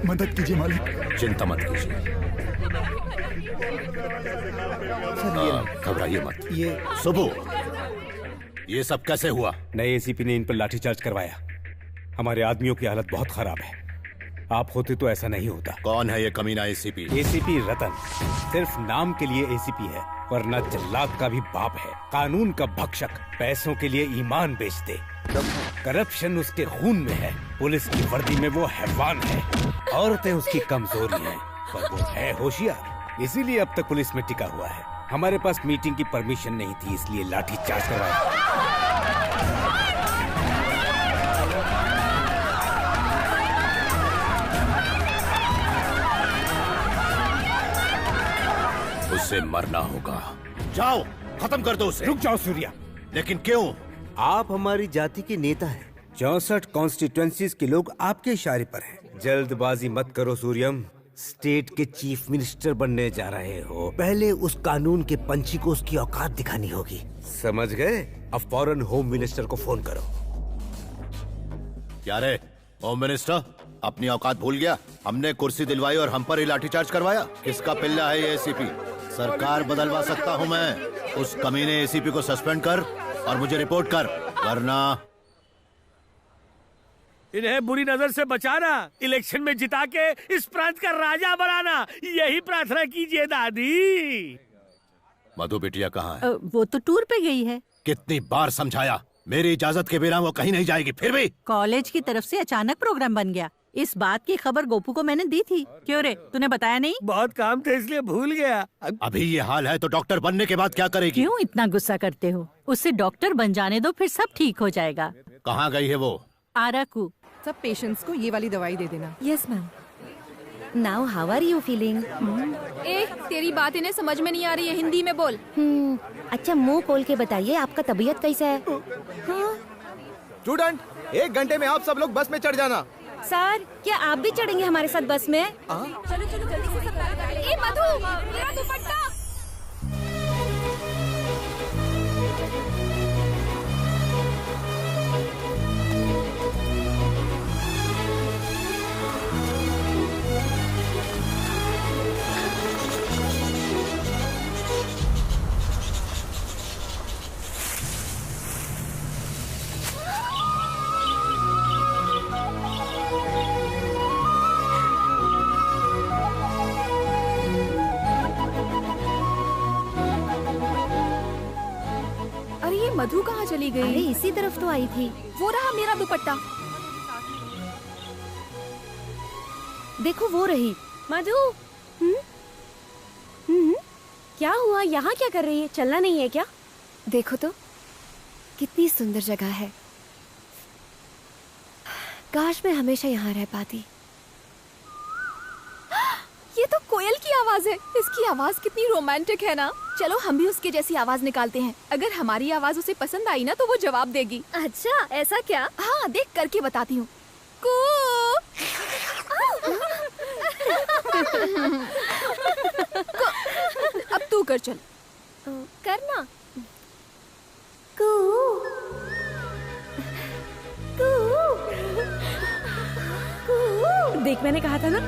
मदद कीजिए मालिक। चिंता मत कीजिए, घबराइए मत। ये सुबह ये सब कैसे हुआ? नए एसीपी ने इन पर लाठीचार्ज करवाया। हमारे आदमियों की हालत बहुत खराब है। आप होते तो ऐसा नहीं होता। कौन है ये कमीना एसीपी? एसीपी रतन सिर्फ नाम के लिए एसीपी है, वरना जल्लाद का भी बाप है। कानून का भक्षक, पैसों के लिए ईमान बेच दे। करप्शन उसके खून में है। पुलिस की वर्दी में वो हैवान है। औरतें उसकी कमजोरी हैं, पर वो है होशियार, इसीलिए अब तक पुलिस में टिका हुआ है। हमारे पास मीटिंग की परमिशन नहीं थी, इसलिए लाठीचार्ज करवाया। उससे मरना होगा। जाओ, खत्म कर दो उसे। रुक जाओ सूर्या। लेकिन क्यों? आप हमारी जाति के नेता हैं। 64 कॉन्स्टिट्यूएंसीज के लोग आपके इशारे पर हैं। जल्दबाजी मत करो सूर्यम। स्टेट के चीफ मिनिस्टर बनने जा रहे हो, पहले उस कानून के पंछी को उसकी औकात दिखानी होगी। समझ गए? अब फौरन होम मिनिस्टर को फोन करो। क्या रे होम मिनिस्टर, अपनी औकात भूल गया? हमने कुर्सी दिलवाई और हम पर ही लाठीचार्ज करवाया। किसका पिल्ला है ये एसीपी? सरकार बदलवा सकता हूँ मैं। उस कमीने एसीपी को सस्पेंड कर और मुझे रिपोर्ट कर, वरना इन्हें बुरी नजर से बचाना, इलेक्शन में जिता के इस प्रांत का राजा बनाना, यही प्रार्थना कीजिए दादी। मधु बिटिया कहाँ है? वो तो टूर पे गई है। कितनी बार समझाया, मेरी इजाजत के बिना वो कहीं नहीं जाएगी। फिर भी कॉलेज की तरफ से अचानक प्रोग्राम बन गया। इस बात की खबर गोपू को मैंने दी थी। क्यों रे, तूने बताया नहीं? बहुत काम थे इसलिए भूल गया। अभी ये हाल है तो डॉक्टर बनने के बाद क्या करेगी? क्यों इतना गुस्सा करते हो? उससे डॉक्टर बन जाने दो, फिर सब ठीक हो जाएगा। कहाँ गई है वो? आराकू। सब पेशेंट्स को ये वाली दवाई दे देना। Yes ma'am. Now how are you feeling? तेरी बात इन्हें समझ में नहीं आ रही है, हिंदी में बोल। अच्छा मुंह खोल के बताइए, आपका तबीयत कैसा है? स्टूडेंट, 1 घंटे में आप सब लोग बस में चढ़ जाना। सर, क्या आप भी चढ़ेंगे हमारे साथ बस में? चलो चलो जल्दी से सब। ए मधु, मेरा दुपट्टा। मधु कहाँ चली गई? अरे इसी तरफ तो आई थी। वो रहा मेरा दुपट्टा। देखो वो रही। मधु, क्या हुआ? यहाँ क्या कर रही है? चलना नहीं है क्या? देखो तो कितनी सुंदर जगह है। काश मैं हमेशा यहाँ रह पाती। ये ये तो कोयल की आवाज है। इसकी आवाज कितनी रोमांटिक है ना। चलो हम भी उसके जैसी आवाज निकालते हैं। अगर हमारी आवाज उसे पसंद आई ना तो वो जवाब देगी। अच्छा, ऐसा क्या? हाँ, देख करके बताती हूँ। अब तू कर चल। करना। देख, मैंने कहा था ना।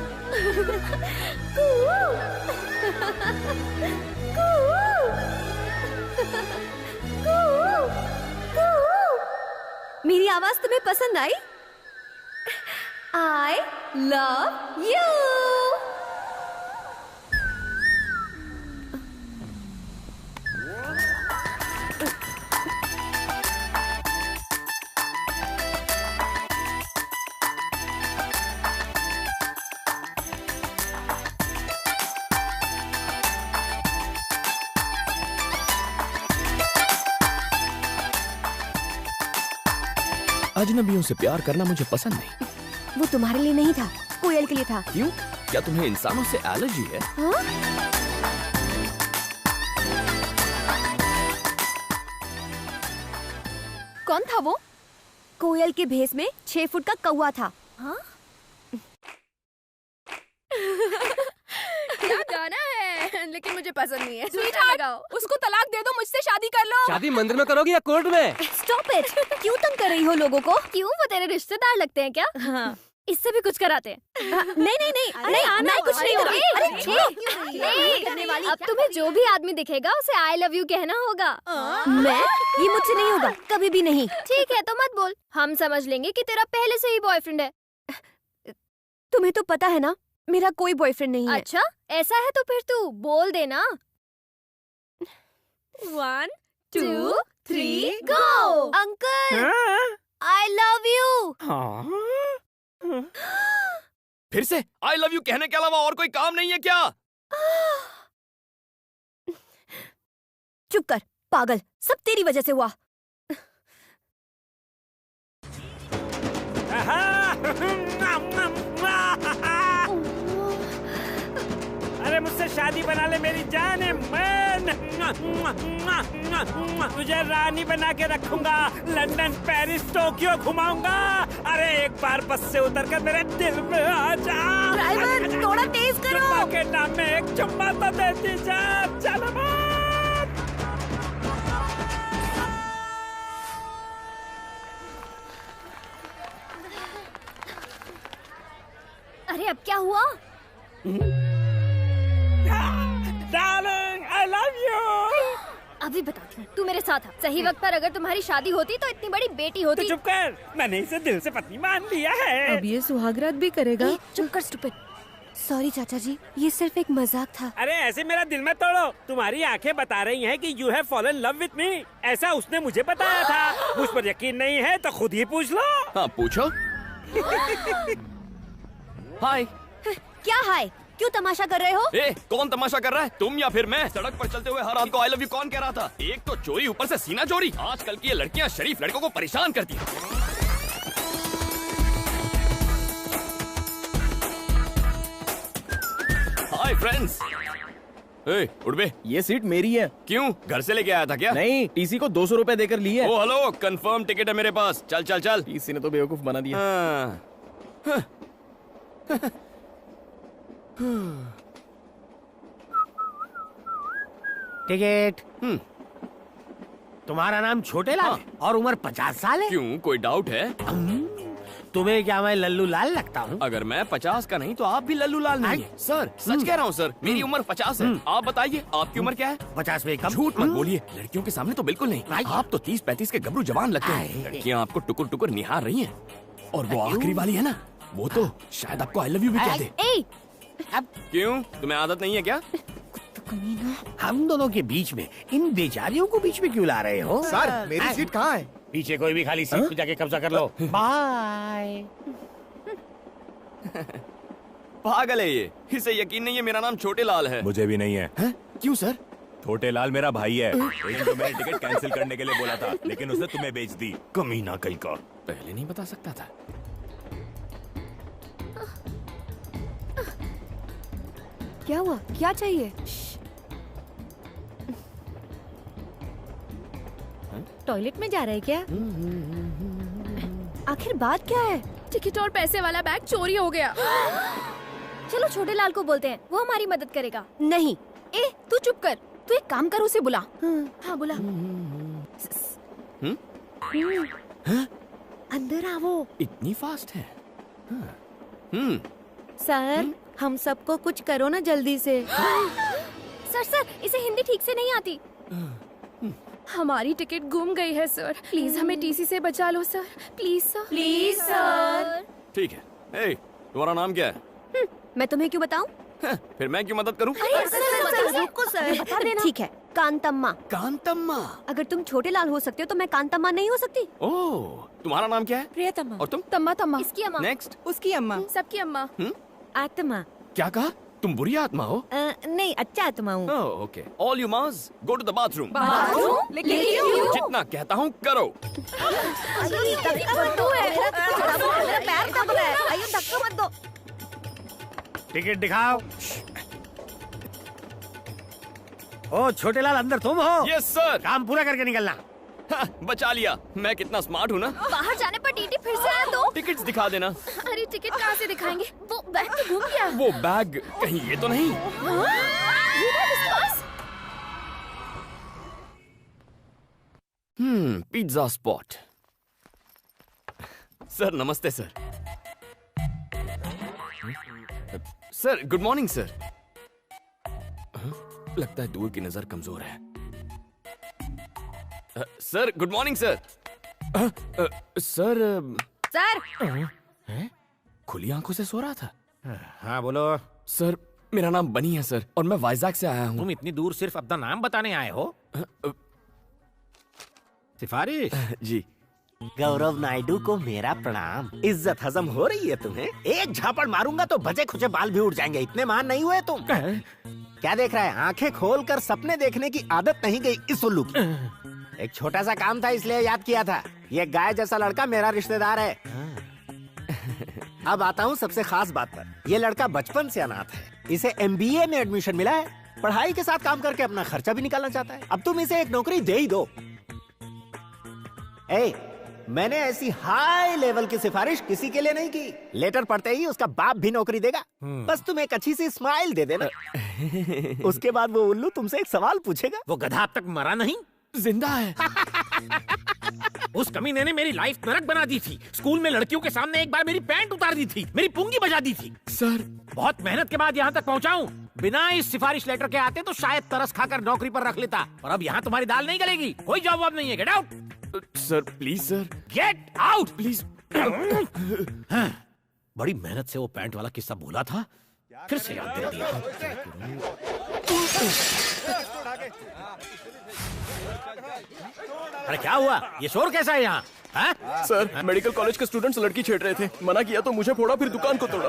मेरी आवाज तुम्हें पसंद आई? I love you. अजनबियों से प्यार करना मुझे पसंद नहीं। वो तुम्हारे लिए नहीं था, कोयल के लिए था। क्यों? क्या तुम्हें इंसानों से एलर्जी है? हाँ? कौन था वो? कोयल के भेष में 6 फुट का कौवा था। हाँ? क्या गाना है, लेकिन मुझे पसंद नहीं है। स्वीटहार्ट, उसको तलाक दे दो, मुझसे शादी कर लो। शादी मंदिर में करोगी या कोर्ट में? Stop it. क्यों तंग कर रही हो लोगों को? क्यों, वो तेरे रिश्तेदार लगते हैं क्या? हाँ। इससे भी कुछ कराते हैं। नहीं, मैं कुछ नहीं होगी। अब तुम्हें जो भी आदमी दिखेगा उसे आई लव यू कहना होगा। मैं? ये मुझसे नहीं होगा, कभी भी नहीं। ठीक है, तो मत बोल, हम समझ लेंगे कि तेरा पहले से ही बॉयफ्रेंड है। तुम्हें तो पता है ना, मेरा कोई बॉयफ्रेंड नहीं है। अच्छा, ऐसा है तो फिर तू बोल देना। 1 2 3 go. Uncle, I love you. फिर से आई लव यू कहने के अलावा और कोई काम नहीं है क्या? चुप कर पागल, सब तेरी वजह से हुआ। अरे मुझसे शादी बना ले मेरी जान है, मैं तुझे रानी बना के रखूंगा, लंदन पेरिस टोक्यो घुमाऊंगा। अरे एक बार बस से उतर कर मेरे दिल में आ जा। ड्राइवर, थोड़ा तेज करो। चुम्मा के नाम में एक चुम्मा तो देती जा। चलो अरे अब क्या हुआ? Darling, I love you। अभी बताती हूँ, तू मेरे साथ आ। सही वक्त पर अगर तुम्हारी शादी होती तो इतनी बड़ी बेटी होती। तो चुप कर, मैंने इसे दिल से पत्नी मान लिया है। अब ये सुहागरात भी करेगा। चुप कर स्टूपिड। सॉरी चाचा जी, ये सिर्फ एक मजाक था। अरे ऐसे मेरा दिल मत तोड़ो। तुम्हारी आंखें बता रही हैं कि you have fallen love with me. ऐसा उसने मुझे बताया था। मुझ पर यकीन नहीं है तो खुद ही पूछ लो। हाँ पूछो। हाय। क्या हाय? क्यों तमाशा कर रहे हो? ए, कौन तमाशा कर रहा है, तुम या फिर मैं? सड़क पर चलते हुए हर रात को आई लव यू कौन कह रहा था? एक तो चोरी, ऊपर से सीना चोरी। आजकल की ये लड़कियां शरीफ लड़कों को परेशान करती हैं। Hi friends. ए, उठ बे। ये सीट मेरी है। क्यों, घर से लेके आया था क्या? नहीं, टीसी को 200 रुपए देकर ली है। ओ हेलो, कंफर्म टिकट है मेरे पास। चल चल चल। टीसी ने तो बेवकूफ बना दिया। हाँ। टिकट। तुम्हारा नाम छोटे लाल है और उम्र 50 साल है। क्यों, कोई डाउट है? तुम्हें क्या मैं लल्लू लाल लगता हूँ? अगर मैं 50 का नहीं तो आप भी लल्लू लाल नहीं है। सर सच कह रहा हूँ सर, मेरी उम्र 50 है। आप बताइए आपकी उम्र क्या है? 50 में कम। झूठ मत बोलिए, लड़कियों के सामने तो बिल्कुल नहीं। आप तो 30-35 के गबरू जवान लगते हैं। लड़कियाँ आपको टुकुर टुकुर निहार रही हैं। और वो आखिरी वाली है ना, वो तो शायद आपको आई लव यू भी कह दे। क्यों, तुम्हें आदत नहीं है क्या? हम दोनों के बीच में इन बेचारियों को बीच में क्यों ला रहे हो? सर, मेरी सीट कहाँ है? पीछे कोई भी खाली सीट पे जाके कब्जा कर लो। बाय। पागल है ये, इसे यकीन नहीं है मेरा नाम छोटे लाल है। मुझे भी नहीं है। क्यों सर? छोटे लाल मेरा भाई है। एक तो मैंने टिकट कैंसिल करने के लिए बोला था, लेकिन उसने तुम्हें बेच दी। कमीना कहीं का। पहले नहीं बता सकता था। क्या हुआ? क्या चाहिए? टॉयलेट में जा रहा है क्या? आखिर बात क्या है? टिकट और पैसे वाला बैग चोरी हो गया। चलो छोटे लाल को बोलते हैं, वो हमारी मदद करेगा। नहीं। ए, तू चुप कर। तू एक काम कर, उसे बुला। हाँ बुला। अंदर आओ। इतनी फास्ट है? सर, हम सबको कुछ करो ना जल्दी से। सर, इसे हिंदी ठीक से नहीं आती। हमारी टिकट गुम गई है सर, प्लीज हमें टीसी से बचा लो sir, please sir. Please sir. ठीक है। ए, तुम्हारा नाम क्या है? मैं तुम्हें क्यों बताऊं? फिर मैं क्यों मदद करूं? रुको सर, बता देना। ठीक है, कांतम्मा। कांतम्मा। अगर तुम छोटे लाल हो सकते हो तो मैं कांतम्मा नहीं हो सकती? ओह, तुम्हारा नाम क्या है? प्रियतमा। और तुम? तम्मा तम्मा। इसकी अम्मा। नेक्स्ट। उसकी अम्मा। सबकी अम्मा। आत्मा। क्या कहा? तुम बुरी आत्मा हो? नहीं, अच्छा आत्मा हूँ। Oh, okay. All you must go to the bathroom. Bathroom? लेकिन क्यों? जितना कहता हूँ करो। मेरा पैर दब रहा है। आइए, धक्का मत दो। टिकट दिखाओ। ओ छोटे लाल, अंदर तुम हो? Yes sir. काम पूरा करके निकलना। बचा लिया। मैं कितना स्मार्ट हूँ ना। बाहर जाने पर टीटी फिर से आया तो? टिकट्स दिखा देना। अरे टिकट कहाँ से दिखाएंगे? वो बैग तो घूम गया। वो बैग कहीं ये तो नहीं? ये बैग इसके पास? Pizza spot. सर नमस्ते sir. Sir good morning sir. लगता है दूर की नजर कमजोर है। Sir good morning sir. Sir खुली आंखों से सो रहा था। हाँ बोलो। सर मेरा नाम बनी है सर, और मैं वाइजैक से आया हूँ। तुम इतनी दूर सिर्फ अपना नाम बताने आए हो? सिफारिश? जी। गौरव नायडू को मेरा प्रणाम। इज्जत हजम हो रही है तुम्हें? एक झापड़ मारूंगा तो बचे खुचे बाल भी उड़ जाएंगे। इतने महान नहीं हुए तुम। क्या देख रहा है? आंखें खोलकर सपने देखने की आदत नहीं गई इस उल्लू की। एक छोटा सा काम था इसलिए याद किया था। ये गाय जैसा लड़का मेरा रिश्तेदार है। अब आता हूँ सबसे खास बात पर। ये लड़का बचपन से अनाथ है। इसे MBA में एडमिशन मिला है। पढ़ाई के साथ काम करके अपना खर्चा भी निकालना चाहता है। अब तुम इसे एक नौकरी दे ही दो। मैंने ऐसी हाई लेवल की सिफारिश किसी के लिए नहीं की। लेटर पढ़ते ही उसका बाप भी नौकरी देगा। बस तुम एक अच्छी सी स्माइल दे देना। उसके बाद वो उल्लू तुमसे एक सवाल पूछेगा। वो गधा अब तक मरा नहीं? जिंदा है। उस कमीने ने मेरी लाइफ नरक बना दी थी। स्कूल में लड़कियों के सामने एक बार मेरी पैंट उतार दी थी, मेरी पुंगी बजा दी थी। सर बहुत मेहनत के बाद यहाँ तक पहुँचा हूँ। बिना इस सिफारिश लेटर के आते तो शायद तरस खाकर नौकरी पर रख लेता। और अब यहाँ तुम्हारी दाल नहीं गलेगी। कोई जॉब वॉब नहीं है। Get out sir please sir. Get out please. बड़ी मेहनत से वो पैंट वाला किस्सा भूला था, फिर से याद दिला दिया। अरे क्या हुआ? ये शोर कैसा है यहाँ? सर मेडिकल कॉलेज के स्टूडेंट्स लड़की छेड़ रहे थे। मना किया तो मुझे फोड़ा, फिर दुकान को तोड़ा।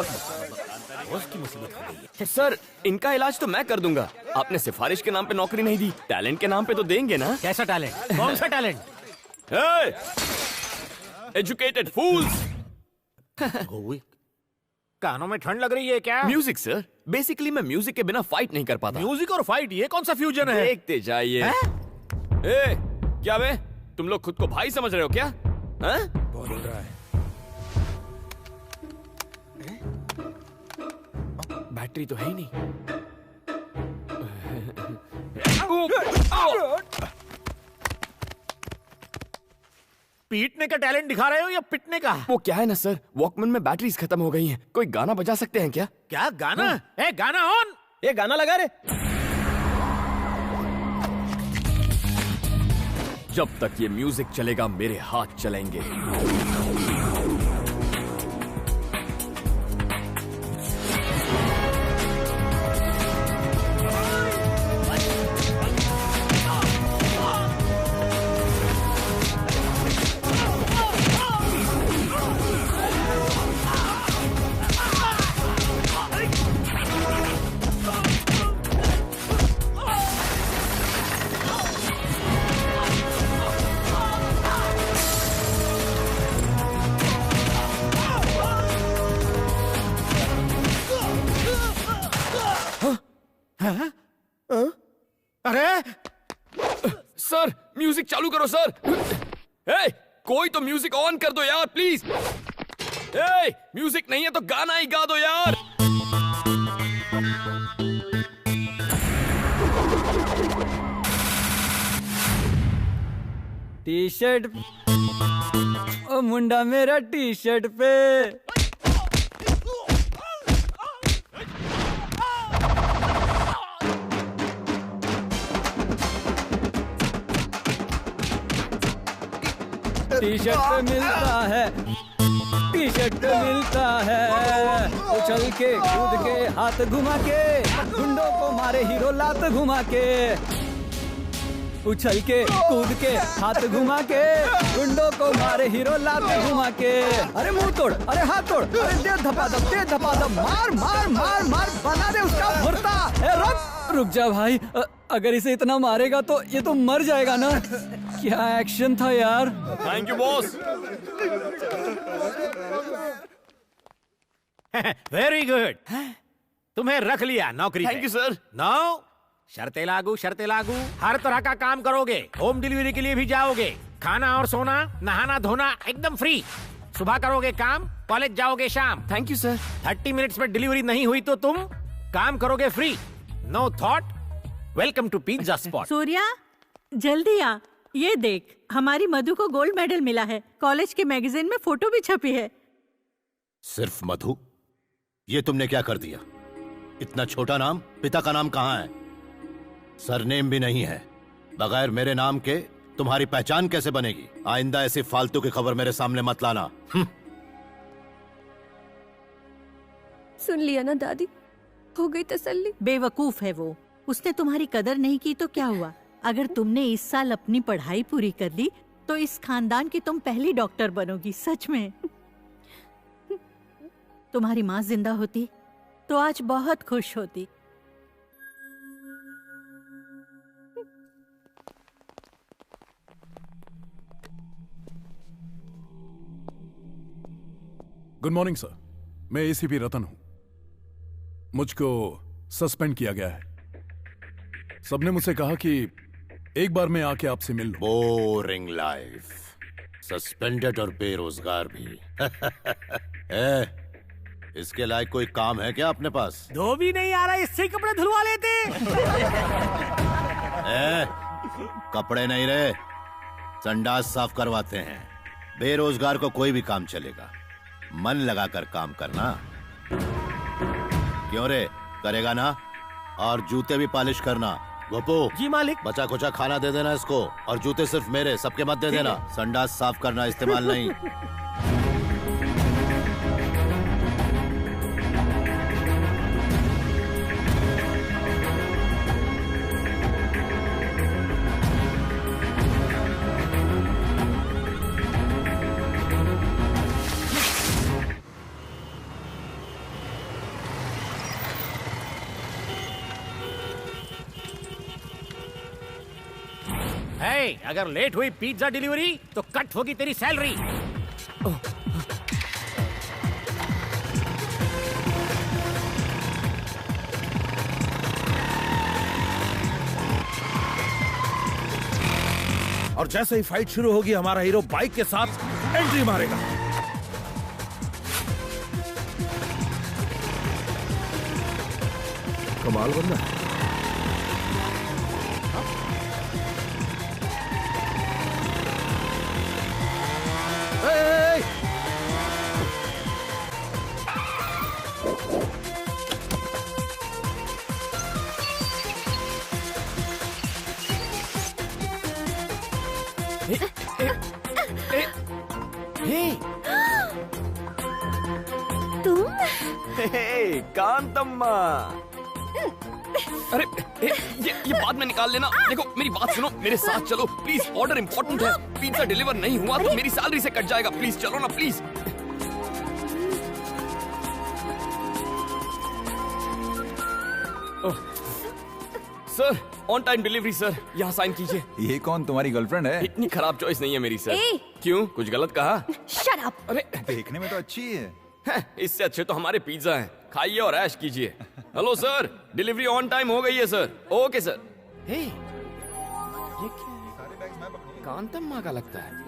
उसकी मुसीबत हो गई है। सर इनका इलाज तो मैं कर दूंगा। आपने सिफारिश के नाम पे नौकरी नहीं दी, टैलेंट के नाम पे तो देंगे ना? कैसा टैलेंट? कौन सा टैलेंट? एजुकेटेड फूल्स। कानों में ठंड लग रही है क्या? Music sir. बेसिकली मैं म्यूजिक के बिना फाइट नहीं कर पाता। म्यूजिक और फाइट, ये कौन सा फ्यूजन है? देखते जाइए। क्या बे, तुम लोग खुद को भाई समझ रहे हो क्या? बोल रहा है। बैटरी तो है ही नहीं। पीटने का टैलेंट दिखा रहे हो या पिटने का? वो क्या है ना सर, वॉकमैन में बैटरीज खत्म हो गई हैं। कोई गाना बजा सकते हैं क्या? क्या गाना? गाना ऑन। ये गाना लगा रे। जब तक ये म्यूजिक चलेगा मेरे हाथ चलेंगे। सर म्यूजिक चालू करो सर। ए, कोई तो म्यूजिक ऑन कर दो यार प्लीज। ए, म्यूजिक नहीं है तो गाना ही गा दो यार। टी शर्ट ओ मुंडा मेरा टी शर्ट पे। टी शर्ट पे मिलता है, टी शर्ट पे मिलता है। उछल के कूद के हाथ घुमा के, गुंडों को मारे हीरो लात घुमा के। उछल के कूद के हाथ घुमा के, गुंडों को मारे हीरो लात घुमा के। अरे मुंह तोड़, अरे हाथ तोड़, अरे दे धपाधप, दे धपाधप, मार मार मार मार, बना दे उसका भुर्ता। रुक जा भाई, अगर इसे इतना मारेगा तो ये तो मर जाएगा ना। क्या एक्शन था यार। Thank you boss. Very good, तुम्हें रख लिया नौकरी। Thank you sir. नो, शर्तें लागू, शर्तें लागू। हर तरह का काम करोगे, होम डिलीवरी के लिए भी जाओगे, खाना और सोना, नहाना धोना एकदम फ्री। सुबह करोगे काम, कॉलेज जाओगे शाम। Thank you sir. 30 मिनट्स में डिलीवरी नहीं हुई तो तुम काम करोगे free. No thought. Welcome to pizza spot. Surya जल्दी आ, ये देख हमारी मधु को गोल्ड मेडल मिला है। कॉलेज के मैगजीन में फोटो भी छपी है। सिर्फ मधु? ये तुमने क्या कर दिया? इतना छोटा नाम, पिता का नाम कहाँ है? सरनेम भी नहीं है। बगैर मेरे नाम के तुम्हारी पहचान कैसे बनेगी? आइंदा ऐसी फालतू की खबर मेरे सामने मत लाना। सुन लिया ना दादी, हो गई तसल्ली। बेवकूफ है वो, उसने तुम्हारी कदर नहीं की तो क्या हुआ? अगर तुमने इस साल अपनी पढ़ाई पूरी कर ली तो इस खानदान की तुम पहली डॉक्टर बनोगी। सच में। तुम्हारी माँ जिंदा होती तो आज बहुत खुश होती। गुड मॉर्निंग सर, मैं एसीपी रतन हूं। मुझको सस्पेंड किया गया है। सबने मुझसे कहा कि एक बार मैं आके आपसे मिल लूं। बोरिंग लाइफ, सस्पेंडेड और बेरोजगार भी। इसके लायक कोई काम है क्या अपने पास? धोबी नहीं आ रहा, इससे कपड़े धुलवा लेते। कपड़े नहीं रहे, संडास साफ करवाते हैं। बेरोजगार को कोई भी काम चलेगा, मन लगाकर काम करना। क्यों रे, करेगा ना? और जूते भी पॉलिश करना। गोपू जी मालिक। बचा कुचा खाना दे देना इसको, और जूते सिर्फ मेरे, सबके मत दे देना। संडास साफ करना, इस्तेमाल नहीं। अगर लेट हुई पिज्जा डिलीवरी तो कट होगी तेरी सैलरी। और जैसे ही फाइट शुरू होगी हमारा हीरो बाइक के साथ एंट्री मारेगा। कमाल बंदा। कांतम्मा। अरे ये बाद में निकाल लेना। देखो मेरी बात सुनो, मेरे साथ चलो प्लीज। ऑर्डर इंपॉर्टेंट है, पिज्जा डिलीवर नहीं हुआ तो मेरी सैलरी से कट जाएगा। प्लीज चलो ना please. Sir on time delivery sir, यहाँ साइन कीजिए। ये कौन, तुम्हारी गर्लफ्रेंड है? इतनी खराब चॉइस नहीं है मेरी सर। क्यों, कुछ गलत कहा? Shut up. अरे देखने में तो अच्छी है। इससे अच्छे तो हमारे पिज्जा हैं, खाइए और ऐश कीजिए। Hello sir, delivery on time हो गई है सर। Okay sir. ये क्या है? कांतम्मा का लगता है।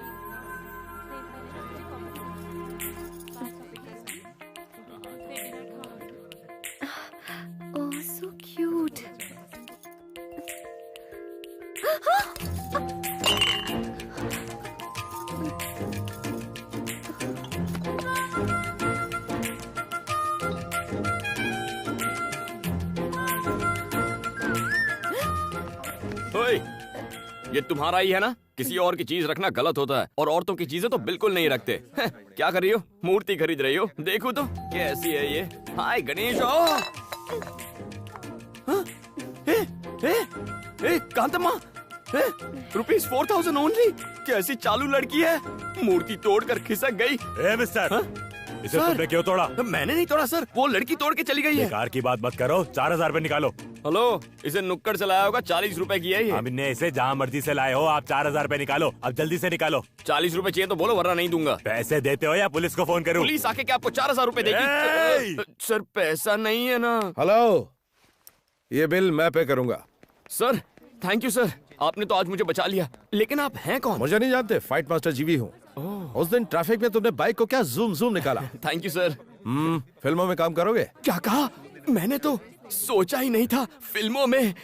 Oh, so cute. ओए, ये तुम्हारा ही है ना? किसी और की चीज रखना गलत होता है और औरतों की चीजें तो बिल्कुल नहीं रखते। क्या कर रही हो? मूर्ति खरीद रही हो? देखो तो कैसी है ये। हाय गणेश। कांतम्मा, ₹4000 ओनली। कैसी चालू लड़की है, मूर्ति तोड़कर खिसक गई। मिस्टर, इसे तुमने क्यों तोड़ा? मैंने नहीं तोड़ा सर, वो लड़की तोड़ के चली गई है। बेकार की बात मत करो, 4000 रुपए निकालो। हेलो, इसे नुक्कड़ से लाया होगा, 40 रुपए की है ये। हमने इसे जहाँ मर्जी से लाए हो, आप 4000 रुपए निकालो, अब जल्दी से निकालो। 40 रुपए चाहिए तो बोलो, वरना नहीं दूंगा। पैसे देते हो या पुलिस को फोन करूं? पुलिस आके क्या आपको 4000 रुपए देगी? सर पैसा नहीं है ना। हेलो, ये बिल मैं पे करूंगा। सर थैंक यू सर, आपने तो आज मुझे बचा लिया। लेकिन आप हैं कौन? मुझे नहीं जानते, फाइट मास्टर जीवी हूँ। उस दिन ट्रैफिक में तुमने बाइक को क्या जूम जूम निकाला। Thank you sir. फिल्मों में काम करोगे? क्या कहा? मैंने तो सोचा ही नहीं था फिल्मों में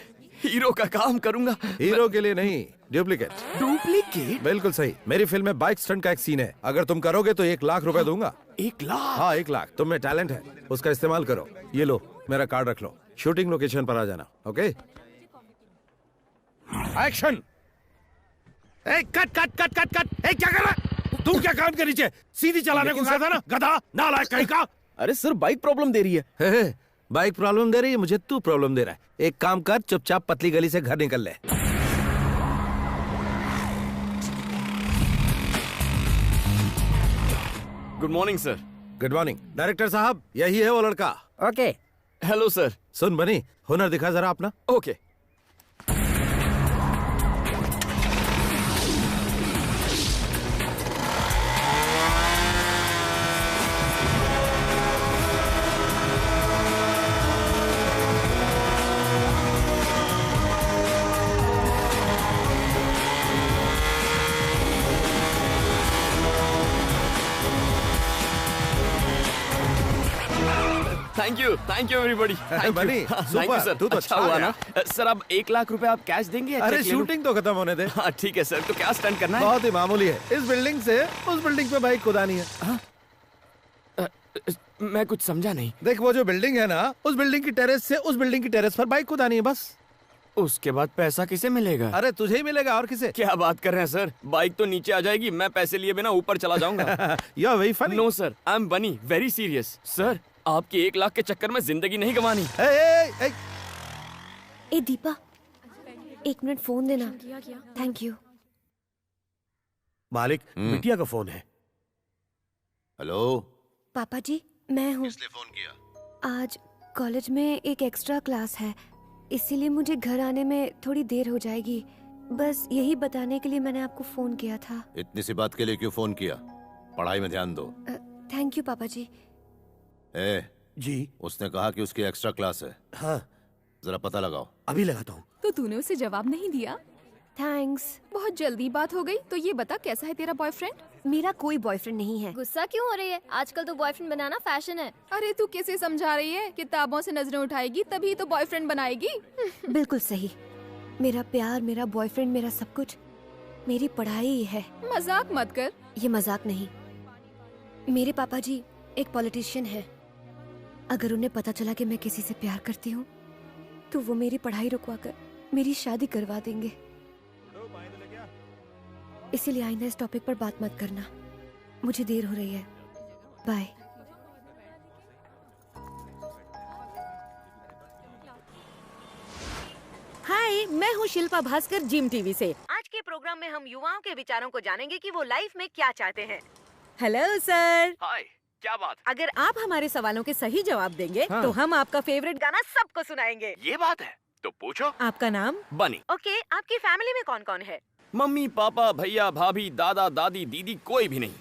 हीरो का काम करूंगा। हीरो के लिए नहीं, डुप्लीकेट। डुप्लीकेट? बिल्कुल सही। मेरी फिल्म में बाइक स्टंट का एक सीन है, अगर तुम करोगे तो 1 लाख रुपए दूंगा। 1 लाख? हाँ 1 लाख। तुम में टैलेंट है, उसका इस्तेमाल करो। ये लो मेरा कार्ड रख लो, शूटिंग लोकेशन पर आ जाना। Okay, action. Cut cut cut cut cut. क्या कर रहा है तू? क्या काम के नीचे सीधी चलाने को कहा था ना, गधा नालायक कहीं का। अरे सर बाइक प्रॉब्लम दे रही है। बाइक प्रॉब्लम दे रही है, मुझे तू प्रॉब्लम दे रहा है। एक काम कर, चुपचाप पतली गली से घर निकल ले। Good morning sir. Good morning. Director साहब, यही है वो लड़का। ओके। Hello sir. सुन बनी, हुनर दिखा जरा अपना। ओके। Thank you everybody. बनी, सुपर, सर। तू तो अच्छा हुआ ना सर। अब 1 लाख रुपए आप कैश देंगे? अरे शूटिंग तो खत्म होने दे। हाँ ठीक है सर। तो क्या स्टंट करना है? बहुत ही मामूली है, इस बिल्डिंग से उस बिल्डिंग पे बाइक कुदानी है। मैं कुछ समझा नहीं। देख वो जो बिल्डिंग है ना, उस बिल्डिंग की टेरेस से उस बिल्डिंग की टेरेस पर बाइक कुदानी है बस। उसके बाद पैसा किसे मिलेगा? अरे तुझे ही मिलेगा, और किसे? क्या बात कर रहे हैं सर, बाइक तो नीचे आ जाएगी, मैं पैसे लिए बिना ऊपर चला जाऊंगा। You are very funny. No sir, I am Bunny, very serious. Sir आपकी 1 लाख के चक्कर में जिंदगी नहीं गंवानी। ए दीपा, 1 मिनट फोन देना। Thank you. मालिक, बिटिया का फोन है। हेलो पापा जी, मैं हूँ। किसने फोन किया? आज कॉलेज में एक एक्स्ट्रा क्लास है, इसीलिए मुझे घर आने में थोड़ी देर हो जाएगी। बस यही बताने के लिए मैंने आपको फोन किया था। इतनी सी बात के लिए क्यों फोन किया? पढ़ाई में ध्यान दो। थैंक यू पापा जी। जी, उसने कहा कि उसकी एक्स्ट्रा क्लास है। हाँ, जरा पता लगाओ। अभी लगाता हूँ। तो तूने उसे जवाब नहीं दिया? थैंक्स। बहुत जल्दी बात हो गई। तो ये बता, कैसा है तेरा बॉयफ्रेंड? मेरा कोई बॉयफ्रेंड नहीं है। गुस्सा क्यों हो रही है? आजकल तो बॉयफ्रेंड बनाना फैशन है। अरे तू किसे समझा रही है? किताबों से नजरें उठाएगी तभी तो बॉयफ्रेंड बनाएगी। बिल्कुल सही। मेरा प्यार, मेरा बॉयफ्रेंड, मेरा सब कुछ मेरी पढ़ाई है। मजाक मत कर। ये मजाक नहीं। मेरे पापा जी एक पॉलिटिशियन है। अगर उन्हें पता चला कि मैं किसी से प्यार करती हूँ तो वो मेरी पढ़ाई रुकवाकर मेरी शादी करवा देंगे। इसीलिए आइंदा इस टॉपिक पर बात मत करना। मुझे देर हो रही है। बाय। हाय, मैं हूँ शिल्पा भास्कर, जिम टीवी से। आज के प्रोग्राम में हम युवाओं के विचारों को जानेंगे कि वो लाइफ में क्या चाहते हैं। Hello sir. हाय, क्या बात? अगर आप हमारे सवालों के सही जवाब देंगे तो हम आपका फेवरेट गाना सबको सुनाएंगे। ये बात है तो पूछो। आपका नाम? बनी। ओके, आपकी फैमिली में कौन कौन है? मम्मी पापा भैया भाभी दादा दादी दीदी कोई भी नहीं।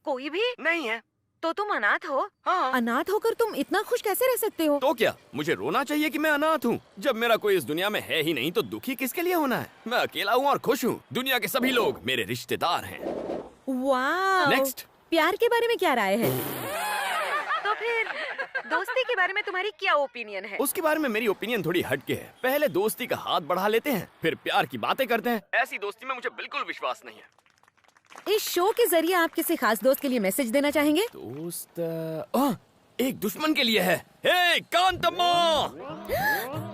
कोई भी नहीं है। तो तुम अनाथ हो? हाँ। अनाथ होकर तुम इतना खुश कैसे रह सकते हो? तो क्या मुझे रोना चाहिए कि मैं अनाथ हूँ? जब मेरा कोई इस दुनिया में है ही नहीं तो दुखी किसके लिए होना है? मैं अकेला हूँ और खुश हूँ। दुनिया के सभी लोग मेरे रिश्तेदार हैं। वाह। नेक्स्ट। प्यार के बारे में क्या राय है? तो फिर दोस्ती के बारे में तुम्हारी क्या ओपिनियन है? उसके बारे में मेरी ओपिनियन थोड़ी हटके है। पहले दोस्ती का हाथ बढ़ा लेते हैं, फिर प्यार की बातें करते हैं। ऐसी दोस्ती में मुझे बिल्कुल विश्वास नहीं है। इस शो के जरिए आप किसी खास दोस्त के लिए मैसेज देना चाहेंगे? दोस्त एक दुश्मन के लिए है। हे कांतम्मा,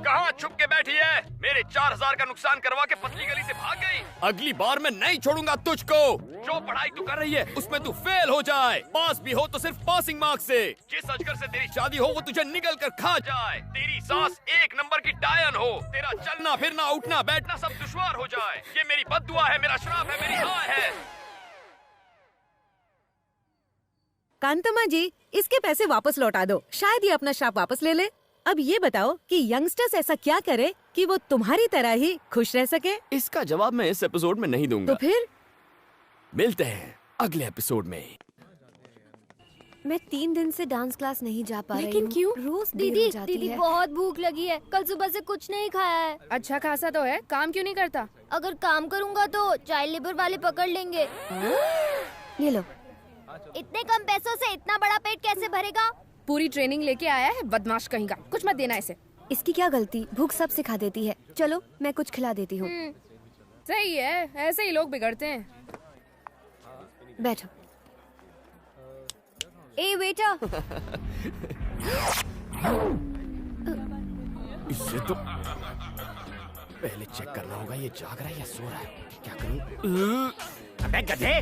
कहाँ छुप के बैठी है? मेरे 4000 का नुकसान करवा के पतली गली से भाग गई। अगली बार मैं नहीं छोड़ूंगा तुझको। जो पढ़ाई तू कर रही है उसमें तू फेल हो जाए, पास भी हो तो सिर्फ पासिंग मार्क्स से। जिस अजगर से तेरी शादी हो वो तुझे निगल कर खा जाए। तेरी सास 1 नंबर की डायन हो। तेरा चलना फिरना उठना बैठना सब दुश्वार हो जाए। ये मेरी बद्दुआ है, मेरा श्राप है, मेरी हाय है। कांतम्मा जी, इसके पैसे वापस लौटा दो, शायद ये अपना श्राप वापस ले ले। अब ये बताओ कि यंगस्टर्स ऐसा क्या करे कि वो तुम्हारी तरह ही खुश रह सके? इसका जवाब मैं इस एपिसोड में नहीं दूंगा। तो फिर मिलते हैं अगले एपिसोड में। मैं 3 दिन से डांस क्लास नहीं जा पा रही हूँ। लेकिन क्यों? रोज दीदी बहुत भूख लगी है। कल सुबह से कुछ नहीं खाया है। अच्छा खासा तो है, काम क्यों नहीं करता? अगर काम करूँगा तो चाइल्ड लेबर वाले पकड़ लेंगे। ये लो। इतने कम पैसों से इतना बड़ा पेट कैसे भरेगा? पूरी ट्रेनिंग लेके आया है बदमाश कहीं का। कुछ मत देना इसे। इसकी क्या गलती? भूख सब सिखा देती है। चलो मैं कुछ खिला देती हूँ। सही है, ऐसे ही लोग बिगड़ते हैं। बैठो। ए बेटा। इससे तो पहले चेक करना होगा ये जाग रहा है या सो रहा है। क्या करूं? अबे गधे,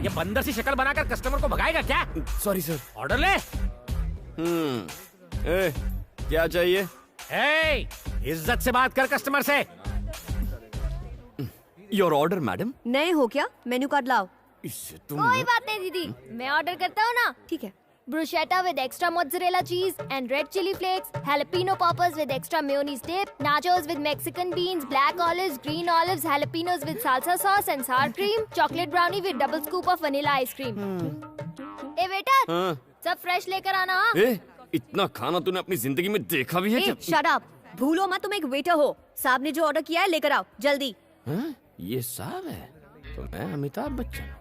ये बंदर सी शक्ल बनाकर कस्टमर को भगाएगा क्या? Sorry sir. ऑर्डर ले। क्या चाहिए? इज्जत से बात कर कस्टमर से। Your order madam. नए हो क्या? मेन्यू कार्ड लाओ। इससे तुम कोई बात नहीं दीदी, मैं ऑर्डर करता हूँ ना। ठीक है। Bruschetta with extra mozzarella cheese and red chili flakes, jalapeno poppers with extra mayonnaise dip, nachos with Mexican beans, black olives, green olives, jalapenos with salsa sauce and sour cream, chocolate brownie with double scoop of vanilla ice cream. ए बेटा, सब fresh लेकर आना। इतना खाना तूने अपनी जिंदगी में देखा भी है क्या? Shut up. भूलो मत तुम एक वेटर हो। साहब ने जो ऑर्डर किया है लेकर आओ जल्दी। ये साहब है तो मैं अमिताभ बच्चन।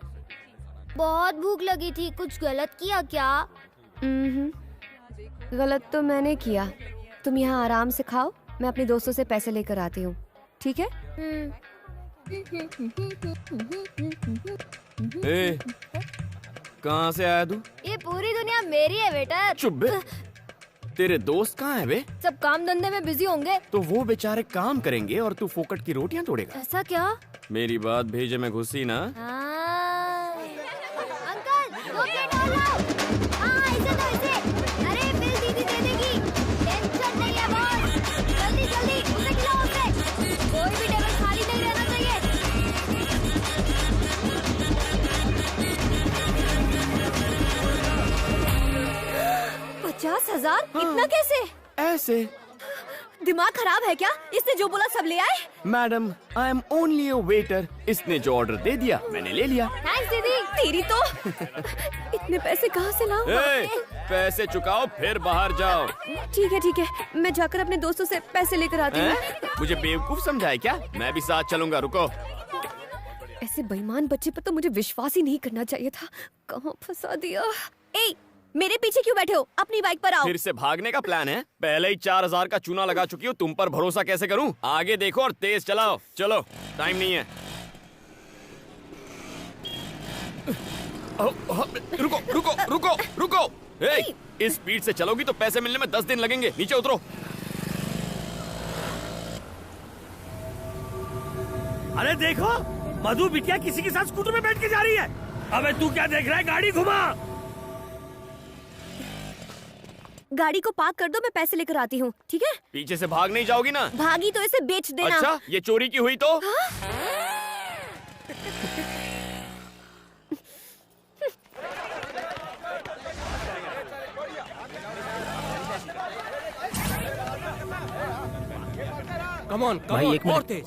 बहुत भूख लगी थी, कुछ गलत किया क्या? गलत तो मैंने किया। तुम यहाँ आराम से खाओ, मैं अपने दोस्तों से पैसे लेकर आती हूँ, ठीक है? कहाँ से आया तू? ये पूरी दुनिया मेरी है बेटा। चुप बे। तेरे दोस्त कहाँ है बे? सब काम धंधे में बिजी होंगे। तो वो बेचारे काम करेंगे और तू फोकट की रोटियां तोड़ेगा। ऐसा क्या? मेरी बात भेजे में घुसी ना। अंकल, 2 प्लेट और लाओ। इसे दो इसे। अरे बिल दीदी दे देगी। टेंशन नहीं है बॉस। जल्दी जल्दी उसे खिलाओ उसे। कोई भी टेबल खाली नहीं रहना चाहिए। 50,000? इतना कैसे? ऐसे। दिमाग खराब है क्या? इसने जो बोला सब ले आए? Madam, I am only a waiter. इसने जो ऑर्डर दे दिया मैंने ले लिया। थैंक्स दीदी। तेरी तो इतने पैसे कहाँ से लाऊं? पैसे चुकाओ फिर बाहर जाओ। ठीक है, मैं जाकर अपने दोस्तों से पैसे लेकर आती हूँ। मुझे बेवकूफ समझा है क्या? मैं भी साथ चलूंगा, रुको। ऐसे बेईमान बच्चे पर तो मुझे विश्वास ही नहीं करना चाहिए था। कहाँ फंसा दिया? मेरे पीछे क्यों बैठे हो? अपनी बाइक पर आओ। फिर से भागने का प्लान है? पहले ही 4000 का चूना लगा चुकी हूँ, तुम पर भरोसा कैसे करूँ? आगे देखो और तेज चलाओ। चलो, टाइम नहीं है। रुको रुको रुको रुको। इस स्पीड से चलोगी तो पैसे मिलने में 10 दिन लगेंगे। नीचे उतरो। अरे देखो, मधु बिटिया किसी के साथ स्कूटर में बैठ के जा रही है। अबे तू क्या देख रहा है? गाड़ी घुमा। गाड़ी को पार्क कर दो, मैं पैसे लेकर आती हूँ, ठीक है? पीछे से भाग नहीं जाओगी ना? भागी तो इसे बेच देना। अच्छा, ये चोरी की हुई तो? कम ऑन, भाई एक और मिनट। तेज।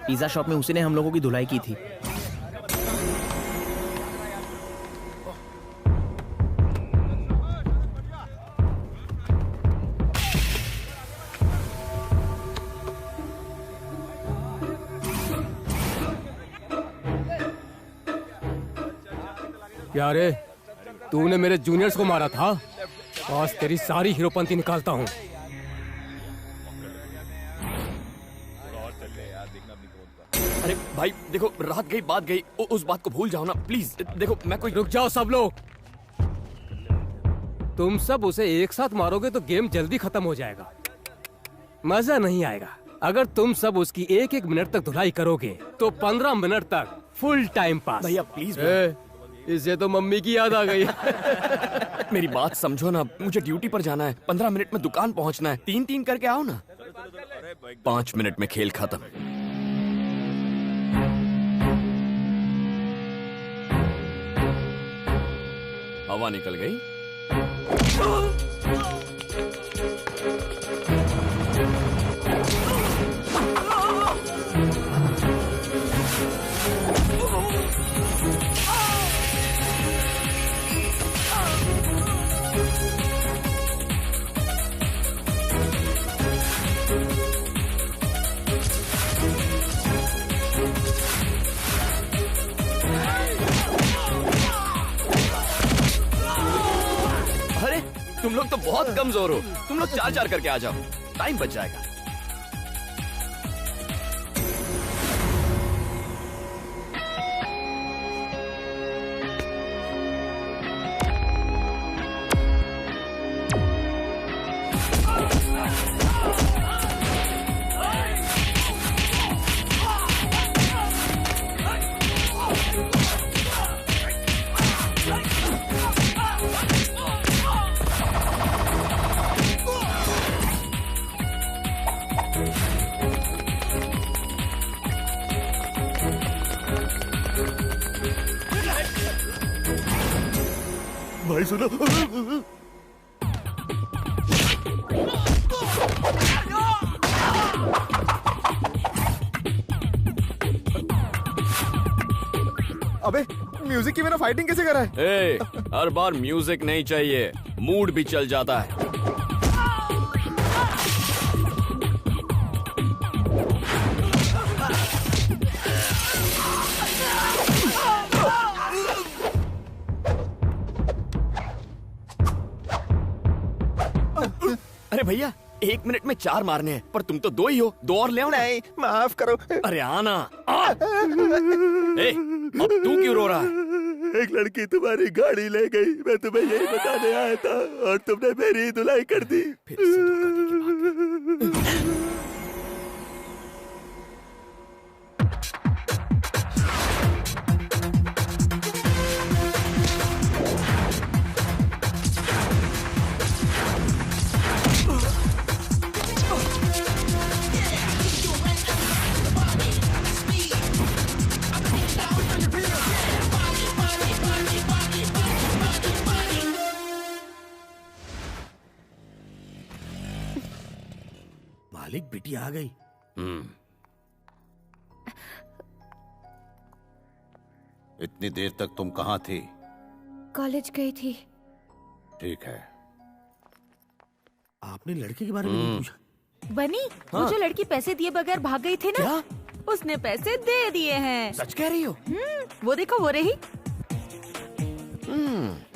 पिज्जा शॉप में उसी ने हम लोगों की धुलाई की थी। क्या रे, तूने मेरे जूनियर्स को मारा था? आज तेरी सारी हीरोपंती निकालता हूँ। अरे भाई देखो, रात गई बात गई, उस बात को भूल जाओ ना प्लीज। देखो मैं कोई। रुक जाओ सब लोग। तुम सब उसे एक साथ मारोगे तो गेम जल्दी खत्म हो जाएगा, मजा नहीं आएगा। अगर तुम सब उसकी एक एक मिनट तक धुलाई करोगे तो 15 मिनट तक फुल टाइम पास। भैया प्लीज। इसे तो मम्मी की याद आ गई। मेरी बात समझो ना, मुझे ड्यूटी पर जाना है, 15 मिनट में दुकान पहुंचना है। 3-3 करके आओ ना। 5 मिनट में खेल खत्म। हवा निकल गई। अरे तुम लोग तो बहुत कमजोर हो। तुम लोग 4-4 करके आ जाओ, टाइम बच जाएगा। भाई सुनो। अबे म्यूजिक की बिना फाइटिंग कैसे करा है? हर बार म्यूजिक नहीं चाहिए, मूड भी चल जाता है। अरे भैया 1 मिनट में 4 मारने हैं, पर तुम तो 2 ही हो। 2 और ले आओ। नहीं, माफ करो। अरे आना। अब तू क्यों रो रहा है? एक लड़की तुम्हारी गाड़ी ले गई, मैं तुम्हें यही बताने आया था और तुमने मेरी धुलाई कर दी। फिर से धोखा की बात। मालिक बेटी आ गई। इतनी देर तक तुम कहाँ थी? कॉलेज गई थी। ठीक है। आपने लड़के के बारे में नहीं पूछा? बनी, वो जो लड़की पैसे दिए बगैर भाग गई थी ना, क्या? उसने पैसे दे दिए हैं। सच कह रही हो? वो देखो, वो रही।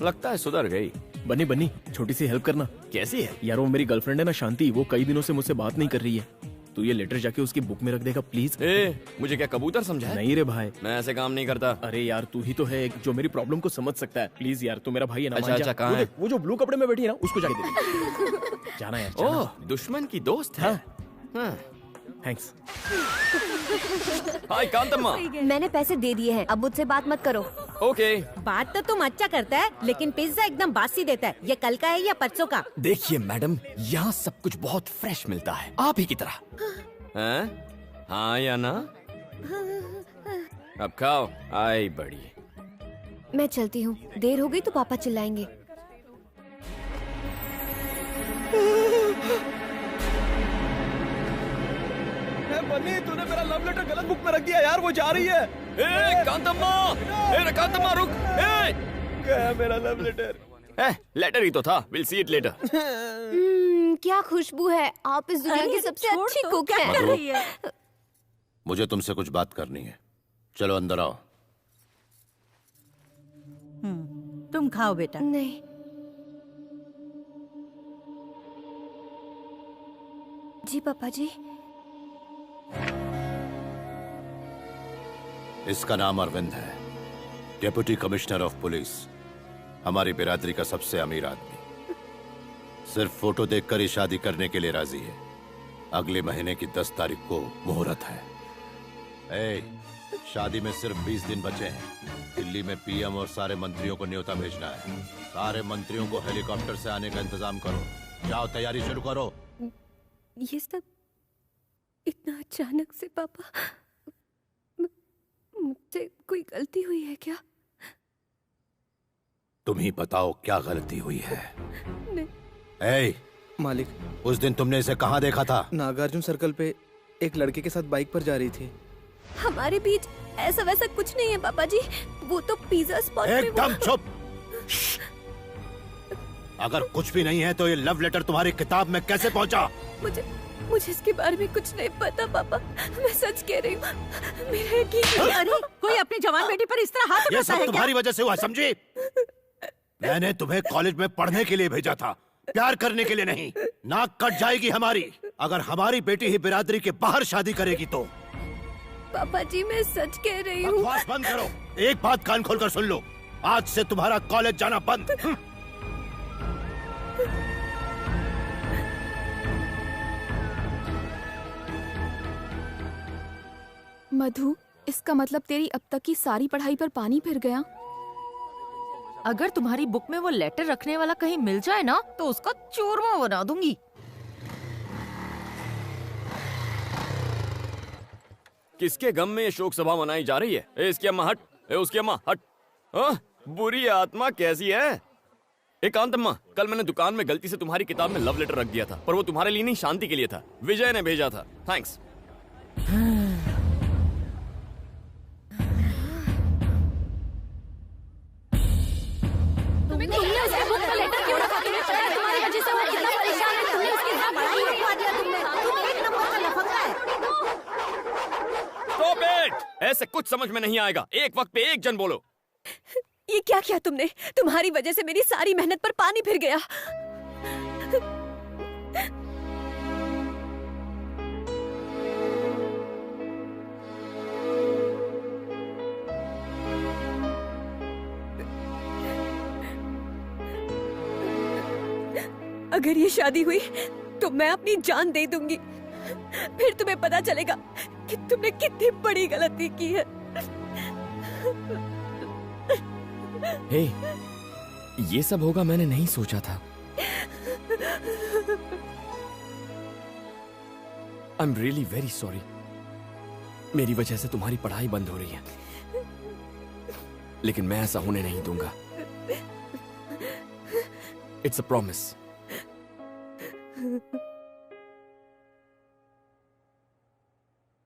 लगता है सुधर गई। बनी बनी, छोटी सी हेल्प करना। कैसी है? यार वो मेरी गर्लफ्रेंड है ना शांति, वो कई दिनों से मुझसे बात नहीं कर रही है। तू ये लेटर जाके उसकी बुक में रख देगा प्लीज। मुझे क्या कबूतर समझा है? नहीं रे भाई, मैं ऐसे काम नहीं करता। अरे यार तू ही तो है एक जो मेरी प्रॉब्लम को समझ सकता है। प्लीज यार, तू मेरा भाई है ना। अच्छा, कहाँ है? वो जो ब्लू कपड़े में बैठी है ना, उसको जाके दे। जाना यार, जाना। ओह, दुश्मन की दोस्त है। थैंक्स। हाय कांतम्मा। मैंने पैसे दे दिए हैं, अब मुझसे बात मत करो। ओके। बात तो तुम अच्छा करता है, लेकिन पिज्जा एकदम बासी देता है। ये कल का है या परसों का? देखिए मैडम, यहाँ सब कुछ बहुत फ्रेश मिलता है, आप ही की तरह। हैं? हाँ या ना? अब खाओ। आई बड़ी। मैं चलती हूँ, देर हो गई तो पापा चिल्लाएंगे। बन्नी, तूने मेरा लव लेटर गलत बुक में रख दिया यार, वो जा रही है। कांतम्मा, कांतम्मा रुक। गया मेरा लव लेटर। लेटर ही तो था। Will see it later. क्या खुशबू है, आप इस दुनिया की सबसे अच्छी कुक हैं। मुझे तुमसे कुछ बात करनी है, चलो अंदर आओ। तुम खाओ बेटा। नहीं। जी पापा जी। इसका नाम अरविंद है, डेप्यूटी कमिश्नर ऑफ पुलिस, हमारी बिरादरी का सबसे अमीर आदमी। सिर्फ फोटो देखकर ही शादी करने के लिए राजी है। अगले महीने की 10 तारीख को मुहूर्त है। शादी में सिर्फ 20 दिन बचे हैं। दिल्ली में पीएम और सारे मंत्रियों को न्योता भेजना है। सारे मंत्रियों को हेलीकॉप्टर से आने का इंतजाम करो। जाओ, तैयारी शुरू करो। ये सब इतना अचानक से पापा, मुझसे कोई गलती हुई है क्या? तुम ही बताओ क्या गलती हुई है। नहीं। मालिक, उस दिन तुमने इसे कहाँ देखा था? नागार्जुन सर्कल पे एक लड़के के साथ बाइक पर जा रही थी। हमारे बीच ऐसा वैसा कुछ नहीं है पापा जी, वो तो पिज्जा स्पॉट पे। एकदम चुप। अगर कुछ भी नहीं है तो ये लव लेटर तुम्हारी किताब में कैसे पहुंचा? मुझे इसके बारे में कुछ नहीं पता पापा, मैं सच कह रही हूँ। मेरा यकीन। अरे कोई अपनी जवान बेटी पर इस तरह हाथ उठाता है क्या? ये सब तुम्हारी वजह से हुआ, समझी? मैंने तुम्हें कॉलेज में पढ़ने के लिए भेजा था, प्यार करने के लिए नहीं। नाक कट जाएगी हमारी अगर हमारी बेटी ही बिरादरी के बाहर शादी करेगी तो। पापा जी मैं सच कह रही हूँ। बकवास बंद करो। एक बात कान खोलकर सुन लो, आज से तुम्हारा कॉलेज जाना बंद। मधु, इसका मतलब तेरी अब तक की सारी पढ़ाई पर पानी फिर गया। अगर तुम्हारी बुक में वो लेटर रखने वाला कहीं मिल जाए ना तो उसका चूरमा बना दूंगी। किसके गम में ये शोक सभा मनाई जा रही है? इसकी अम्मा हट, उसकी अम्मा हट। बुरी आत्मा कैसी है? एकांत अम्मा, कल मैंने दुकान में गलती से तुम्हारी किताब में लव लेटर रख दिया था, पर वो तुम्हारे लिए नहीं, शांति के लिए था। विजय ने भेजा था। थैंक्स। ऐसे कुछ समझ में नहीं आएगा। एक वक्त पे एक जन बोलो। ये क्या किया तुमने? तुम्हारी वजह से मेरी सारी मेहनत पर पानी फिर गया। अगर ये शादी हुई तो मैं अपनी जान दे दूंगी। फिर तुम्हें पता चलेगा कि तुमने कितनी बड़ी गलती की है। हे, ये सब होगा मैंने नहीं सोचा था। I am really very sorry. मेरी वजह से तुम्हारी पढ़ाई बंद हो रही है, लेकिन मैं ऐसा होने नहीं दूंगा। It's a promise.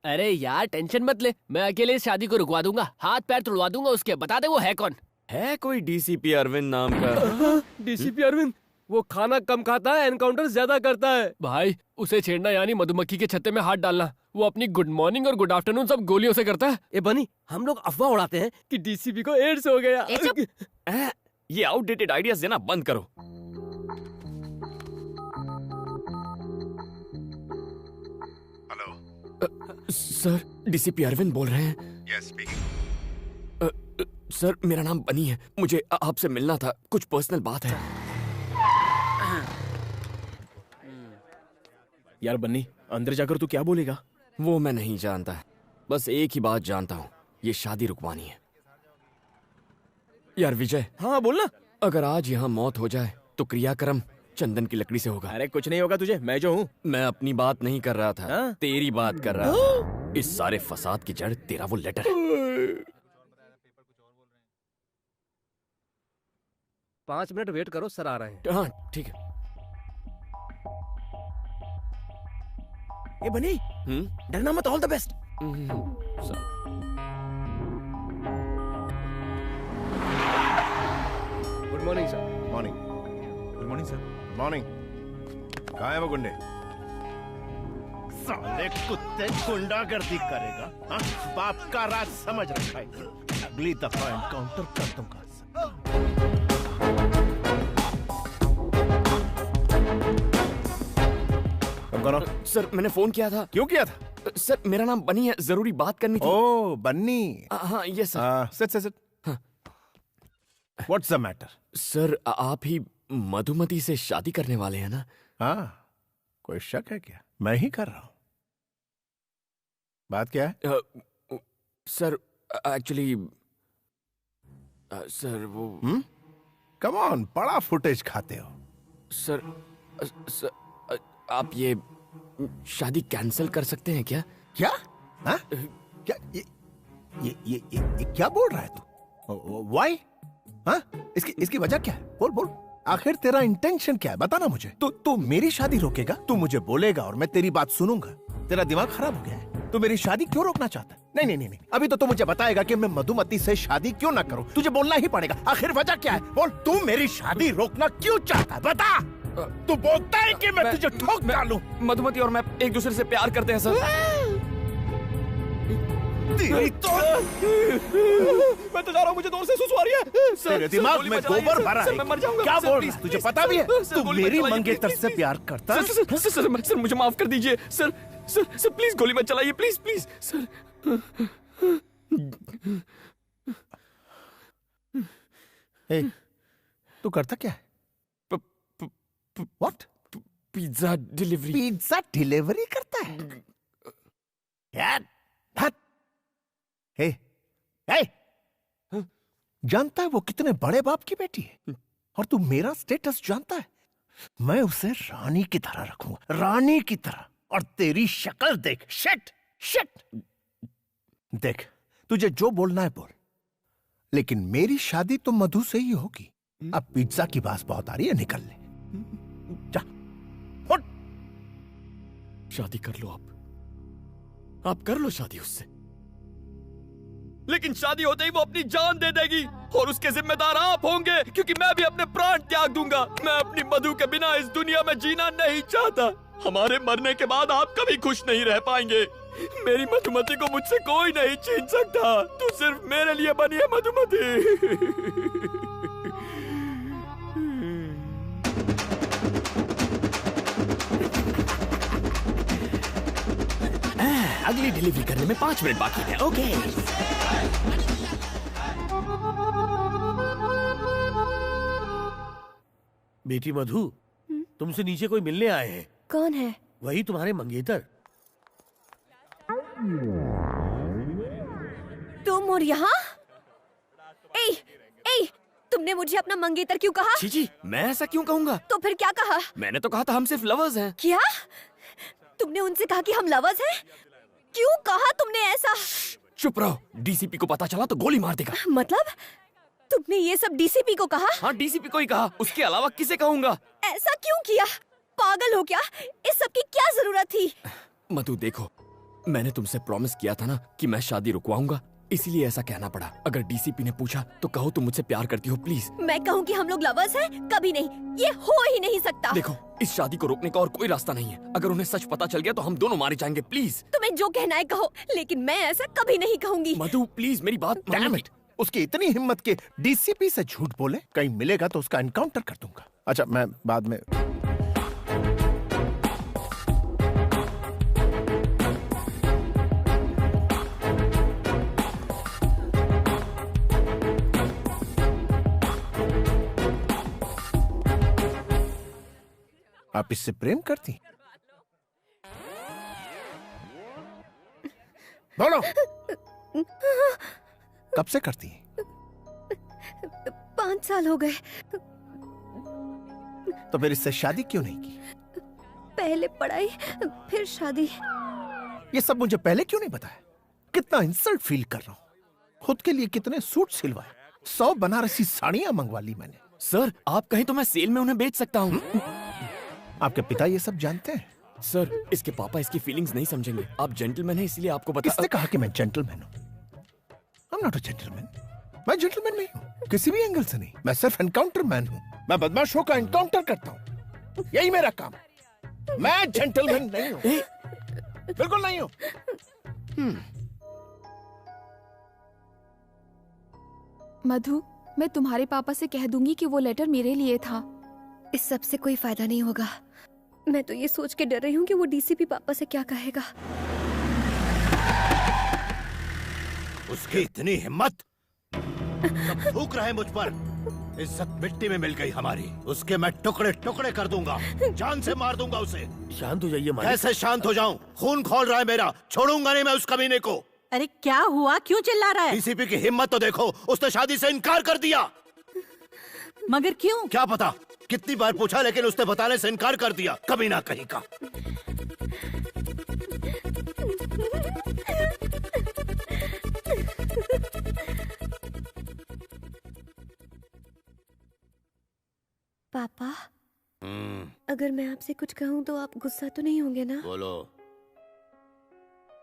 अरे यार टेंशन मत ले, मैं अकेले इस शादी को रुकवा दूंगा, हाथ पैर तुड़वा दूंगा उसके। बता दे वो है कौन? है कोई डीसीपी अरविंद नाम का? डीसीपी अरविंद? वो खाना कम खाता है, एनकाउंटर ज्यादा करता है। भाई उसे छेड़ना यानी मधुमक्खी के छत्ते में हाथ डालना। वो अपनी गुड मॉर्निंग और गुड आफ्टरनून सब गोलियों से करता है। ए बनी, हम लोग अफवाह उड़ाते हैं कि डीसीपी को एड्स हो गया। ये आउटडेटेड आइडियाज देना बंद करो। सर, डीसीपी अरविंद बोल रहे हैं? Yes, speaking. सर, मेरा नाम बनी है, मुझे आपसे मिलना था, कुछ पर्सनल बात है। यार बन्नी, अंदर जाकर तू क्या बोलेगा? वो मैं नहीं जानता, बस एक ही बात जानता हूँ, ये शादी रुकवानी है। यार विजय। हाँ बोलना। अगर आज यहाँ मौत हो जाए तो क्रियाक्रम चंदन की लकड़ी से होगा। अरे कुछ नहीं होगा तुझे, मैं जो हूँ। मैं अपनी बात नहीं कर रहा था, तेरी बात कर रहा था। इस सारे फसाद की जड़ तेरा वो लेटर है। 5 मिनट वेट करो, सर आ रहे हैं। हाँ ठीक है। ये बनी, डरना मत, all the best. Good morning sir. Morning. Good morning sir. Morning. कहाँ है वो गुंडे? साले कुत्ते गुंडागर्दी करेगा, हाँ? बाप का राज समझ रखा है। अगली दफा एनकाउंटर कर दूंगा। सर मैंने फोन किया था। क्यों किया था? सर मेरा नाम बनी है, जरूरी बात करनी थी। ओह बन्नी। हाँ ये sir. Sit. What's the matter? Sir आप ही मधुमती से शादी करने वाले हैं ना? हाँ, कोई शक है क्या? मैं ही कर रहा हूं। बात क्या है? सर एक्चुअली सर वो कम ऑन, बड़ा फुटेज खाते हो। सर आप ये शादी कैंसिल कर सकते हैं क्या? क्या? हाँ? क्या ये क्या बोल रहा है तू? Why? हाँ? इसकी वजह क्या है? बोल। आखिर तेरा इंटेंशन क्या है? बताना मुझे। तू मेरी शादी रोकेगा? तू मुझे बोलेगा और मैं तेरी बात सुनूंगा? तेरा दिमाग खराब हो गया है? तू मेरी शादी क्यों रोकना चाहता है? नहीं। अभी तो तू मुझे बताएगा कि मैं मधुमती से शादी क्यों ना करूं। तुझे बोलना ही पड़ेगा। आखिर वजह क्या है? बोल। तू मेरी शादी रोकना क्यों चाहता है? बता। तू बोलता है कि मैं तुझे ठोक डालूं। मधुमती और मैं एक दूसरे से प्यार करते हैं सर। मैं तो जा रहा हूँ, मुझे दूर से सुसु आ रही है। तेरे दिमाग में गोबर भरा है। मैं मर जाऊंगा। क्या बोल रहा है? तुझे पता भी है तू मेरी मंगेतर से प्यार करता है? सर मुझे माफ कर दीजिए सर। सर प्लीज गोली मत चलाइए, प्लीज सर। तू करता क्या है? What? Pizza delivery. Pizza delivery करता है? यार जानता है वो कितने बड़े बाप की बेटी है? और तू मेरा स्टेटस जानता है? मैं उसे रानी की तरह रखूंगा, रानी की तरह। और तेरी शक्ल देख। शिट। देख, तुझे जो बोलना है बोल, लेकिन मेरी शादी तो मधु से ही होगी। अब पिज्जा की बात बहुत आ रही है, निकल ले। जा, उठ। शादी कर लो आप कर लो शादी उससे, लेकिन शादी होते ही वो अपनी जान दे देगी और उसके जिम्मेदार आप होंगे, क्योंकि मैं भी अपने प्राण त्याग दूंगा। मैं अपनी मधु के बिना इस दुनिया में जीना नहीं चाहता। हमारे मरने के बाद आप कभी खुश नहीं रह पाएंगे। मेरी मधुमती को मुझसे कोई नहीं छीन सकता। तू सिर्फ मेरे लिए बनी है मधुमती। अगली डिलीवरी करने में 5 मिनट बाकी है। ओके। बेटी मधु, तुमसे नीचे कोई मिलने आए हैं। कौन है? वही तुम्हारे मंगेतर। तुम और यहाँ? ए, तुमने मुझे अपना मंगेतर क्यों कहा? जी, मैं ऐसा क्यों कहूँगा? तो फिर क्या कहा? मैंने तो कहा था हम सिर्फ लवर्स हैं। क्या? तुमने उनसे कहा कि हम लवर्स हैं? क्यों कहा तुमने ऐसा? चुप रहो, डीसीपी को पता चला तो गोली मार देगा। मतलब तुमने ये सब डीसीपी को कहा? हाँ, डीसीपी को ही कहा, उसके अलावा किसे कहूँगा? ऐसा क्यों किया? पागल हो क्या? इस सब की क्या जरूरत थी? मधु देखो, मैंने तुमसे प्रॉमिस किया था ना कि मैं शादी रुकवाऊंगा, इसीलिए ऐसा कहना पड़ा। अगर डीसीपी ने पूछा तो कहो तुम मुझसे प्यार करती हो, प्लीज। मैं कहूँ कि हम लोग लवर्स हैं? कभी नहीं, ये हो ही नहीं सकता। देखो, इस शादी को रोकने का और कोई रास्ता नहीं है। अगर उन्हें सच पता चल गया तो हम दोनों मारे जाएंगे। प्लीज तुम्हें जो कहना है कहो, लेकिन मैं ऐसा कभी नहीं कहूँगी। मधु प्लीज मेरी बात मान। उसकी इतनी हिम्मत के डीसीपी से झूठ बोले, कहीं मिलेगा तो उसका एनकाउंटर कर दूंगा। अच्छा, मैं बाद में। आप इससे प्रेम करती? बोलो, कब से करती? 5 साल हो गए। तो फिर इससे शादी क्यों नहीं की? पहले पढ़ाई, फिर शादी। ये सब मुझे पहले क्यों नहीं बताया? कितना इंसल्ट फील कर रहा हूँ। खुद के लिए कितने सूट सिलवाए, 100 बनारसी साड़ियां मंगवा ली मैंने। सर, आप कहीं तो मैं सेल में उन्हें बेच सकता हूँ। आपके पिता ये सब जानते हैं? सर, इसके पापा इसकी फीलिंग्स नहीं समझेंगे। आप जेंटलमैन हैं, इसलिए आपको बता। किसने कहा कि मैं जेंटलमैन हूँ? I'm not a gentleman. मैं जेंटलमैन नहीं हूँ, किसी भी एंगल से नहीं। मैं सिर्फ एनकाउंटर मैन हूँ। मैं बदमाशों का एनकाउंटर करता हूँ, यही मेरा काम। मैं जेंटलमैन नहीं हूँ, बिल्कुल नहीं हूँ। मधु, मैं तुम्हारे पापा से कह दूंगी कि वो लेटर मेरे लिए था। इस सब से कोई फायदा नहीं होगा। मैं तो ये सोच के डर रही हूँ कि वो डीसीपी पापा से क्या कहेगा। उसकी इतनी हिम्मत, सब थूक रहे मुझ पर। इज्जत मिट्टी में मिल गई हमारी। उसके मैं टुकड़े टुकड़े कर दूंगा, जान से मार दूंगा उसे। शांत हो जाइए मालिक। कैसे शांत हो जाऊं? खून खौल रहा है मेरा, छोड़ूंगा नहीं मैं उस कमीने को। अरे क्या हुआ, क्यों चिल्ला रहा है? डीसीपी की हिम्मत तो देखो, उसने शादी से इनकार कर दिया। मगर क्यों? क्या पता, कितनी बार पूछा लेकिन उसने बताने से इनकार कर दिया, कमीना कहीं का। पापा, अगर मैं आपसे कुछ कहूँ तो आप गुस्सा तो नहीं होंगे ना? बोलो।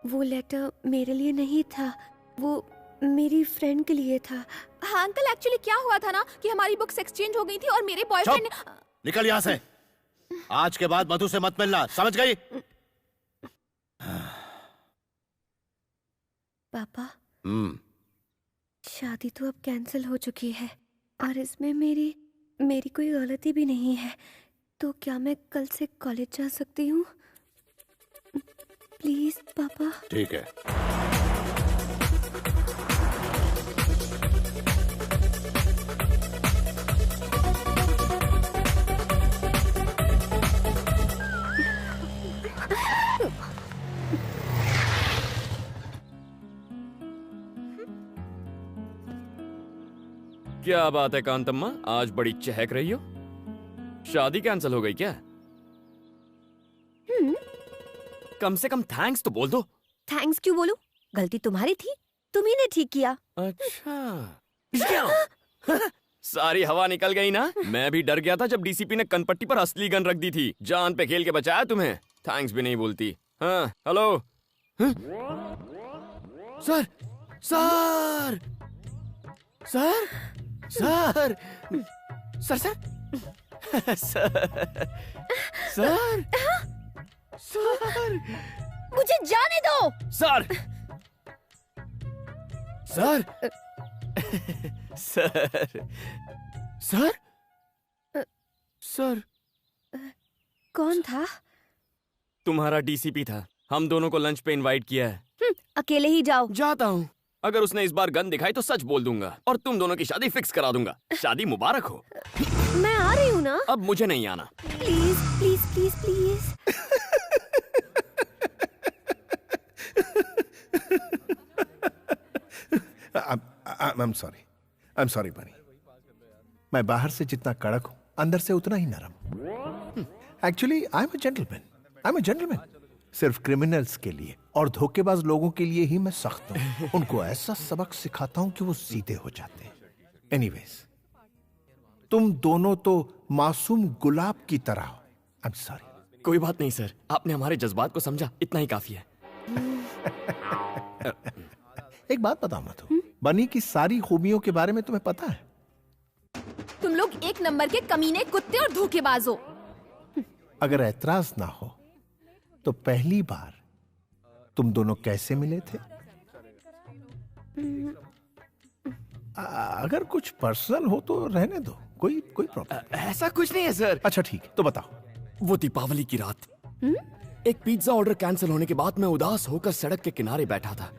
वो लेटर मेरे लिए नहीं था, वो मेरी फ्रेंड के लिए था। हाँ अंकल, एक्चुअली क्या हुआ था ना कि हमारी बुक्स एक्सचेंज हो गई थी और मेरे बॉयफ्रेंड ने... निकल यहाँ से। आज के बाद मधु से मत मिलना, समझ गई? पापा, शादी तो अब कैंसिल हो चुकी है और इसमें मेरी कोई गलती भी नहीं है। तो क्या मैं कल से कॉलेज जा सकती हूँ? प्लीज पापा। ठीक है। क्या बात है कांतम्मा, आज बड़ी चहक रही हो। शादी कैंसिल हो गई क्या? कम से कम थैंक्स तो बोल दो। थैंक्स क्यों बोलूं? गलती तुम्हारी थी, तुम्ही ने ठीक किया। अच्छा सारी हवा निकल गई ना। मैं भी डर गया था जब डीसीपी ने कनपट्टी पर असली गन रख दी थी। जान पे खेल के बचाया तुम्हें, थैंक्स भी नहीं बोलती। हाँ hello sir sir sir sir sir sir sir sir मुझे जाने दो। Sir sir sir sir sir कौन था? तुम्हारा डीसीपी था। हम दोनों को लंच पे इनवाइट किया है। अकेले ही जाओ। जाता हूँ। अगर उसने इस बार गन दिखाई तो सच बोल दूंगा और तुम दोनों की शादी फिक्स करा दूंगा। शादी मुबारक हो। मैं आ रही हूँ ना। अब मुझे नहीं आना। Please please please please. I'm sorry बनी। मैं बाहर से जितना कड़क हूँ अंदर से उतना ही नरम। Actually I am a gentleman. सिर्फ क्रिमिनल्स के लिए और धोखेबाज लोगों के लिए ही मैं सख्त हूँ। उनको ऐसा सबक सिखाता हूँ कि वो सीधे हो जाते हैं। एनीवेज, तुम दोनों तो मासूम गुलाब की तरह हो। I am sorry. कोई बात नहीं सर, आपने हमारे जज्बात को समझा, इतना ही काफी है। एक बात बताओ मधु, बनी की सारी खूबियों के बारे में तुम्हें पता है? तुम लोग एक नंबर के कमीने, कुत्ते और धोखेबाज हो। अगर ऐतराज ना हो तो पहली बार तुम दोनों कैसे मिले थे? अगर कुछ पर्सनल हो तो रहने दो, कोई प्रॉब्लम। ऐसा कुछ नहीं है सर। अच्छा ठीक, तो बताओ। वो दीपावली की रात एक पिज्जा ऑर्डर कैंसिल होने के बाद मैं उदास होकर सड़क के किनारे बैठा था।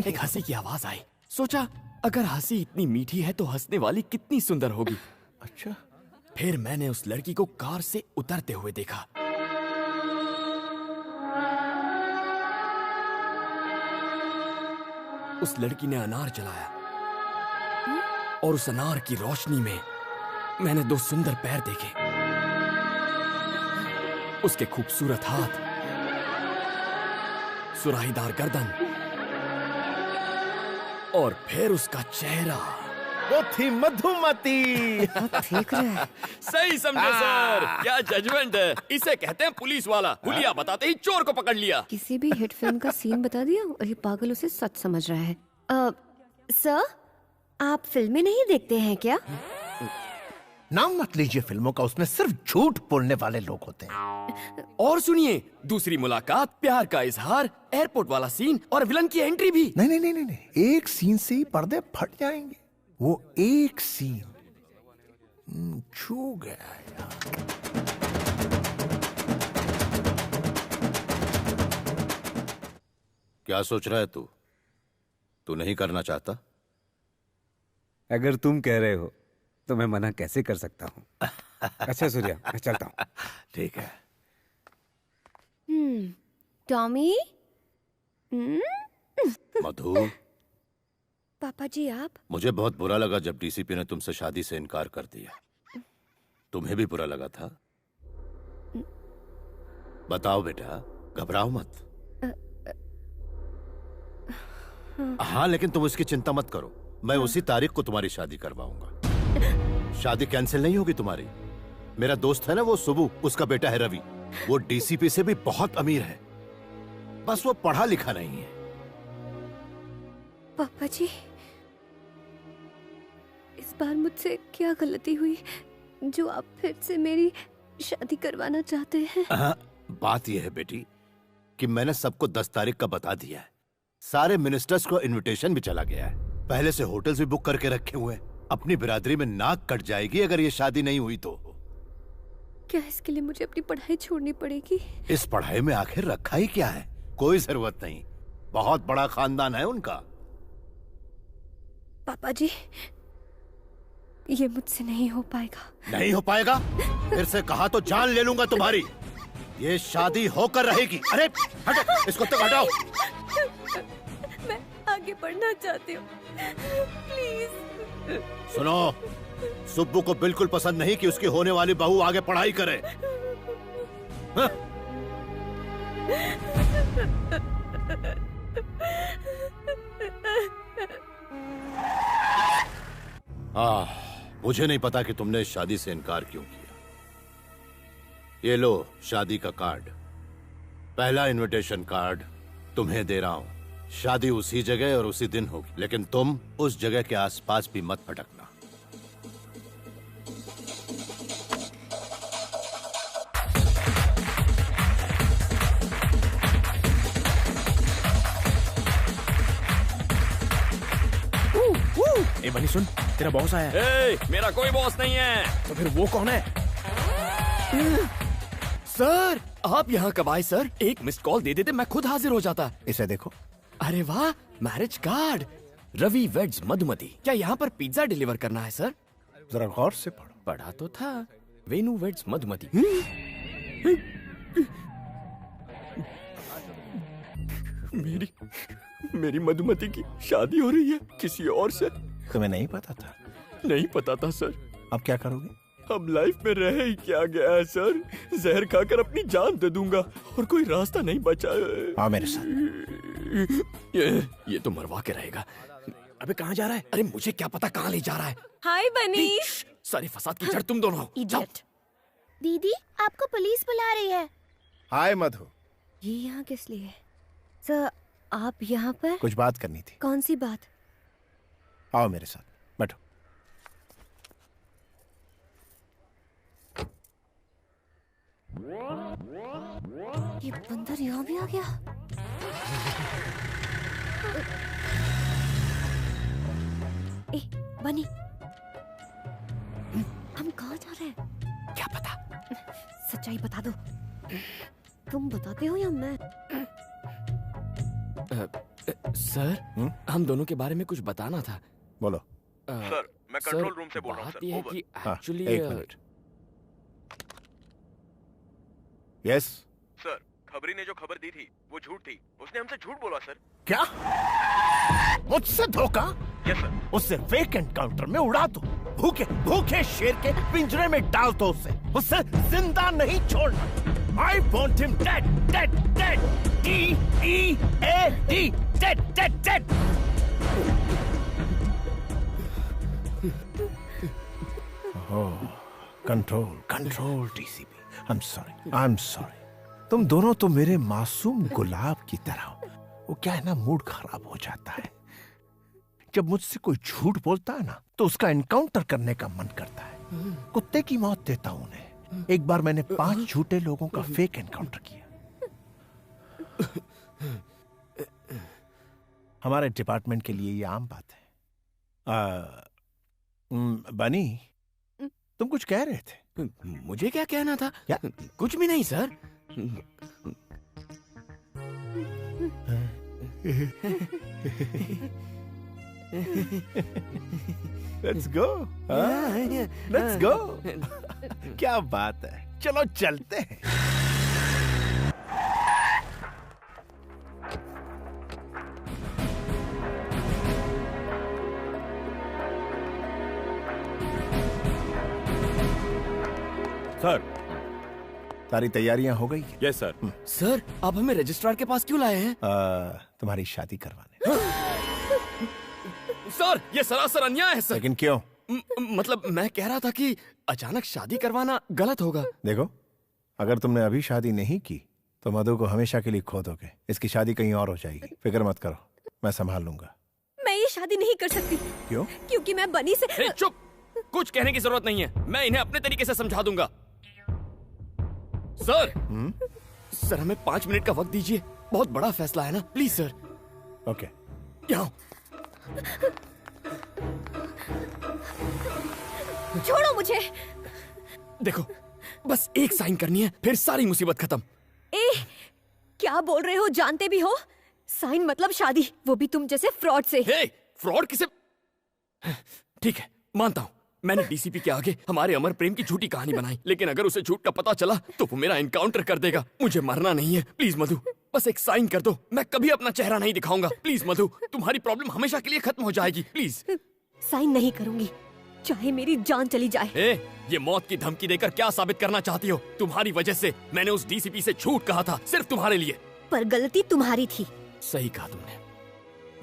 एक हंसी की आवाज आई। सोचा अगर हंसी इतनी मीठी है तो हंसने वाली कितनी सुंदर होगी। अच्छा। फिर मैंने उस लड़की को कार से उतरते हुए देखा। उस लड़की ने अनार जलाया और उस अनार की रोशनी में मैंने दो सुंदर पैर देखे। उसके खूबसूरत हाथ, सुराहीदार गर्दन और फिर उसका चेहरा। वो थी मधुमती। ठीक है। सही समझे सर, क्या जजमेंट है। इसे कहते हैं पुलिस वाला। हुलिया बताते ही चोर को पकड़ लिया। किसी भी हिट फिल्म का सीन बता दिया और ये पागल उसे सच समझ रहा है। सर, आप फिल्में नहीं देखते हैं क्या? नाम मत लीजिए फिल्मों का, उसमें सिर्फ झूठ बोलने वाले लोग होते हैं। और सुनिए, दूसरी मुलाकात, प्यार का इजहार, एयरपोर्ट वाला सीन और विलन की एंट्री भी। नहीं, एक सीन से ही पर्दे फट जाएंगे। वो एक सीन छू गया यार। क्या सोच रहा है तू? तू नहीं करना चाहता? अगर तुम कह रहे हो तो मैं मना कैसे कर सकता हूँ। अच्छा सूर्या, मैं चलता हूँ। ठीक है। टॉमी। मधु, पापा जी आप? मुझे बहुत बुरा लगा जब डीसीपी ने तुमसे शादी से इनकार कर दिया। तुम्हें भी बुरा लगा था? बताओ बेटा, घबराओ मत। हाँ, लेकिन तुम इसकी चिंता मत करो। मैं उसी तारीख को तुम्हारी शादी करवाऊंगा। शादी कैंसिल नहीं होगी तुम्हारी। मेरा दोस्त है ना वो सुबू, उसका बेटा है रवि। वो डीसीपी से भी बहुत अमीर है, बस वो पढ़ा लिखा नहीं है। पापा जी, इस बार मुझसे क्या गलती हुई जो आप फिर से मेरी शादी करवाना चाहते हैं? बात यह है बेटी कि मैंने सबको 10 तारीख का बता दिया है। सारे मिनिस्टर्स को इनविटेशन भी चला गया है। पहले से होटल्स भी बुक करके रखे हुए हैं। अपनी बिरादरी में नाक कट जाएगी अगर ये शादी नहीं हुई तो। क्या इसके लिए मुझे अपनी पढ़ाई छोड़नी पड़ेगी? इस पढ़ाई में आखिर रखा ही क्या है? कोई जरूरत नहीं, बहुत बड़ा खानदान है उनका। पापा जी, ये मुझसे नहीं हो पाएगा। नहीं हो पाएगा? फिर से कहा तो जान ले लूंगा तुम्हारी। ये शादी होकर रहेगी। अरे हटो, इसको तो हटाओ। मैं आगे बढ़ना चाहती हूँ, प्लीज। सुनो, सुब्बू को बिल्कुल पसंद नहीं कि उसकी होने वाली बहू आगे पढ़ाई करे। मुझे नहीं पता कि तुमने इस शादी से इनकार क्यों किया। ये लो शादी का कार्ड, पहला इनविटेशन कार्ड तुम्हें दे रहा हूं। शादी उसी जगह और उसी दिन होगी, लेकिन तुम उस जगह के आसपास भी मत भटकना। ए बनी सुन, तेरा बॉस आया है। ए, मेरा कोई बॉस नहीं है। तो फिर वो कौन है? सर, आप यहाँ कब आए सर? एक मिस्ड कॉल दे देते मैं खुद हाजिर हो जाता। इसे देखो। अरे वाह, marriage card. Ravi weds Madhumati. क्या यहाँ पर पिज्जा डिलीवर करना है सर? जरा गौर से पढ़ो। पढ़ा तो था, वेनु वेड्स मधुमती। मेरी मधुमती की शादी हो रही है किसी और से। तुम्हें नहीं पता था? नहीं पता था सर। अब क्या करोगे? अब लाइफ में रह ही क्या गया है सर? जहर खाकर अपनी जान दे दूंगा और कोई रास्ता नहीं बचा है। आओ मेरे साथ। ये तो मरवा के रहेगा। अबे कहाँ जा रहा है? अरे मुझे क्या पता कहाँ ले जा रहा है। हाय बनी। सारे फसाद की जड़ तुम दोनों हो। इडियट। दीदी, आपको पुलिस बुला रही है। हाय मधु। ये यहाँ किस लिए? सर, आप यहाँ पर? कुछ बात करनी थी। कौन सी बात? आओ मेरे साथ, बैठो। ये बंदर यहाँ भी आ गया। ए, बनी, हम कहाँ जा रहे हैं? क्या पता? सच्चाई बता दो। तुम बताते हो या मैं? सर, हम दोनों के बारे में कुछ बताना था। बोलो। सर, मैं कंट्रोल रूम से बोल रहा हूँ सर। ये है कि एक्चुअली एक मिनट। यस सर, खबरी ने जो खबर दी थी वो झूठ थी। उसने हमसे झूठ बोला सर। क्या? मुझसे धोखा? Yes sir. उससे फेक एनकाउंटर में उड़ा दो। भूखे भूखे शेर के पिंजरे में डाल दो उसे जिंदा नहीं छोड़ना। I want him dead, dead, dead. D-E-A-D, dead, dead, dead. Oh, control, DCP. I'm sorry. तुम दोनों तो मेरे मासूम गुलाब की तरह हो। वो क्या है ना, मूड खराब हो जाता है जब मुझसे कोई झूठ बोलता है ना, तो उसका एनकाउंटर करने का मन करता है। कुत्ते की मौत देता हूं उन्हें। एक बार मैंने 5 झूठे लोगों का फेक एनकाउंटर किया। हमारे डिपार्टमेंट के लिए ये आम बात है। बनी, तुम कुछ कह रहे थे। मुझे क्या कहना था? क्या? कुछ भी नहीं sir. Let's go, let's go. क्या बात है, चलो चलते हैं। सर, सारी तैयारियां हो गई? Yes sir. सर, आप हमें रजिस्ट्रार के पास क्यों लाए हैं? तुम्हारी शादी करवाने। सर, ये सरासर अन्याय है सर। लेकिन क्यों? मतलब मैं कह रहा था कि अचानक शादी करवाना गलत होगा। देखो, अगर तुमने अभी शादी नहीं की तो मधु को हमेशा के लिए खो दोगे। इसकी शादी कहीं और हो जाएगी। फिक्र मत करो, मैं संभाल लूंगा। मैं ये शादी नहीं कर सकती। क्यों? क्योंकि मैं बनी से। चुप, कुछ कहने की जरूरत नहीं है। मैं इन्हें अपने तरीके से समझा दूंगा। सर, सर हमें 5 मिनट का वक्त दीजिए। बहुत बड़ा फैसला है ना, प्लीज सर। ओके। यहाँ छोड़ो मुझे। देखो, बस एक साइन करनी है, फिर सारी मुसीबत खत्म। क्या बोल रहे हो? जानते भी हो? साइन मतलब शादी, वो भी तुम जैसे फ्रॉड से। फ्रॉड किसे? ठीक है, मानता हूँ मैंने डीसीपी के आगे हमारे अमर प्रेम की झूठी कहानी बनाई, लेकिन अगर उसे झूठ का पता चला तो वो मेरा एनकाउंटर कर देगा। मुझे मरना नहीं है। प्लीज मधु, बस एक साइन कर दो। मैं कभी अपना चेहरा नहीं दिखाऊंगा। प्लीज मधु, तुम्हारी प्रॉब्लम हमेशा के लिए खत्म हो जाएगी। प्लीज। साइन नहीं करूंगी, चाहे मेरी जान चली जाए। ये मौत की धमकी देकर क्या साबित करना चाहती हो? तुम्हारी वजह से मैंने उस डीसीपी से झूठ कहा था, सिर्फ तुम्हारे लिए। पर गलती तुम्हारी थी। सही कहा तुमने,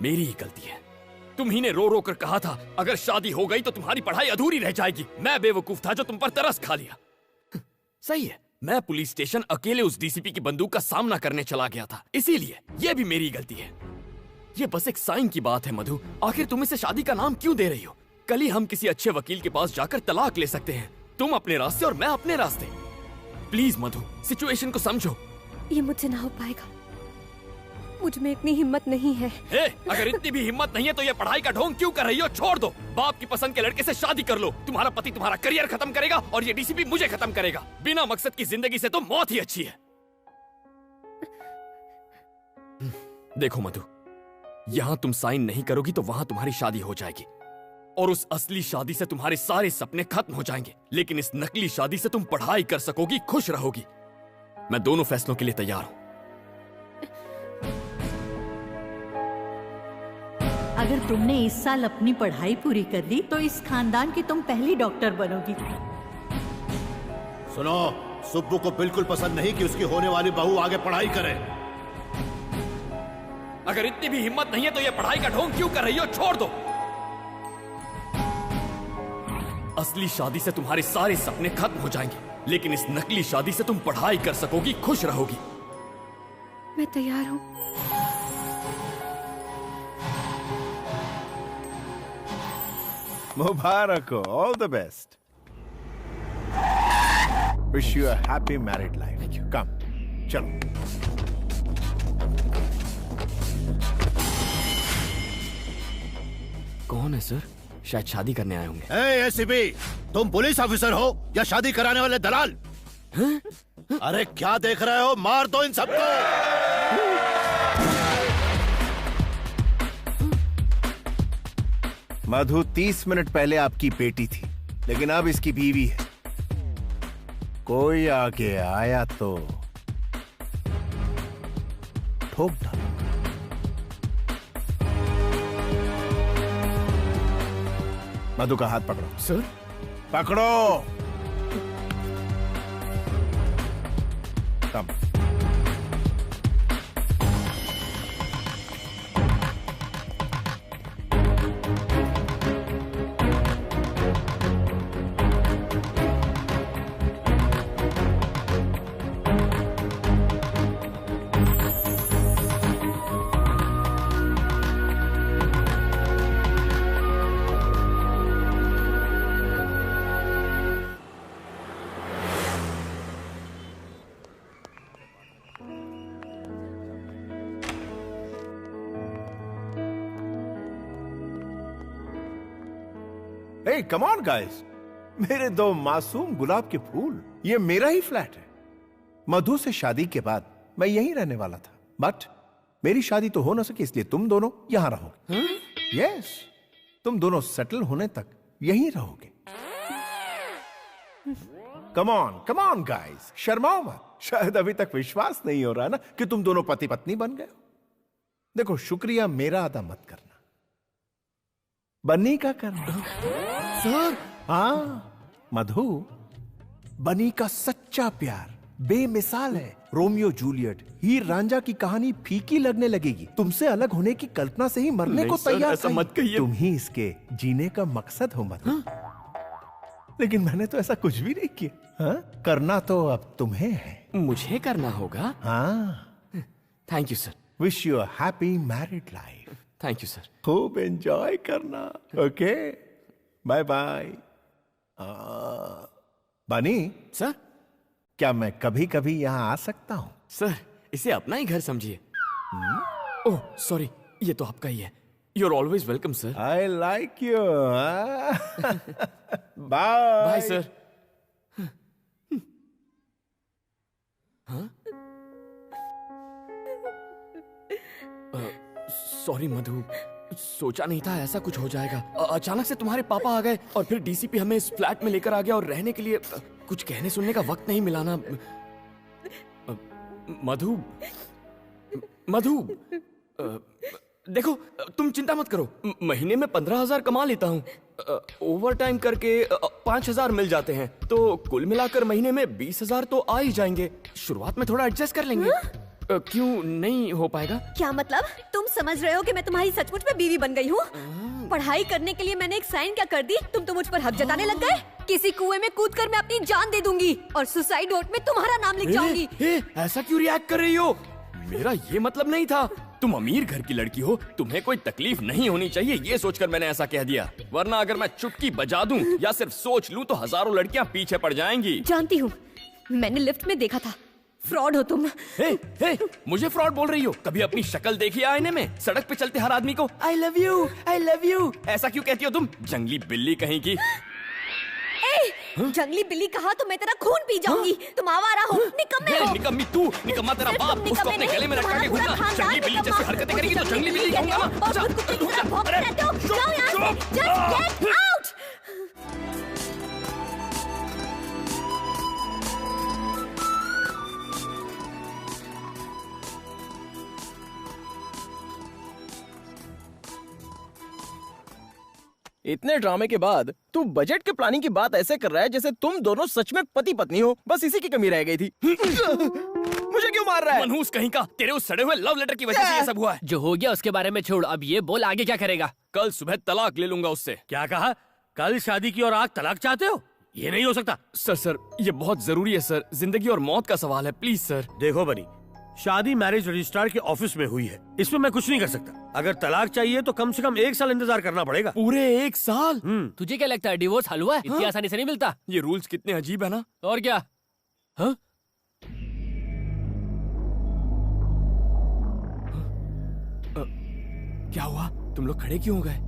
मेरी ही गलती है। तुम ही ने रो रो कर कहा था अगर शादी हो गई तो तुम्हारी पढ़ाई अधूरी रह जाएगी। मैं बेवकूफ था जो तुम पर तरस खा लिया। सही है, मैं पुलिस स्टेशन अकेले उस डीसीपी की बंदूक का सामना करने चला गया था, इसीलिए ये भी मेरी गलती है। ये बस एक साइन की बात है मधु। आखिर तुम इसे शादी का नाम क्यों दे रही हो? कल ही हम किसी अच्छे वकील के पास जाकर तलाक ले सकते हैं। तुम अपने रास्ते और मैं अपने रास्ते। प्लीज मधु, सिचुएशन को समझो। ये मुझसे ना हो पाएगा, मुझ में इतनी हिम्मत नहीं है। अगर इतनी भी हिम्मत नहीं है तो ये पढ़ाई का ढोंग क्यों कर रही हो? छोड़ दो। बाप की पसंद के लड़के से शादी कर लो। तुम्हारा पति तुम्हारा करियर खत्म करेगा और ये डीसीपी मुझे खत्म करेगा। बिना मकसद की जिंदगी से तो मौत ही अच्छी है। देखो मधु, यहाँ तुम साइन नहीं करोगी तो वहाँ तुम्हारी शादी हो जाएगी और उस असली शादी से तुम्हारे सारे सपने खत्म हो जाएंगे। लेकिन इस नकली शादी से तुम पढ़ाई कर सकोगी, खुश रहोगी। मैं दोनों फैसलों के लिए तैयार हूँ। अगर तुमने इस साल अपनी पढ़ाई पूरी कर ली तो इस खानदान की तुम पहली डॉक्टर बनोगी। सुनो, सुब्बू को बिल्कुल पसंद नहीं कि उसकी होने वाली बहू आगे पढ़ाई करे। अगर इतनी भी हिम्मत नहीं है तो ये पढ़ाई का ढोंग क्यों कर रही हो? छोड़ दो। असली शादी से तुम्हारे सारे सपने खत्म हो जाएंगे, लेकिन इस नकली शादी से तुम पढ़ाई कर सकोगी, खुश रहोगी। मैं तैयार हूँ। मुबारक हो, all the best. Wish you a happy married life. Come, चलो। कौन है सर? शायद शादी करने आए होंगे। एसीपी, तुम पुलिस ऑफिसर हो या शादी कराने वाले दलाल? अरे क्या देख रहे हो? मार दो इन सबको। मधु 30 मिनट पहले आपकी बेटी थी, लेकिन अब इसकी बीवी है। कोई आगे आया तो ठोक डालो। मधु का हाथ पकड़ो। सर? पकड़ो। कम। हे कम ऑन गाइस, मेरे दो मासूम गुलाब के फूल, ये मेरा ही फ्लैट है। मधु से शादी के बाद मैं यहीं रहने वाला था, बट मेरी शादी तो हो ना सकी, इसलिए तुम दोनों यहां रहोगे। यस, तुम दोनों सेटल होने तक यहीं रहोगे। कम ऑन गाइस, शर्माओ मत। शायद अभी तक विश्वास नहीं हो रहा ना कि तुम दोनों पति पत्नी बन गए हो। देखो, शुक्रिया मेरा अदा मत करना, बन्नी का करना। सर, हाँ मधु, बनी का सच्चा प्यार बेमिसाल है। रोमियो जूलियट, हीर रांझा की कहानी फीकी लगने लगेगी। तुमसे अलग होने की कल्पना से ही मरने को तैयार ऐसा मत कहिए। तुम ही इसके जीने का मकसद हो मधु। लेकिन मैंने तो ऐसा कुछ भी नहीं किया। हाँ? करना तो अब तुम्हें है। मुझे करना होगा? हाँ। Thank you sir. Wish you a happy married life. Thank you sir. खूब एंजॉय करना। Okay, bye bye. Bunny sir, क्या मैं कभी कभी यहाँ आ सकता हूँ? सर, इसे अपना ही घर समझिए। ओह सॉरी, ये तो आपका ही है। You are always welcome sir. I like you. Bye bye sir. Sorry Madhu, सोचा नहीं था ऐसा कुछ हो जाएगा। अचानक से तुम्हारे पापा आ गए और फिर डीसीपी हमें इस फ्लैट में लेकर आ गया और रहने के लिए कुछ कहने सुनने का वक्त नहीं मिला ना। मधु, देखो तुम चिंता मत करो, महीने में 15,000 कमा लेता हूँ। ओवर टाइम करके 5,000 मिल जाते हैं, तो कुल मिलाकर महीने में 20,000 तो आ ही जाएंगे। शुरुआत में थोड़ा एडजस्ट कर लेंगे। क्यों नहीं हो पाएगा? क्या मतलब? तुम समझ रहे हो कि मैं तुम्हारी सचमुच में बीवी बन गई हूँ? पढ़ाई करने के लिए मैंने एक साइन क्या कर दी, तुम तो मुझ पर हक जताने लग गए। किसी कुएं में कूदकर मैं अपनी जान दे दूंगी और सुसाइड नोट में तुम्हारा नाम लिख जाऊंगी। ऐसा क्यों रिएक्ट कर रही हो? मेरा ये मतलब नहीं था। तुम अमीर घर की लड़की हो, तुम्हें कोई तकलीफ नहीं होनी चाहिए, ये सोचकर मैंने ऐसा कह दिया। वरना अगर मैं चुटकी बजा दूं या सिर्फ सोच लूं तो हजारों लड़कियां पीछे पड़ जाएंगी। जानती हूँ, मैंने लिफ्ट में देखा था। फ्रॉड हो तुम। हे, मुझे फ्रॉड बोल रही हो? कभी अपनी शक्ल देखी आईने में? सड़क पे चलते हर आदमी को आई लव यू ऐसा क्यों कहती हो तुम? जंगली बिल्ली कहीं की। जंगली बिल्ली कहा तो मैं तेरा खून पी जाऊंगी। तुम आवारा हो, निकम्मे हो। निकम्मी तू, निकम्मा तेरा बाप। उसको अपने गले में रखा के घूमना। जंगली बिल्ली जैसी हरकतें करेगी तो जंगली बिल्ली कहूंगा ना। इतने ड्रामे के बाद तू बजट के प्लानिंग की बात ऐसे कर रहा है जैसे तुम दोनों सच में पति पत्नी हो। बस इसी की कमी रह गई थी। मुझे क्यों मार रहा है? मनहूस कहीं का, तेरे उस सड़े हुए लव लेटर की वजह से ये सब हुआ है। जो हो गया उसके बारे में छोड़, अब ये बोल आगे क्या करेगा? कल सुबह तलाक ले लूंगा उससे। क्या कहा? कल शादी की और आज तलाक चाहते हो? ये नहीं हो सकता। सर, ये बहुत जरूरी है सर, जिंदगी और मौत का सवाल है, प्लीज सर। देखो बनी, शादी मैरिज रजिस्ट्रार के ऑफिस में हुई है, इसमें मैं कुछ नहीं कर सकता। अगर तलाक चाहिए तो कम से कम 1 साल इंतजार करना पड़ेगा। पूरे 1 साल? तुझे क्या लगता है डिवोर्स हलवा है? इतनी आसानी से नहीं मिलता। ये रूल्स कितने अजीब है ना। और क्या? हाँ? क्या हुआ? तुम लोग खड़े क्यों हो गए?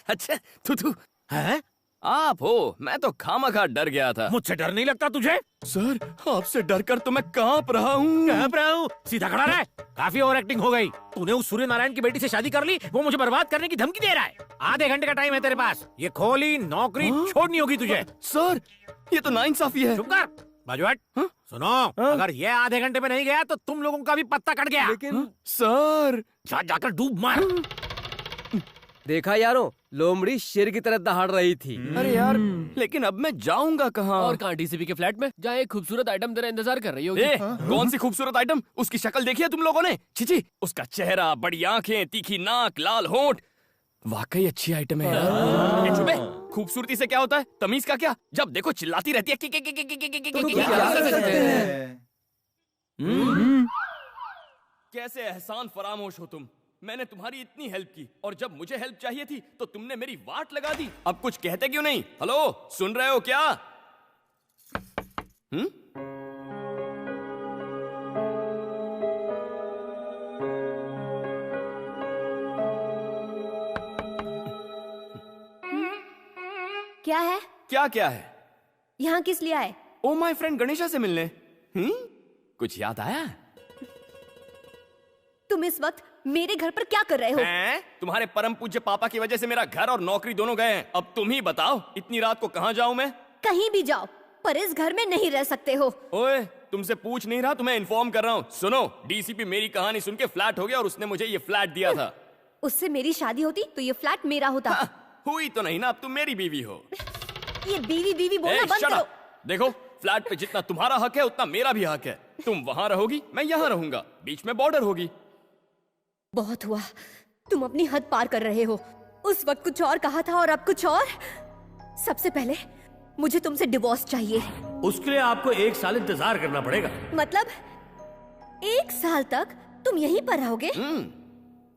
अच्छा, तू है? आप हो? मैं तो खामखा डर गया था। मुझसे डर नहीं लगता तुझे? सर, आपसे डर कर तो मैं कांप रहा हूँ। सीधा खड़ा रह। काफी ओवर एक्टिंग हो गई। तूने उस सूर्य नारायण की बेटी से शादी कर ली, वो मुझे बर्बाद करने की धमकी दे रहा है। आधे घंटे का टाइम है तेरे पास, ये खोली नौकरी छोड़नी होगी तुझे। सर, ये तो नाइंसाफी है। चुप कर, बाजू हट। सुनो, अगर ये आधे घंटे में नहीं गया तो तुम लोगों का भी पत्ता कट गया। लेकिन सर, जाकर डूब मार। देखा यारों, लोमड़ी शेर की तरह दहाड़ रही थी। अरे यार, लेकिन अब मैं जाऊंगा कहाँ? और कहाँ? डीसीपी के फ्लैट में, जहाँ एक खूबसूरत आइटम तेरा इंतजार कर रही होगी। कौन सी खूबसूरत आइटम? उसकी शक्ल देखी है तुम लोगों ने? छिची, उसका चेहरा, बड़ी आंखें, तीखी नाक, लाल होंठ, वाकई अच्छी आइटम है यार। चुप है, खूबसूरती से क्या होता है? तमीज का क्या? जब देखो चिल्लाती रहती है। कैसे एहसान फरामोश हो तुम? मैंने तुम्हारी इतनी हेल्प की और जब मुझे हेल्प चाहिए थी तो तुमने मेरी वाट लगा दी। अब कुछ कहते क्यों नहीं? हेलो, सुन रहे हो क्या? क्या है? क्या क्या है? यहाँ किस लिए आए? ओ माय फ्रेंड गणेशा से मिलने। कुछ याद आया? तुम इस वक्त मेरे घर पर क्या कर रहे हो? तुम्हारे परम पूज्य पापा की वजह से मेरा घर और नौकरी दोनों गए हैं। अब तुम ही बताओ इतनी रात को कहाँ जाऊँ मैं? कहीं भी जाओ, पर इस घर में नहीं रह सकते हो। ओए, तुमसे पूछ नहीं रहा, तुम्हें इन्फॉर्म कर रहा हूँ। सुनो, डीसीपी मेरी कहानी सुन के फ्लैट हो गया और उसने मुझे ये फ्लैट दिया था। उससे मेरी शादी होती तो ये फ्लैट मेरा होता। हुई तो नहीं ना, अब तुम मेरी बीवी हो। ये बीवी बीवी बोलना बंद करो। देखो, फ्लैट पे जितना तुम्हारा हक है उतना मेरा भी हक है। तुम वहाँ रहोगी, मैं यहाँ रहूंगा, बीच में बॉर्डर होगी। बहुत हुआ, तुम अपनी हद पार कर रहे हो। उस वक्त कुछ और कहा था और अब कुछ और। सबसे पहले मुझे तुमसे डिवोर्स चाहिए। उसके लिए आपको 1 साल इंतजार करना पड़ेगा। मतलब 1 साल तक तुम यहीं पर रहोगे?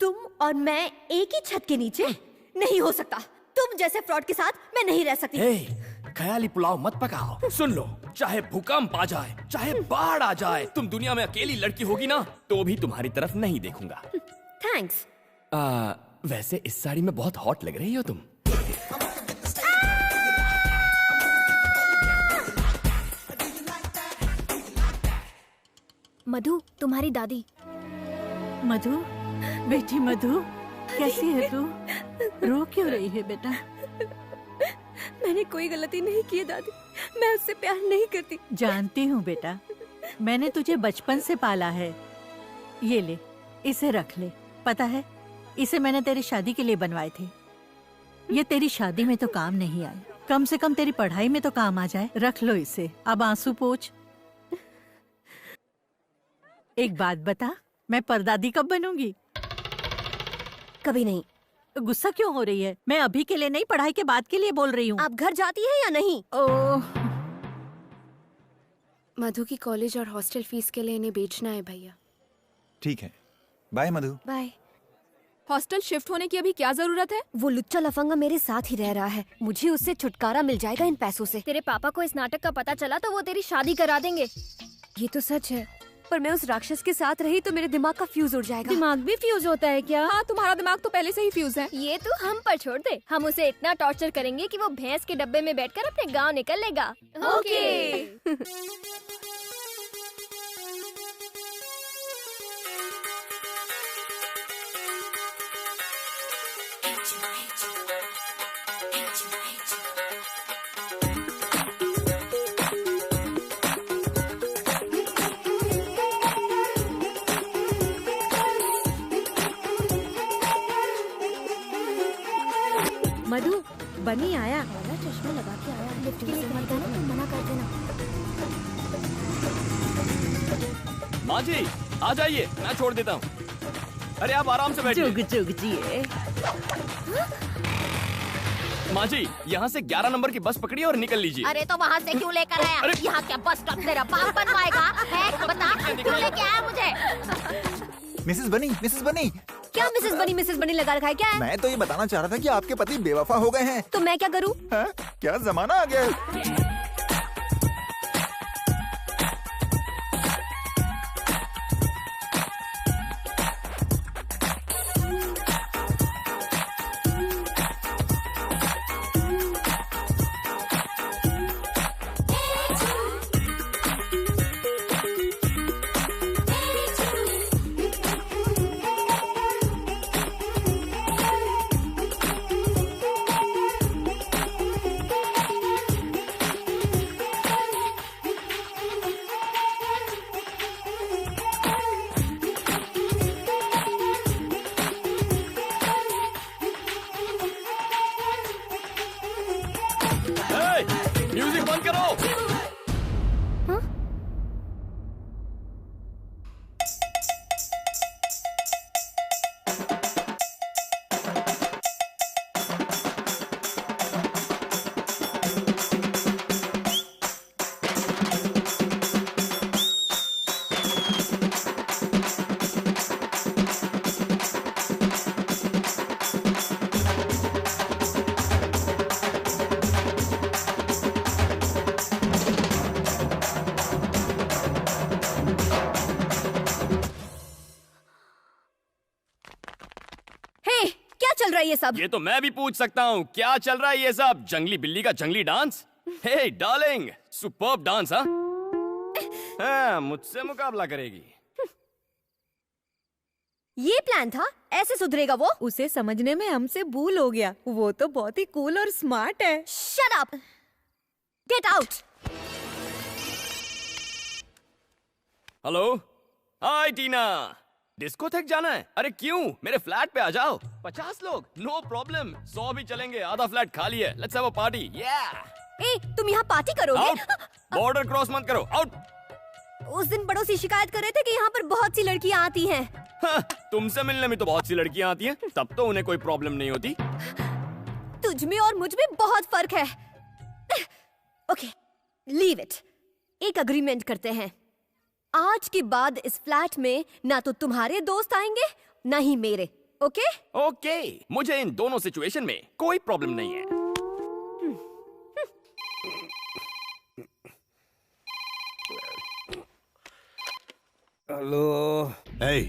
तुम और मैं एक ही छत के नीचे? नहीं हो सकता। तुम जैसे फ्रॉड के साथ मैं नहीं रह सकती। ख्याली पुलाव मत पकाओ। सुन लो, चाहे भूकंप आ जाए, चाहे बाढ़ आ जाए, तुम दुनिया में अकेली लड़की होगी ना, तो भी तुम्हारी तरफ नहीं देखूंगा। थैंक्स। वैसे इस साड़ी में बहुत हॉट लग रही हो तुम। मधु, तुम्हारी दादी। मधु, बेटी मधु, कैसी है तू? रो क्यों रही है बेटा? मैंने कोई गलती नहीं की है दादी, मैं उससे प्यार नहीं करती। जानती हूँ बेटा, मैंने तुझे बचपन से पाला है। ये ले, इसे रख ले। पता है, इसे मैंने तेरी शादी के लिए बनवाए थे। ये तेरी शादी में तो काम नहीं आए, कम से कम तेरी पढ़ाई में तो काम आ जाए। रख लो इसे, अब आंसू पोंछ। एक बात बता, मैं परदादी कब बनूंगी? कभी नहीं। गुस्सा क्यों हो रही है? मैं अभी के लिए नहीं, पढ़ाई के बाद के लिए बोल रही हूँ। आप घर जाती है या नहीं? मधु की कॉलेज और हॉस्टल फीस के लिए इन्हें बेचना है भैया। ठीक है, बाय मधु। बाय। हॉस्टल शिफ्ट होने की अभी क्या जरूरत है? वो लुच्चा लफंगा मेरे साथ ही रह रहा है, मुझे उससे छुटकारा मिल जाएगा इन पैसों से। तेरे पापा को इस नाटक का पता चला तो वो तेरी शादी करा देंगे। ये तो सच है, पर मैं उस राक्षस के साथ रही तो मेरे दिमाग का फ्यूज उड़ जाएगा। दिमाग भी फ्यूज होता है क्या? हाँ, तुम्हारा दिमाग तो पहले से ही फ्यूज है। ये तो हम पर छोड़ दे, हम उसे इतना टॉर्चर करेंगे कि वो भैंस के डब्बे में बैठकर अपने गांव निकल लेगा। ओके। मधु, बनी आया। चश्मा लगा के आया, लिफ्ट के लिए मत देना, मना कर देना। माँ जी, आ जाइए, मैं छोड़ देता हूँ। अरे आप आराम से बैठिए। जुग जुग जिए। माँ जी, यहाँ से 11 नंबर की बस पकड़िए और निकल लीजिए। अरे तो वहाँ से क्यों लेकर आया? यहाँ क्या बस स्टॉप तेरा बाप बनवाएगा? है बता, क्यों लेके आया मुझे? मिसेस बनी। क्या मिसेस बनी लगा रखा है? क्या है? मैं तो ये बताना चाह रहा था कि आपके पति बेवफा हो गए हैं। तो मैं क्या करूँ? क्या जमाना आ गया है। चल रहा है ये सब? ये तो मैं भी पूछ सकता हूँ, क्या चल रहा है ये सब? जंगली बिल्ली का जंगली डांस? हे डार्लिंग, सुपर्ब डांस। हाँ, मुझसे मुकाबला करेगी। ये प्लान था? ऐसे सुधरेगा वो? उसे समझने में हमसे भूल हो गया। वो तो बहुत ही कूल और स्मार्ट है। Shut up! Get out! Hello, hi Tina. Discotheque जाना है? अरे क्यों, मेरे फ्लैट पे आ जाओ। 50 लोग, नो प्रॉब्लम। 100 भी चलेंगे, आधा फ्लैट खाली है। Let's have a party. ए, तुम यहाँ पार्टी करोगे? बॉर्डर क्रॉस मत करो, आउट। उस दिन पड़ोसी शिकायत कर रहे थे कि यहाँ पर बहुत सी लड़कियाँ आती हैं। तुमसे मिलने में तो बहुत सी लड़कियाँ आती हैं, तब तो उन्हें कोई प्रॉब्लम नहीं होती। तुझ में और मुझ में बहुत फर्क है। Okay, leave it. एक अग्रीमेंट करते हैं। आज के बाद इस फ्लैट में ना तो तुम्हारे दोस्त आएंगे ना ही मेरे। ओके? ओके, मुझे इन दोनों सिचुएशन में कोई प्रॉब्लम नहीं है। हेलो। हे,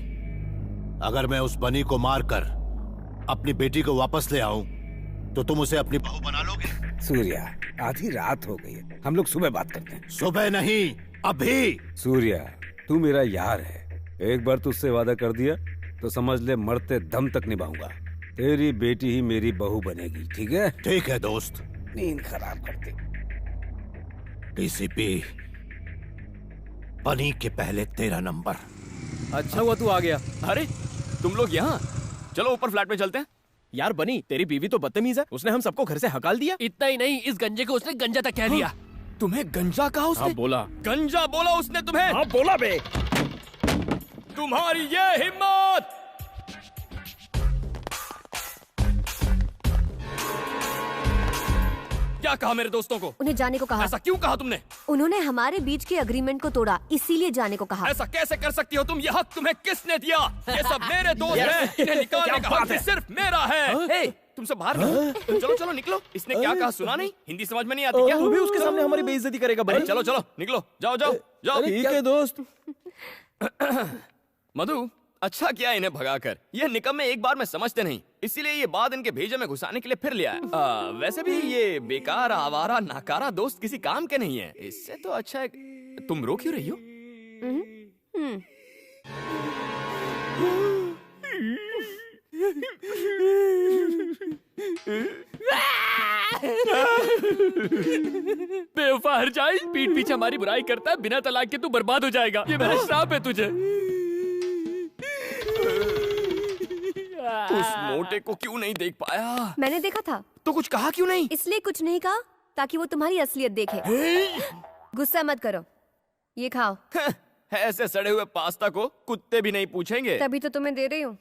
अगर मैं उस बनी को मारकर अपनी बेटी को वापस ले आऊं तो तुम उसे अपनी बहू बना लोगे? सूर्या, आधी रात हो गई है, हम लोग सुबह बात करते हैं। सुबह नहीं, अभी। सूर्या, तू मेरा यार है। एक बार तुझसे वादा कर दिया तो समझ ले मरते दम तक निभाऊंगा। तेरी बेटी ही मेरी बहू बनेगी, ठीक है? ठीक है दोस्त। नींद खराब करते। डीसीपी, बनी के पहले तेरा नंबर। अच्छा हुआ तू आ गया। अरे तुम लोग यहाँ, चलो ऊपर फ्लैट में चलते हैं। यार बनी, तेरी बीवी तो बदतमीज है, उसने हम सबको घर से हकाल दिया। इतना ही नहीं, इस गंजे को उसने गंजा तक कह दिया। तुम्हें गंजा कहा उसने? हाँ बोला। गंजा बोला उसने तुम्हें? हाँ बोला बे। तुम्हारी ये हिम्मत! क्या कहा मेरे दोस्तों को? उन्हें जाने को कहा। ऐसा क्यों कहा तुमने? उन्होंने हमारे बीच के अग्रीमेंट को तोड़ा, इसीलिए जाने को कहा। ऐसा कैसे कर सकती हो तुम? ये हक तुम्हें किसने दिया? ये सब मेरे दोस्त हैं, इन्हें निकालने का हक सिर्फ मेरा है। तुमसे बाहर निकलो। चलो चलो निकलो। इसने क्या कहा सुना नहीं? हिंदी समझ में नहीं आती क्या? तू भी उसके सामने हमारी बेइज्जती करेगा बनी? चलो चलो निकलो, जाओ जाओ जाओ। ठीक है दोस्त। मधु, अच्छा किया इन्हें भगाकर। ये निकम्मे एक बार में समझते नहीं, इसीलिए ये बात इनके भेजे में घुसाने के लिए फिर लिया है। वैसे भी ये बेकार आवारा नाकारा दोस्त किसी काम के नहीं है। इससे तो अच्छा है। तुम रो क्यों रही हो? बेवफा हर जाए, पीठ पीछे हमारी बुराई करता है, बिना तलाक के तू बर्बाद हो जाएगा। ये मेरा श्राप है तुझे। उस मोटे को क्यों नहीं देख पाया? मैंने देखा था। तो कुछ कहा क्यों नहीं? इसलिए कुछ नहीं कहा ताकि वो तुम्हारी असलियत देखे। गुस्सा मत करो, ये खाओ। ऐसे सड़े हुए पास्ता को कुत्ते भी नहीं पूछेंगे। तभी तो तुम्हें दे रही हूँ।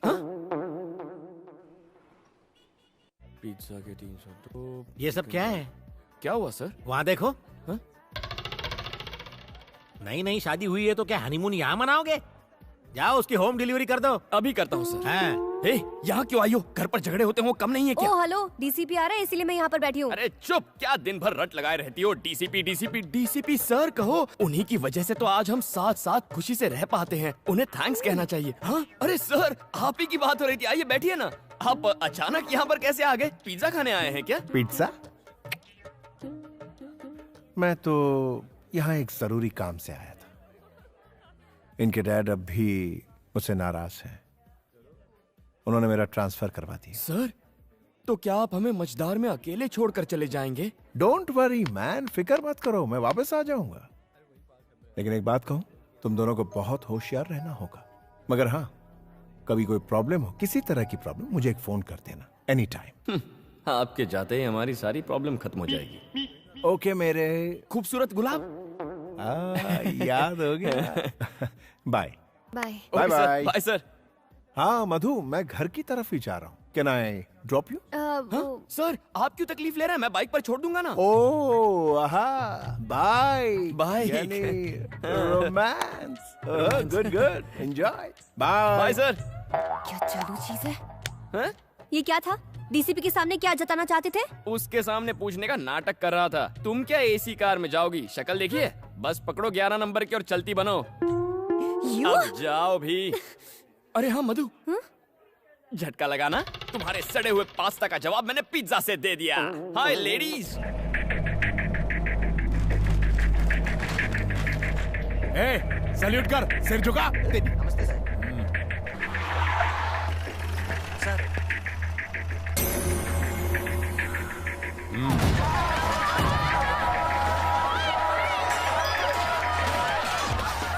पिज्जा के 302। ये सब क्या है? क्या हुआ सर? वहाँ देखो। हा? नई नई शादी हुई है तो क्या हनीमून यहाँ मनाओगे? जाओ उसकी होम डिलीवरी कर दो। अभी करता हूँ सर। हाँ। यहाँ क्यों आई हो? घर पर झगड़े होते हैं वो कम नहीं है क्या? ओ हेलो, डीसीपी आ रहा है इसीलिए मैं यहाँ पर बैठी हूँ। अरे चुप, क्या दिन भर रट लगाए रहती हो? डीसीपी डीसीपी डीसीपी सर कहो। उन्हीं की वजह से तो आज हम साथ साथ खुशी से रह पाते हैं। उन्हें थैंक्स कहना चाहिए। हाँ अरे सर, आप ही की बात हो रही थी। आइए बैठिए ना। आप अचानक यहाँ पर कैसे आ गए? पिज्जा खाने आए हैं क्या? पिज्जा? मैं तो यहाँ एक जरूरी काम से आया था। इनके डैड अब भी मुझसे नाराज हैं। उन्होंने मेरा ट्रांसफर करवा दिया। सर, तो क्या आप हमें मझदार में अकेले छोड़कर चले जाएंगे? डोंट वरी मैन, फिक्र मत करो, मैं वापस आ जाऊंगा। लेकिन एक बात कहूं, तुम दोनों को बहुत होशियार रहना होगा। मगर हाँ, कभी कोई प्रॉब्लम हो, किसी तरह की प्रॉब्लम, मुझे एक फोन कर देना एनी टाइम। आपके जाते ही हमारी सारी प्रॉब्लम खत्म हो जाएगी। ओके मेरे खूबसूरत गुलाब। याद हो गया। Bye bye bye bye bye sir. हाँ मधु, मैं घर की तरफ ही जा रहा हूँ। Can I drop you? Sir, आप क्यों तकलीफ ले रहे हैं? मैं बाइक पर छोड़ दूंगा ना। Oh bye bye. Romance. Good good, enjoy. Bye bye sir. क्या चालू चीज है? ये क्या था? डीसीपी के सामने क्या जताना चाहते थे? उसके सामने पूछने का नाटक कर रहा था। तुम क्या एसी कार में जाओगी? शक्ल देखिए। बस पकड़ो 11 नंबर की और चलती बनो। अब जाओ भी। अरे हाँ मधु, झटका लगाना। तुम्हारे सड़े हुए पास्ता का जवाब मैंने पिज्जा से दे दिया। हाय लेडीज। सैल्यूट कर, सिर झुका। नमस्ते सर।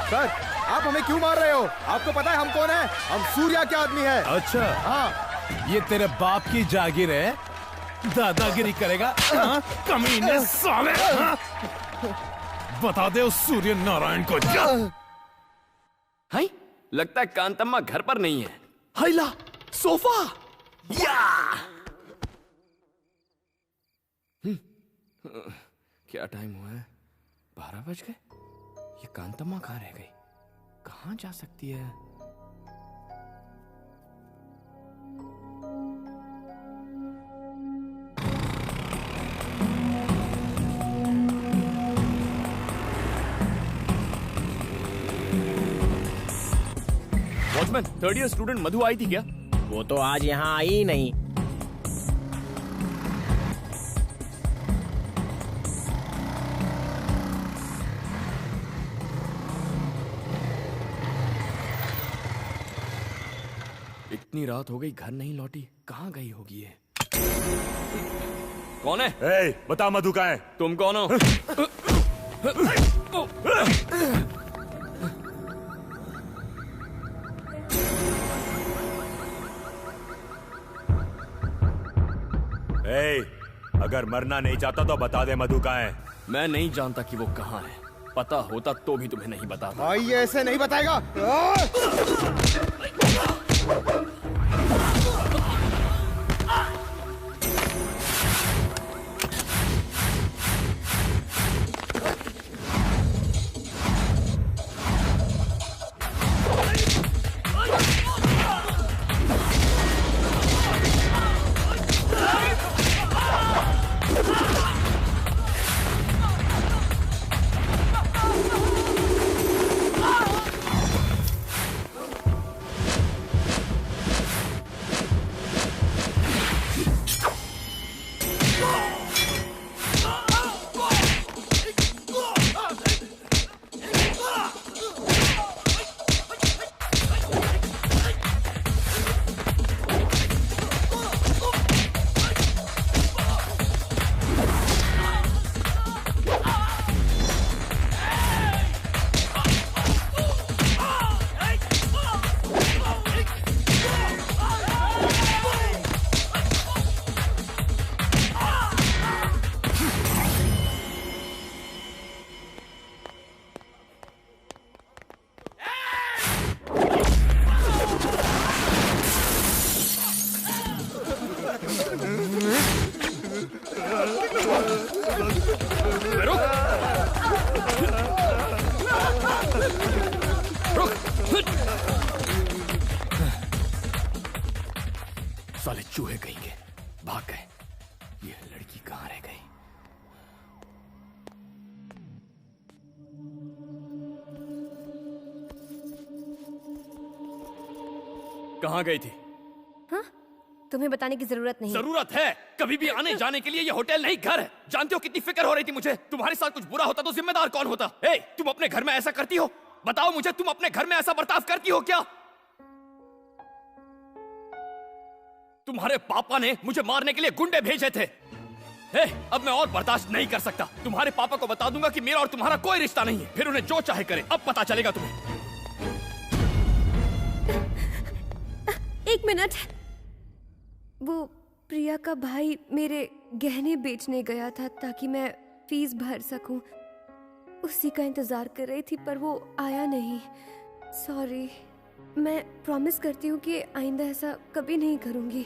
सर आप हमें क्यों मार रहे हो? आपको पता है हम कौन है? हम सूर्या के आदमी है। अच्छा हाँ, ये तेरे बाप की जागीर है, दादागिरी करेगा? हाँ? कमीने साले। हाँ? बता दे उस सूर्य नारायण को। हाय, लगता है कांतम्मा घर पर नहीं है। हाइला सोफा या। क्या टाइम हुआ है? 12 बज गए। ये कांतम्मा कहाँ रह गई? कहाँ जा सकती है? वॉचमैन, 3rd ईयर स्टूडेंट मधु आई थी क्या? वो तो आज यहाँ आई ही नहीं। इतनी रात हो गई, घर नहीं लौटी, कहाँ गई होगी ये? कौन है? बता मधु कहाँ है? तुम कौन हो? अगर मरना नहीं चाहता तो बता दे मधु कहाँ है। मैं नहीं जानता कि वो कहाँ है। पता होता तो भी तुम्हें नहीं बताता। भाई ये ऐसे नहीं बताएगा। साले चूहे कहेंगे, भाग गए। ये लड़की कहाँ रह गई? कहाँ गई थी? हाँ? तुम्हें बताने की जरूरत नहीं। जरूरत है। कभी भी आने जाने के लिए ये होटल नहीं घर है। जानते हो कितनी फिक्र हो रही थी मुझे? तुम्हारे साथ कुछ बुरा होता तो जिम्मेदार कौन होता? तुम अपने घर में ऐसा करती हो? बताओ मुझे, तुम अपने घर में ऐसा बर्ताव करती हो क्या? तुम्हारे पापा ने मुझे मारने के लिए गुंडे भेजे थे। अब मैं और बर्दाश्त नहीं कर सकता। तुम्हारे पापा को बता दूंगा कि मेरा और तुम्हारा कोई रिश्ता नहीं है। फिर उन्हें जो चाहे करे। अब पता चलेगा तुम्हें। एक मिनट। वो प्रिया का भाई मेरे गहने बेचने गया था ताकि मैं फीस भर सकूं। उसी का इंतजार कर रही थी पर वो आया नहीं। सॉरी। मैं प्रॉमिस करती हूँ कि आइंदा ऐसा कभी नहीं करूँगी।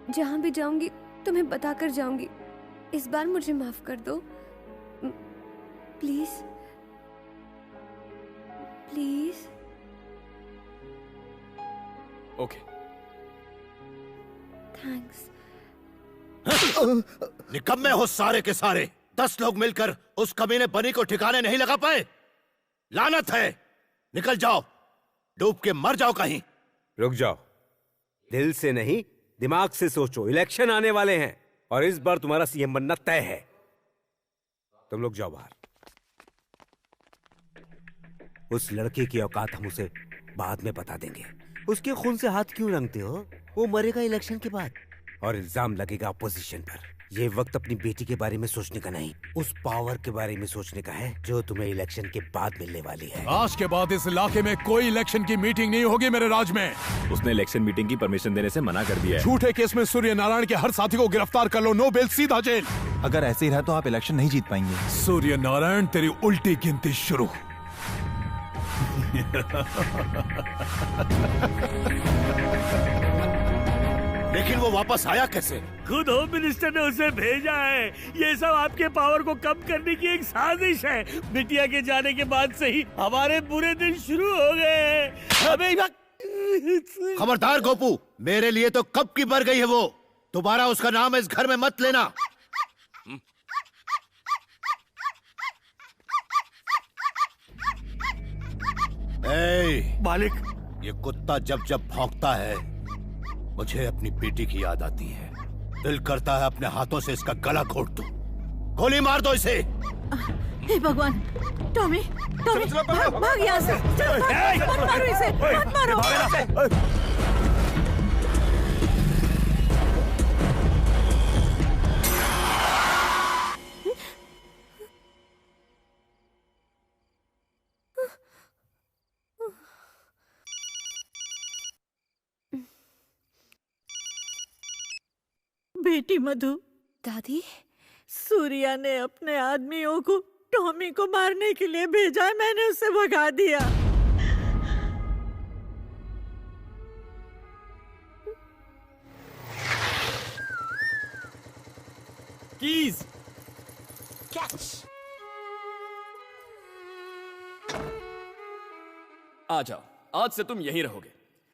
जहाँ भी जाऊँगी तुम्हें बताकर जाऊँगी। इस बार मुझे माफ कर दो प्लीज। प्लीज। ओके। थैंक्स। निकम्मे हो सारे के सारे। 10 लोग मिलकर उस कमीने बनी को ठिकाने नहीं लगा पाए। लानत है। निकल जाओ, डूब के मर जाओ कहीं। रुक जाओ। दिल से नहीं, दिमाग से सोचो, इलेक्शन आने वाले हैं और इस बार तुम्हारा सीएम बनना तय है। तुम लोग जाओ बाहर। उस लड़के की औकात हम उसे बाद में बता देंगे। उसके खून से हाथ क्यों रंगते हो? वो मरेगा इलेक्शन के बाद। और इल्जाम लगेगा अपोजिशन पर। ये वक्त अपनी बेटी के बारे में सोचने का नहीं, उस पावर के बारे में सोचने का है जो तुम्हें इलेक्शन के बाद मिलने वाली है। आज के बाद इस इलाके में कोई इलेक्शन की मीटिंग नहीं होगी मेरे राज में। उसने इलेक्शन मीटिंग की परमिशन देने से मना कर दिया है। झूठे केस में सूर्य नारायण के हर साथी को गिरफ्तार कर लो, नो बेल, सीधा जेल। अगर ऐसे ही रहा तो आप इलेक्शन नहीं जीत पाएंगे। सूर्य नारायण, तेरी उल्टी गिनती शुरू। लेकिन वो वापस आया कैसे? खुद होम मिनिस्टर ने उसे भेजा है। ये सब आपके पावर को कम करने की एक साजिश है। बिटिया के जाने के बाद से ही हमारे बुरे दिन शुरू हो गए हैं। हमें खबरदार गोपू, मेरे लिए तो कब की मर गई है वो। दोबारा उसका नाम इस घर में मत लेना। मालिक, ये कुत्ता जब जब भौंकता है मुझे अपनी बेटी की याद आती है। दिल करता है अपने हाथों से इसका गला घोट दूं। गोली मार दो इसे। हे भगवान, टॉमी, टॉमी, भाग यहाँ से। चल, मत मारो इसे, मत मारो। बेटी मधु। दादी, सूर्या ने अपने आदमियों को टॉमी को मारने के लिए भेजा है, मैंने उसे भगा दिया। Keys catch. आ जाओ, आज से तुम यहीं रहोगे।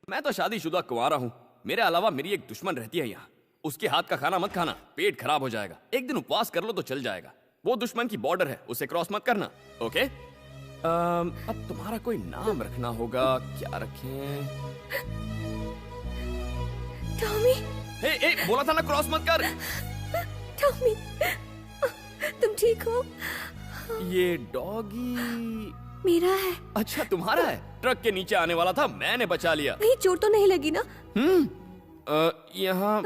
मैं तो शादीशुदा कुंवारा हूँ। मेरे अलावा मेरी एक दुश्मन रहती है यहाँ। उसके हाथ का खाना मत खाना, पेट खराब हो जाएगा। एक दिन उपवास कर लो तो चल जाएगा। वो दुश्मन की बॉर्डर है, उसे क्रॉस मत करना, ओके? अब तुम्हारा कोई नाम रखना होगा। क्या रखें? टॉमी। ए, बोला था ना क्रॉस मत कर। टॉमी, तुम ठीक हो? ये डॉगी मेरा है। अच्छा, तुम्हारा है? ट्रक के नीचे आने वाला था, मैंने बचा लिया। कहीं चोट तो नहीं लगी ना? यहाँ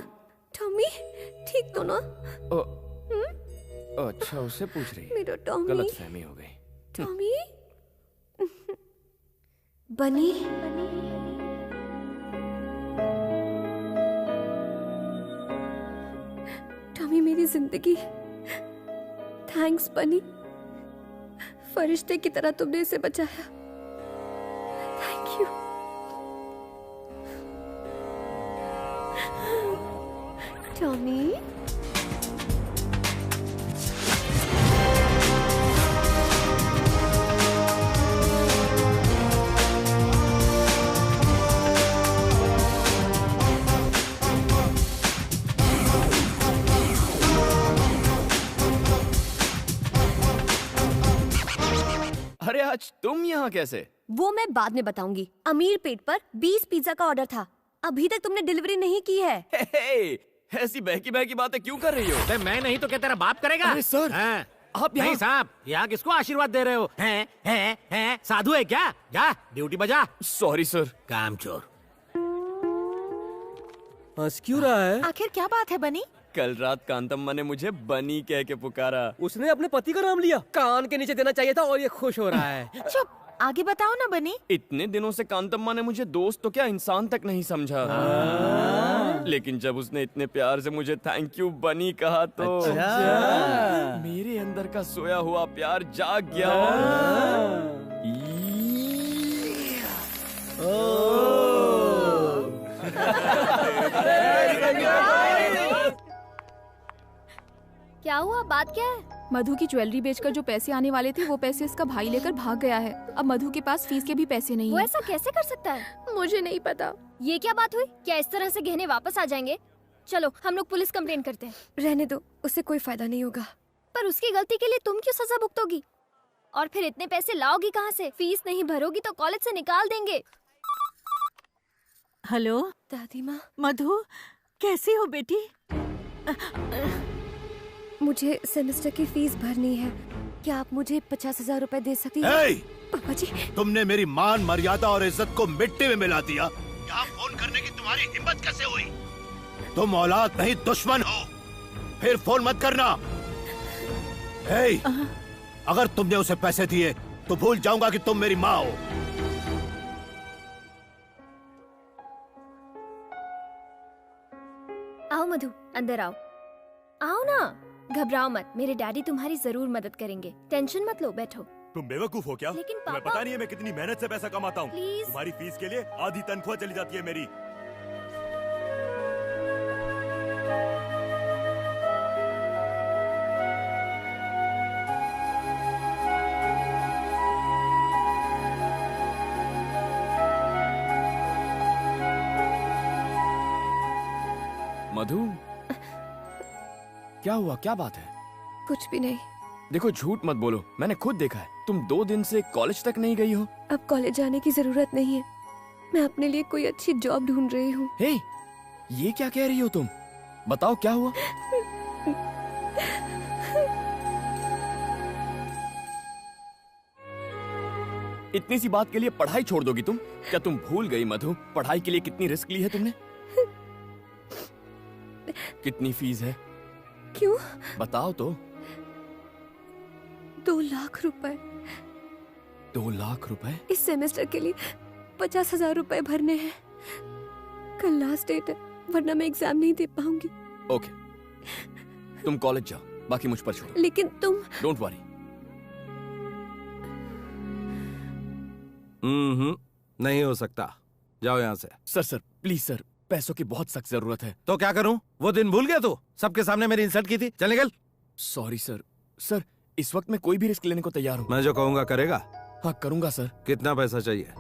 टॉमी ठीक तो ना? अच्छा, उसे पूछ रही है। मेरा टॉमी। गलतफहमी हो गई। टॉमी। बनी। टॉमी मेरी जिंदगी। थैंक्स बनी, फरिश्ते की तरह तुमने इसे बचाया। Thank you. टॉमी। अरे आज तुम यहाँ कैसे? वो मैं बाद में बताऊंगी। अमीर पेट पर 20 पिज्जा का ऑर्डर था, अभी तक तुमने डिलीवरी नहीं की है। ऐसी बहकी बहकी बातें क्यों कर रही हो? मैं नहीं तो क्या तेरा बाप करेगा? अरे सर, आप नहीं साहब, यहाँ किसको आशीर्वाद दे रहे हो? हैं? साधु है क्या? जा ड्यूटी बजा। Sorry sir. कामचोर। हंस क्यों रहा है? आखिर क्या बात है बनी? कल रात कांतम्मा ने मुझे बनी कह के पुकारा। उसने अपने पति का नाम लिया। कान के नीचे देना चाहिए था और ये खुश हो रहा है। चुप, आगे बताओ ना बनी। इतने दिनों से कांतम्मा ने मुझे दोस्त तो क्या इंसान तक नहीं समझा। लेकिन जब उसने इतने प्यार से मुझे थैंक यू बनी कहा तो मेरे अंदर का सोया हुआ प्यार जाग गया। क्या हुआ? बात क्या है? मधु की ज्वेलरी बेचकर जो पैसे आने वाले थे वो पैसे इसका भाई लेकर भाग गया है। अब मधु के पास फीस के भी पैसे नहीं वो है। ऐसा कैसे कर सकता है? मुझे नहीं पता। ये क्या बात हुई? क्या इस तरह से गहने वापस आ जाएंगे? चलो हम लोग पुलिस कंप्लेन करते हैं। रहने दो, उससे कोई फायदा नहीं होगा। पर उसकी गलती के लिए तुम क्यों सजा भुगतोगी? और फिर इतने पैसे लाओगी कहाँ से? फीस नहीं भरोगी तो कॉलेज से निकाल देंगे। हेलो दादी माँ। मधु, कैसी हो बेटी? मुझे सेमेस्टर की फीस भरनी है। क्या आप मुझे 50,000 रुपए दे सकती हैं? हे! पापा जी, तुमने मेरी मान मर्यादा और इज्जत को मिट्टी में मिला दिया। यहाँ फोन करने की तुम्हारी हिम्मत कैसे हुई? तुम औलाद नहीं दुश्मन हो। फिर फोन मत करना। हे! अगर तुमने उसे पैसे दिए तो भूल जाऊंगा कि तुम मेरी माँ हो। आओ मधु, अंदर आओ। आओ ना, घबराओ मत, मेरे डैडी तुम्हारी जरूर मदद करेंगे। टेंशन मत लो, बैठो। तुम बेवकूफ हो क्या? लेकिन तुम्हें पापा- पता नहीं है मैं कितनी मेहनत से पैसा कमाता हूँ। प्लीज। तुम्हारी फीस के लिए आधी तनख्वाह चली जाती है मेरी। मधु, क्या हुआ? क्या बात है? कुछ भी नहीं। देखो, झूठ मत बोलो, मैंने खुद देखा है। तुम 2 दिन से कॉलेज तक नहीं गई हो। अब कॉलेज जाने की जरूरत नहीं है। मैं अपने लिए कोई अच्छी जॉब ढूंढ रही हूँ। हे, ये क्या कह रही हो तुम? बताओ क्या हुआ? इतनी सी बात के लिए पढ़ाई छोड़ दोगी तुम? क्या तुम भूल गई मधु, पढ़ाई के लिए कितनी रिस्क ली है तुमने? कितनी फीस है? क्यों? बताओ तो। 2 लाख रुपए। 2 लाख रुपए? इस सेमेस्टर के लिए 50,000 रुपए भरने हैं। कल लास्ट डेट है, वरना मैं एग्जाम नहीं दे पाऊंगी। ओके, तुम कॉलेज जाओ, बाकी मुझ पर छोड़ो। लेकिन तुम। Don't worry. नहीं हो सकता। जाओ यहाँ से। सर प्लीज सर, पैसों की बहुत सख्त जरूरत है। तो क्या करूं? वो दिन भूल गया तू? सबके सामने मेरी इंसल्ट की थी। चल निकल। सॉरी सर, इस वक्त मैं कोई भी रिस्क लेने को तैयार हूँ। मैं जो कहूँगा करेगा? हाँ करूँगा सर। कितना पैसा चाहिए?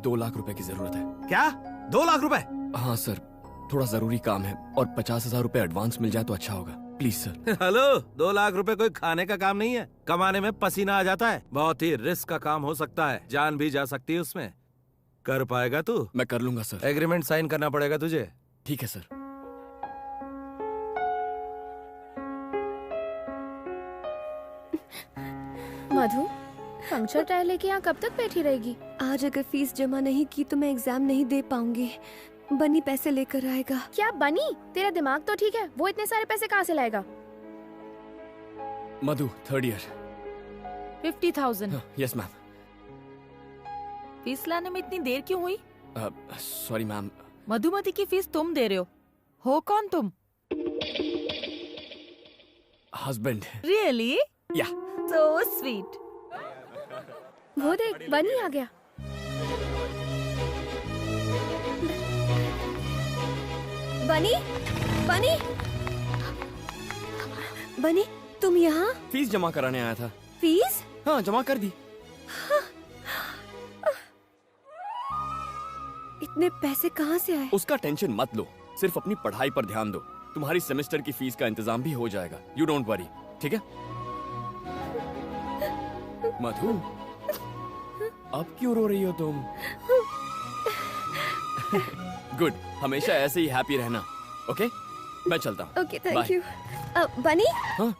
2 लाख रुपए की जरूरत है। क्या? 2 लाख रुपए? हाँ सर, थोड़ा जरूरी काम है और 50,000 रुपए एडवांस मिल जाए तो अच्छा होगा। Please sir. हेलो, 2 लाख रुपए कोई खाने का काम नहीं है। कमाने में पसीना आ जाता है। बहुत ही रिस्क का काम हो सकता है, जान भी जा सकती है उसमें। कर पाएगा तू? मैं कर लूंगा सर। एग्रीमेंट साइन करना पड़ेगा तुझे। ठीक है सर। मधु, पंक्चर टायर लेके यहाँ कब तक बैठी रहेगी? आज अगर फीस जमा नहीं की तो मैं एग्जाम नहीं दे पाऊंगी। बनी पैसे लेकर आएगा। क्या बनी? तेरा दिमाग तो ठीक है, वो इतने सारे पैसे कहाँ से लाएगा? मधु, 3rd year. 50,000। Yes ma'am. Fees लाने में इतनी देर क्यों हुई? Sorry ma'am. मधुमती की फीस तुम दे रहे हो कौन तुम? हस्बैंड। रियली? या। So sweet. वो देख, बनी आ गया। बनी, बनी, बनी, तुम यहाँ? फीस जमा कराने आया था। फीस? हाँ, जमा कर दी। इतने पैसे कहाँ से आए? उसका टेंशन मत लो, सिर्फ अपनी पढ़ाई पर ध्यान दो। तुम्हारी सेमेस्टर की फीस का इंतजाम भी हो जाएगा। यू डोंट वरी, ठीक है? मधु, अब क्यों रो रही हो तुम? गुड, हमेशा ऐसे ही हैप्पी रहना। ओके, मैं चलता हूँ। Okay, thank you. बनी? हाँ?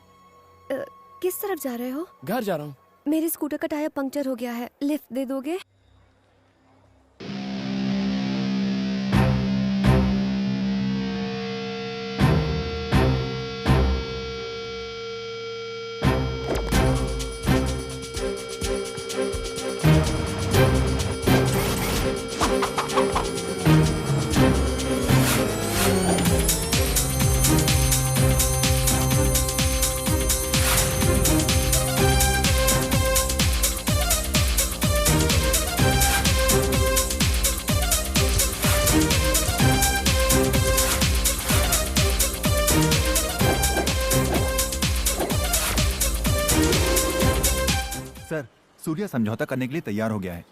किस तरफ जा रहे हो? घर जा रहा हूँ। मेरे स्कूटर का टायर पंक्चर हो गया है, लिफ्ट दे दोगे? सर, सूर्या समझौता करने के लिए तैयार हो गया है।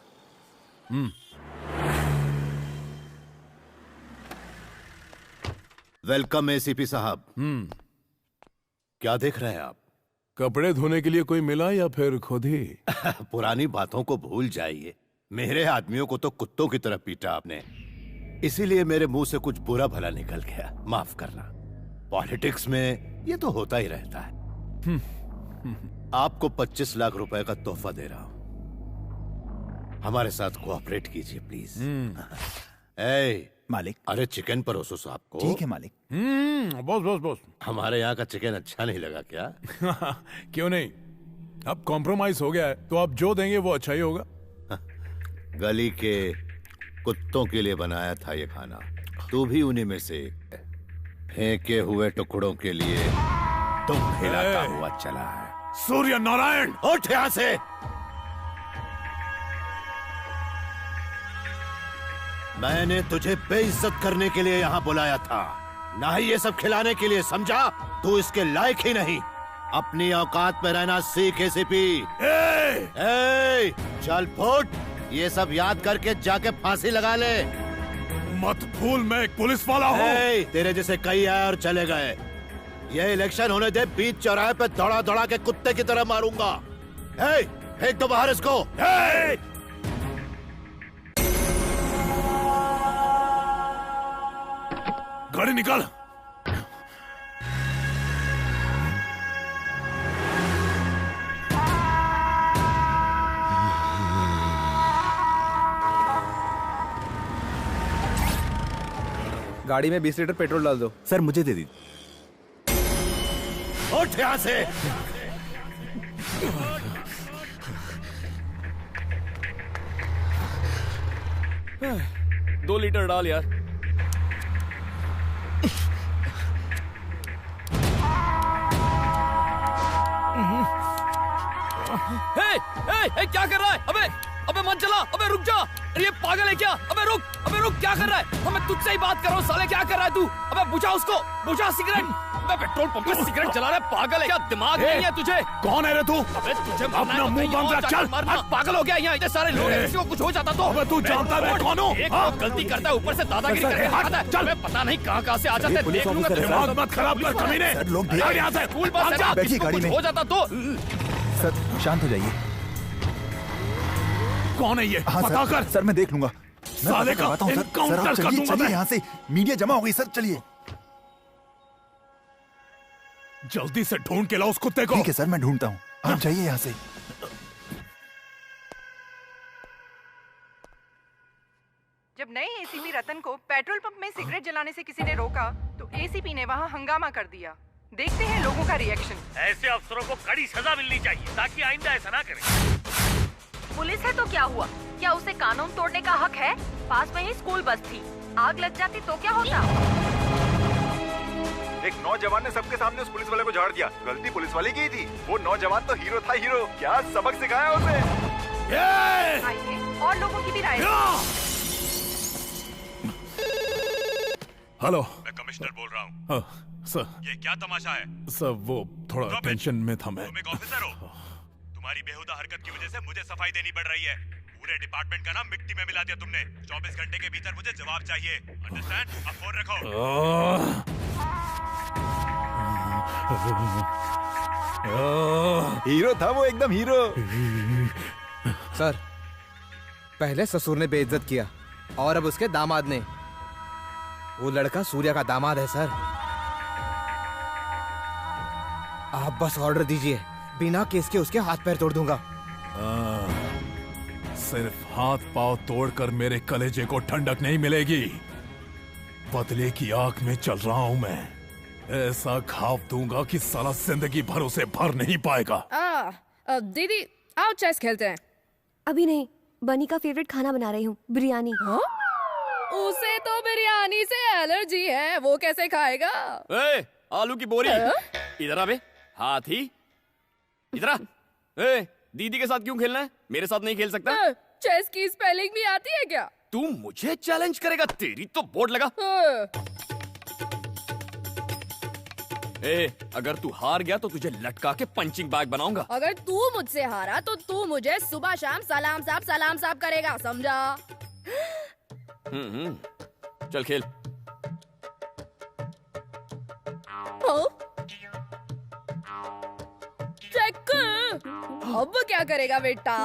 वेलकम एसीपी साहब। क्या देख रहे हैं आप? कपड़े धोने के लिए कोई मिला या फिर खुद ही? पुरानी बातों को भूल जाइए। मेरे आदमियों को तो कुत्तों की तरह पीटा आपने। इसीलिए मेरे मुंह से कुछ बुरा भला निकल गया, माफ करना। पॉलिटिक्स में ये तो होता ही रहता है। आपको 25 लाख रुपए का तोहफा दे रहा हूं, हमारे साथ कोऑपरेट कीजिए प्लीज। मालिक। अरे चिकन परोसो साहब को। ठीक है मालिक। बॉस बॉस बॉस, हमारे यहाँ का चिकन अच्छा नहीं लगा क्या? क्यों नहीं, अब कॉम्प्रोमाइज हो गया है तो आप जो देंगे वो अच्छा ही होगा। गली के कुत्तों के लिए बनाया था ये खाना, तू भी उन्हीं में से एक है। फेंके हुए टुकड़ों के लिए तुम हिलाता हुआ चला है। सूर्य नारायण, उठ यहाँ से। मैंने तुझे बेइज्जत करने के लिए यहाँ बुलाया था, ना ही ये सब खिलाने के लिए, समझा? तू इसके लायक ही नहीं। अपनी औकात में रहना सीख एसीपी। चल फुट, ये सब याद करके जाके फांसी लगा ले। मत भूल मैं एक पुलिस वाला हूँ। तेरे जैसे कई आए और चले गए। ये इलेक्शन होने दे, बीच चौराहे पे दौड़ा दौड़ा के कुत्ते की तरह मारूंगा। फेंक दो बाहर इसको। गाड़ी निकाल। गाड़ी में 20 लीटर पेट्रोल डाल दो। सर मुझे दे दी। उठ यहाँ से। 2 लीटर डाल यार। क्या कर रहा है? अबे मन चला। अबे रुक जा। ये पागल है क्या? अबे रुक क्या कर रहा है? मैं तुझसे ही बात कर रहा हूँ साले, क्या कर रहा है तू? अबे बुझा उसको, बुझा सिगरेट। अबे पेट्रोल पंप पे सिगरेट जला रहा है, पागल है क्या? दिमाग नहीं है तुझे? कौन है रे तू? अबे तुझे अपना मुंह बंद रख, चल। पागल हो गया यहाँ, इतने सारे लोग हैं, किसी को कुछ हो जाता तो? अबे तू जानता है मैं कौन हूँ? एक गलती करता है, ऊपर से दादागिरी करके दिखाता है। चल, पता नहीं कहाँ से आ जाते हैं, देख लूंगा। दिमाग मत खराब कर कमीने। लोग यहाँ से स्कूल बस है ना, बैठिए गाड़ी में। हो जाता तो? सर शांत हो जाइए। कौन है ये? हाँ, पता कर। सर मैं देख लूंगा। साले का एनकाउंटर कर दूंगा मैं। यहाँ से मीडिया जमा हो गई सर, चलिए। जल्दी से ढूंढ के लाओ उस कुत्ते को। ठीक है सर, मैं ढूंढता हूँ, आप जाइए यहाँ से। जब नए एसीपी रतन को पेट्रोल पंप में सिगरेट जलाने से किसी ने रोका तो एसीपी ने वहाँ हंगामा कर दिया। देखते हैं लोगों का रिएक्शन। ऐसे अफसरों को कड़ी सजा मिलनी चाहिए ताकि आइंदा ऐसा ना करें। पुलिस है तो क्या हुआ? क्या उसे कानून तोड़ने का हक है? पास में ही स्कूल बस थी, आग लग जाती तो क्या होता? एक नौजवान ने सबके सामने उस पुलिस वाले को झाड़ दिया। गलती पुलिस वाले की थी। वो नौजवान तो हीरो था, हीरो। क्या सबक सिखाया उसे। आइए और लोगों की भी राय। हेलो, मैं कमिश्नर बोल रहा हूँ। सर ये क्या तमाशा है? सर वो थोड़ा टेंशन में था मैं। तुम एक ऑफिसर हो, तुम्हारी बेहुदा हरकत की वजह से मुझे सफाई देनी पड़ रही है। पूरे डिपार्टमेंट का नाम मिट्टी में मिला दिया तुमने। 24 घंटे के भीतर मुझे जवाब चाहिए। अंडरस्टैंड? अब फोन रखो। हीरो था वो, एकदम हीरो। सर पहले ससुर ने बेइज्जत किया और अब उसके दामाद ने। वो लड़का सूर्या का दामाद है सर। आप बस ऑर्डर दीजिए, बिना केस के उसके हाथ पैर तोड़ दूंगा। सिर्फ हाथ पांव तोड़कर मेरे कलेजे को ठंडक नहीं मिलेगी। बदले की आग में चल रहा हूं मैं। ऐसा घाव दूंगा कि साला जिंदगी भर उसे भर नहीं पाएगा। दीदी आओ चेस खेलते हैं। अभी नहीं, बनी का फेवरेट खाना बना रही हूँ, बिरयानी। उसे तो बिरयानी से एलर्जी है, वो कैसे खाएगा? आलू की बोरी इधर आ बे, हाथी इधर आ। दीदी के साथ क्यों खेलना है? मेरे साथ नहीं खेल सकता? चेस की स्पेलिंग भी आती है क्या? तू मुझे चैलेंज करेगा? तेरी तो बोर्ड लगा। अगर तू हार गया तो तुझे लटका के पंचिंग बैग बनाऊंगा। अगर तू मुझसे हारा तो तू मुझे सुबह शाम सलाम साहब करेगा, समझा? चल खेल। चेक। अब क्या करेगा बेटा?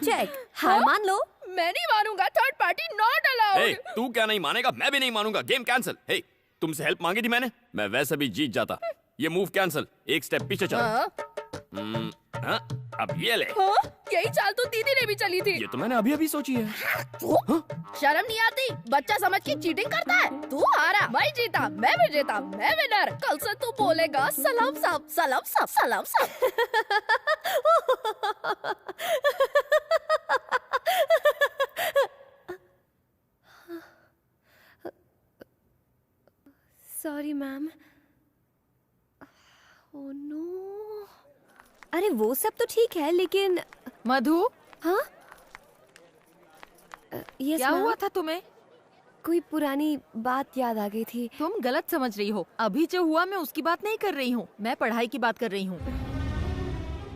चेक। हार मान लो। मैं नहीं मानूंगा, थर्ड पार्टी नॉट अलाउड। तू क्या नहीं मानेगा, मैं भी नहीं मानूंगा। Game cancel. हे, तुमसे हेल्प मांगी थी मैंने, मैं वैसे भी जीत जाता। ये मूव कैंसिल, एक स्टेप पीछे चल। अब ये ले। यही चाल तो दीदी ने भी चली थी। ये तो मैंने अभी अभी सोची है। शर्म नहीं आती? बच्चा समझ के चीटिंग करता है। तू हारा, मैं जीता, मैं विजेता, मैं विनर। कल से तू बोलेगा सलाम साहब, सलाम साहब, सलाम साहब। Sorry ma'am. Oh no. अरे वो सब तो ठीक है लेकिन मधु। हाँ क्या हुआ था तुम्हें? कोई पुरानी बात याद आ गई थी। तुम गलत समझ रही हो। अभी जो हुआ मैं उसकी बात नहीं कर रही हूँ, मैं पढ़ाई की बात कर रही हूँ।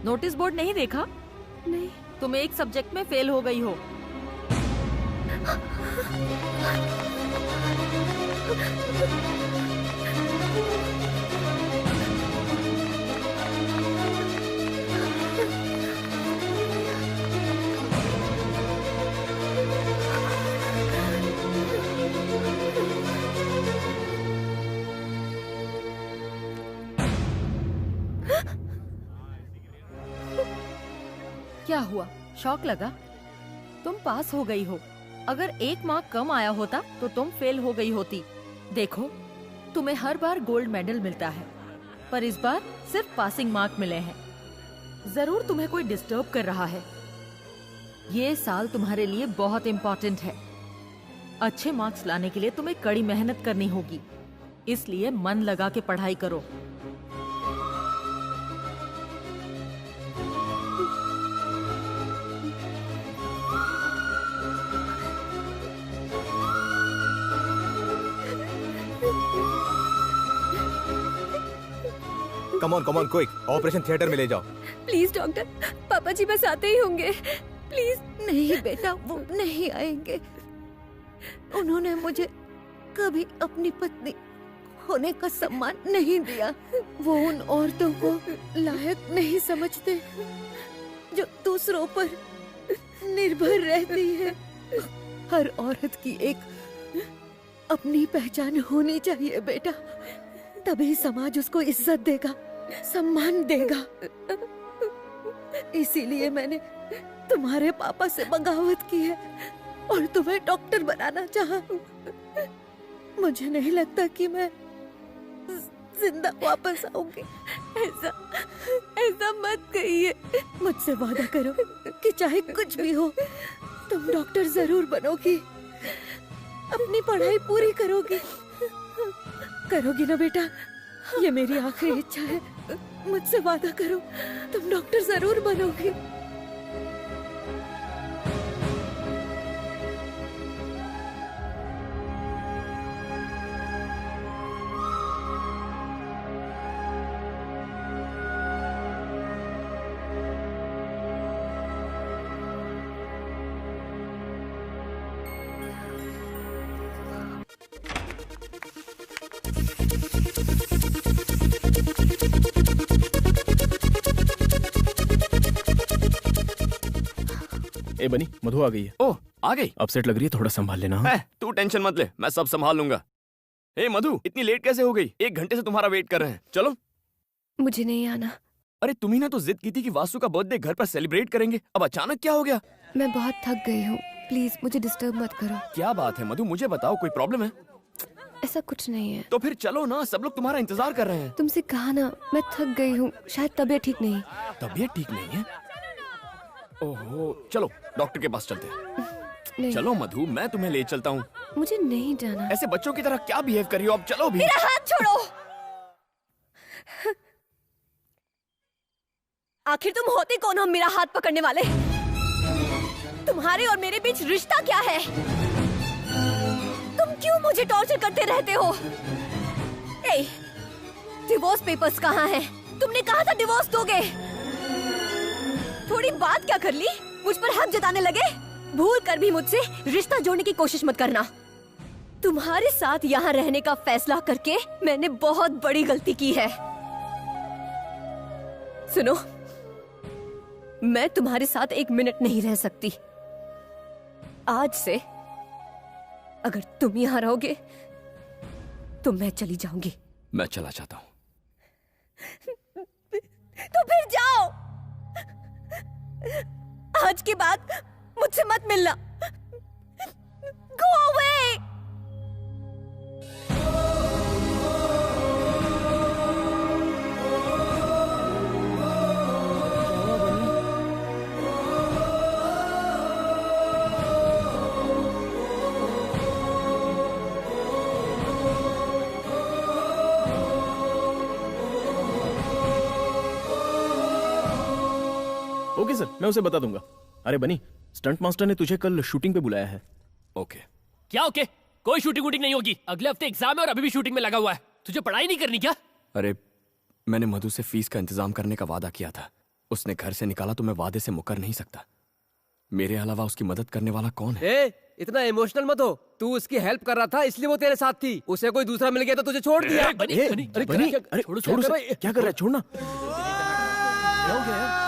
नोटिस बोर्ड नहीं देखा? नहीं। तुम एक सब्जेक्ट में फेल हो गई हो। क्या हुआ? शौक लगा? तुम पास हो गई हो। अगर एक मार्क कम आया होता तो तुम फेल हो गई होती। देखो, तुम्हें हर बार गोल्ड मेडल मिलता है, पर इस बार सिर्फ पासिंग मार्क मिले हैं। जरूर तुम्हें कोई डिस्टर्ब कर रहा है। ये साल तुम्हारे लिए बहुत इम्पोर्टेंट है। अच्छे मार्क्स लाने के लिए तुम्हें कड़ी मेहनत करनी होगी, इसलिए मन लगा के पढ़ाई करो। Come on quick, operation theatre में ले जाओ। प्लीज डॉक्टर, पापा जी बस आते ही होंगे। प्लीज। नहीं बेटा, वो नहीं आएंगे। उन्होंने मुझे कभी अपनी पत्नी होने का सम्मान नहीं दिया। वो उन औरतों को लायक नहीं समझते जो दूसरों पर निर्भर रहती है। हर औरत की एक अपनी पहचान होनी चाहिए बेटा, तभी समाज उसको इज्जत देगा, सम्मान देगा। इसीलिए मैंने तुम्हारे पापा से बगावत की है और तुम्हें डॉक्टर बनाना चाहा। मुझे नहीं लगता कि मैं जिंदा वापस आऊंगी। ऐसा मत कहिए। मुझसे वादा करो कि चाहे कुछ भी हो तुम डॉक्टर जरूर बनोगी, अपनी पढ़ाई पूरी करोगी। करोगी ना बेटा? ये मेरी आखिरी इच्छा है। मुझसे वादा करो, तुम डॉक्टर जरूर बनोगी। ए बनी, मधु आ गई है। ओह, आ गई? अपसेट लग रही है, थोड़ा संभाल लेना। तू टेंशन मत ले, मैं सब संभाल लूंगा। ए मधु, इतनी लेट कैसे हो गई? 1 घंटे से तुम्हारा वेट कर रहे हैं। चलो। मुझे नहीं आना। अरे तुम्ही ना तो जिद की थी कि वासु का बर्थडे घर पर सेलिब्रेट करेंगे, अब अचानक क्या हो गया? मैं बहुत थक गई हूँ, प्लीज मुझे डिस्टर्ब मत करो। क्या बात है मधु, मुझे बताओ, कोई प्रॉब्लम है? ऐसा कुछ नहीं है। तो फिर चलो ना, सब लोग तुम्हारा इंतजार कर रहे हैं। तुमसे कहा ना, मैं थक गई हूँ, शायद तबीयत ठीक नहीं। तबीयत ठीक नहीं है? ओहो, चलो डॉक्टर के पास चलते हैं। चलो मधु, मैं तुम्हें ले चलता हूँ। मुझे नहीं जाना। ऐसे बच्चों की तरह क्या बिहेव कर रही हो? अब चलो भी। मेरा हाथ छोड़ो। आखिर तुम होते कौन हो मेरा हाथ पकड़ने वाले? तुम्हारे और मेरे बीच रिश्ता क्या है? तुम क्यों मुझे टॉर्चर करते रहते हो? ए, डिवोर्स पेपर्स कहाँ हैं? तुमने कहा था डिवोर्स दोगे। थोड़ी बात क्या कर ली? मुझ पर हक जताने लगे? भूल कर भी मुझसे रिश्ता जोड़ने की कोशिश मत करना। तुम्हारे साथ यहाँ रहने का फैसला करके मैंने बहुत बड़ी गलती की है। सुनो, मैं तुम्हारे साथ 1 मिनट नहीं रह सकती। आज से अगर तुम यहाँ रहोगे तो मैं चली जाऊंगी। मैं चला जाता हूँ। तो फिर जाओ। आज के बाद मुझसे मत मिलना। Go away! ओके सर, मैं उसे बता दूंगा। अरे बनी, स्टंट मास्टर ने तुझे कल शूटिंग पे बुलाया है। ओके। क्या ओके? कोई शूटिंग वूटिंग नहीं होगी। अगले हफ्ते एग्जाम है और अभी भी शूटिंग में लगा हुआ है। तुझे पढ़ाई नहीं करनी क्या? अरे मैंने मधु से फीस का इंतजाम करने का वादा किया था। उसने घर से निकाला तो मैं वादे से मुकर नहीं सकता। मेरे अलावा उसकी मदद करने वाला कौन है? इतना इमोशनल मत हो। तू उसकी हेल्प कर रहा था इसलिए वो तेरे साथ थी। उसे कोई दूसरा मिल गया तो तुझे छोड़ दिया। छोड़ उसे। क्या कर रहा है? छोड़ना। क्या हो गया?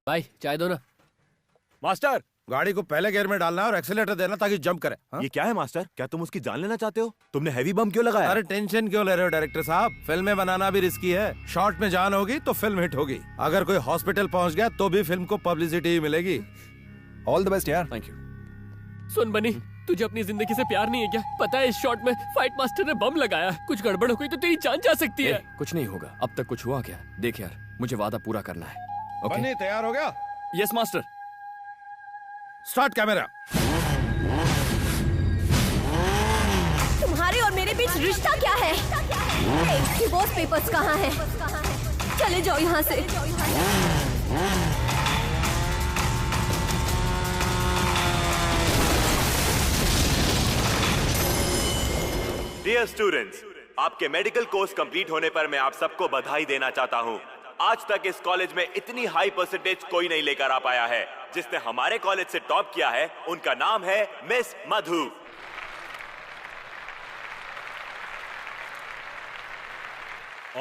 भाई चाय दो ना। मास्टर, गाड़ी को पहले गियर में डालना है और एक्सीलेटर देना ताकि जंप करे। ये क्या है मास्टर? क्या तुम उसकी जान लेना चाहते हो? तुमने हैवी बम क्यों लगाया? अरे टेंशन क्यों ले रहे हो डायरेक्टर साहब? फिल्में बनाना भी रिस्की है। शॉर्ट में जान होगी तो फिल्म हिट होगी। अगर कोई हॉस्पिटल पहुंच गया तो भी फिल्म को पब्लिसिटी ही मिलेगी। ऑल द बेस्ट यार। Thank you. सुन बनी, तुझे अपनी जिंदगी से प्यार नहीं है क्या? पता है इस शॉट में फाइट मास्टर ने बम लगाया। कुछ गड़बड़ हो गई तो तेरी जान जा सकती है। कुछ नहीं होगा। अब तक कुछ हुआ क्या? देख यार, मुझे वादा पूरा करना है। बनी तैयार हो गया? Yes master. Start camera. तुम्हारे और मेरे बीच रिश्ता क्या है? डिवोर्स पेपर्स कहाँ हैं? चले जाओ यहाँ से। डियर स्टूडेंट्स, आपके मेडिकल कोर्स कंप्लीट होने पर मैं आप सबको बधाई देना चाहता हूं। आज तक इस कॉलेज में इतनी हाई परसेंटेज कोई नहीं लेकर आ पाया है। जिसने हमारे कॉलेज से टॉप किया है उनका नाम है मिस मधु।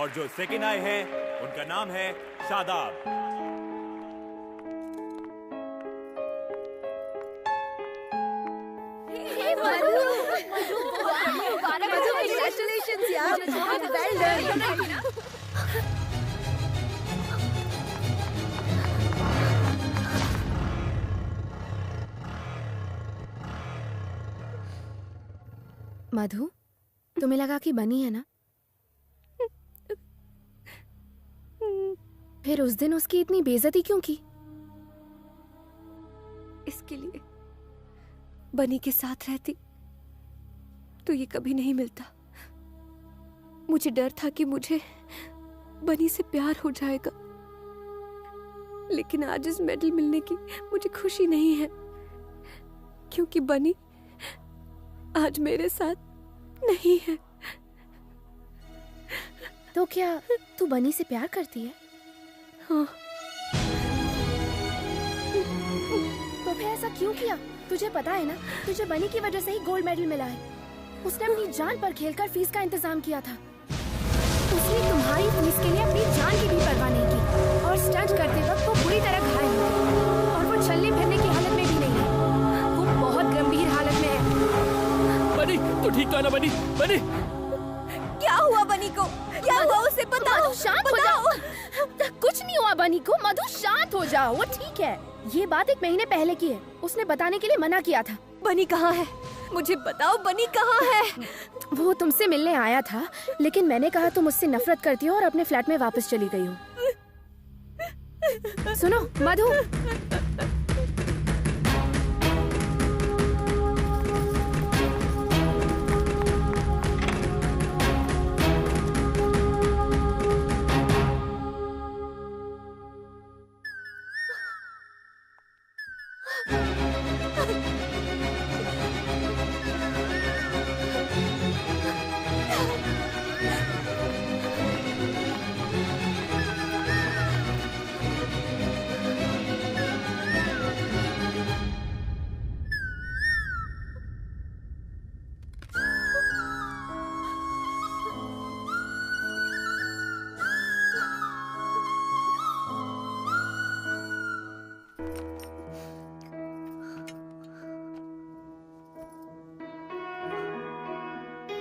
और जो सेकंड आए हैं उनका नाम है शादाब। Congratulations यार, well done। मधु, तुम्हें लगा कि बनी है ना? फिर उस दिन उसकी इतनी बेइज्जती क्यों की? इसके लिए बनी के साथ रहती तो ये कभी नहीं मिलता। मुझे डर था कि मुझे बनी से प्यार हो जाएगा, लेकिन आज इस मेडल मिलने की मुझे खुशी नहीं है, क्योंकि बनी आज मेरे साथ नहीं है। तो क्या तू बनी से प्यार करती है? हाँ। तो फिर ऐसा क्यों किया? तुझे पता है ना, तुझे बनी की वजह से ही गोल्ड मेडल मिला है। उसने अपनी जान पर खेलकर फीस का इंतजाम किया था। उसने तुम्हारी फीस के लिए अपनी जान की भी परवाह नहीं की और स्टंट करते वक्त वो बुरी तरह घायल हुआ। ठीक तो है ना बनी? बनी क्या हुआ बनी को? क्या हुआ उसे बताओ। मधु शांत हो जाओ। कुछ नहीं हुआ बनी को। मधु शांत हो जाओ, वो ठीक है। ये बात 1 महीने पहले की है। उसने बताने के लिए मना किया था। बनी कहाँ है? मुझे बताओ बनी कहाँ है? वो तुमसे मिलने आया था, लेकिन मैंने कहा तुम मुझसे नफरत करती हो और अपने फ्लैट में वापस चली गई हो। सुनो मधु,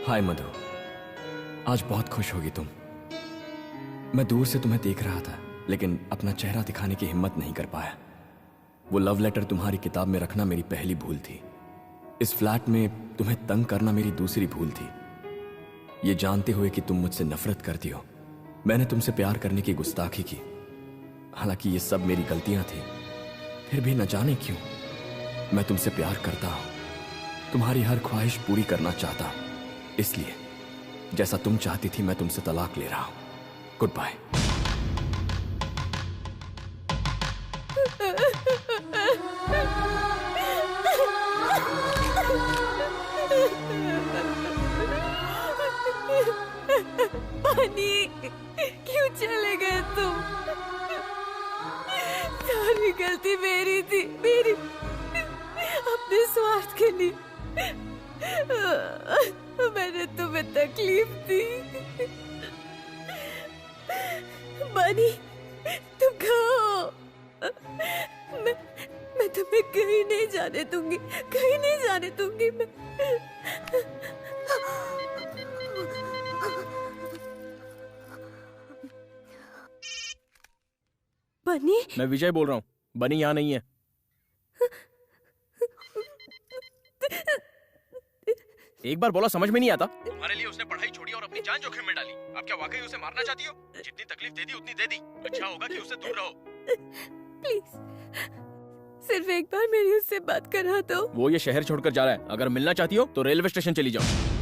हाय मधु, आज बहुत खुश होगी तुम। मैं दूर से तुम्हें देख रहा था, लेकिन अपना चेहरा दिखाने की हिम्मत नहीं कर पाया। वो लव लेटर तुम्हारी किताब में रखना मेरी पहली भूल थी। इस फ्लैट में तुम्हें तंग करना मेरी दूसरी भूल थी। ये जानते हुए कि तुम मुझसे नफरत करती हो, मैंने तुमसे प्यार करने की गुस्ताखी की। हालांकि ये सब मेरी गलतियां थी, फिर भी न जाने क्यों मैं तुमसे प्यार करता हूं। तुम्हारी हर ख्वाहिश पूरी करना चाहता हूं, इसलिए जैसा तुम चाहती थी मैं तुमसे तलाक ले रहा हूं। Goodbye. बनी, क्यों चले गए तुम? सारी गलती मेरी थी, मेरी। अपने स्वार्थ के लिए मैंने तुम्हें तकलीफ दी। बनी, तुम कहो। मैं तुम्हें कहीं नहीं जाने दूंगी, कहीं नहीं जाने दूंगी मैं। बनी, मैं विजय बोल रहा हूँ। बनी यहाँ नहीं है। एक बार बोला समझ में नहीं आता? तुम्हारे लिए उसने पढ़ाई छोड़ी और अपनी जान जोखिम में डाली। आप क्या वाकई उसे मारना चाहती हो? जितनी तकलीफ दे दी उतनी दे दी। अच्छा होगा कि उससे दूर रहो। प्लीज, सिर्फ एक बार मेरी उससे बात करा दो। वो ये शहर छोड़कर जा रहा है। अगर मिलना चाहती हो तो रेलवे स्टेशन चली जाओ।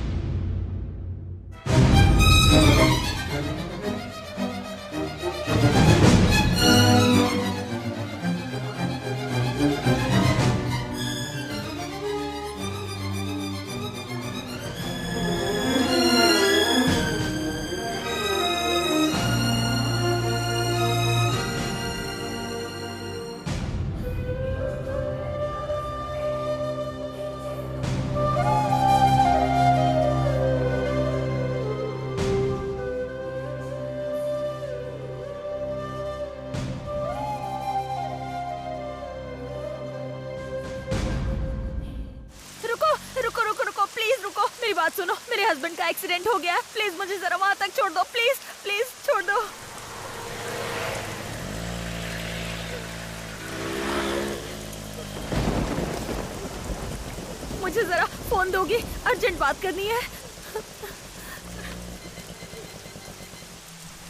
सुनो, मेरे हस्बैंड का एक्सीडेंट हो गया है। प्लीज मुझे जरा वहां तक छोड़ दो। प्लीज प्लीज छोड़ दो। मुझे जरा फोन दोगी? अर्जेंट बात करनी है।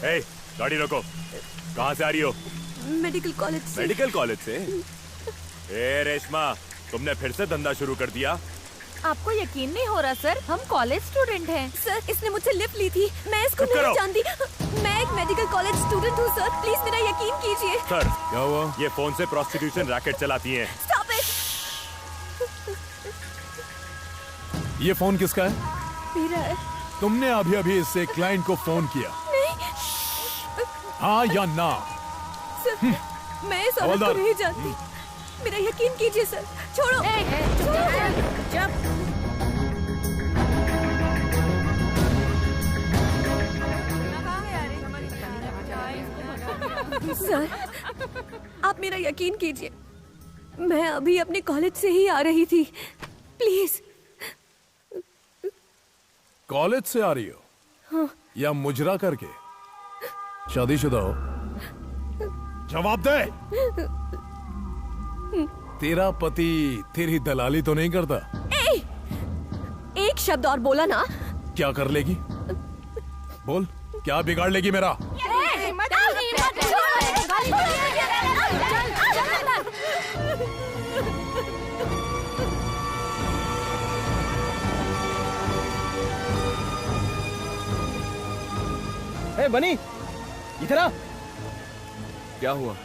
ए, गाड़ी रोको। कहाँ से आ रही हो? मेडिकल कॉलेज से। मेडिकल कॉलेज से? ए रेशमा, तुमने फिर से धंधा शुरू कर दिया? आपको यकीन नहीं हो रहा सर, हम कॉलेज स्टूडेंट हैं। सर, इसने मुझसे लिफ्ट ली थी, मैं इसको नहीं जानती। मैं एक मेडिकल कॉलेज स्टूडेंट हूँ सर, प्लीज मेरा यकीन कीजिए। सर, क्या हुआ? ये फोन से प्रोस्टिट्यूशन रैकेट चलाती हैं। Stop it. ये फोन किसका है? मेरा है। तुमने अभी अभी इससे क्लाइंट को फोन किया? नहीं। हाँ या ना? सर, मैं इस औरत को नहीं जानती, मेरा यकीन कीजिए सर। छोड़ो। सर, आप मेरा यकीन कीजिए, मैं अभी अपने कॉलेज से ही आ रही थी। प्लीज कॉलेज से आ रही हो? हाँ। या मुजरा करके? शादीशुदा हो? जवाब दे। तेरा पति तेरी दलाली तो नहीं करता? एक शब्द और बोला ना। क्या कर लेगी? बोल, क्या बिगाड़ लेगी मेरा? ए बनी, इधर आ। क्या हुआ?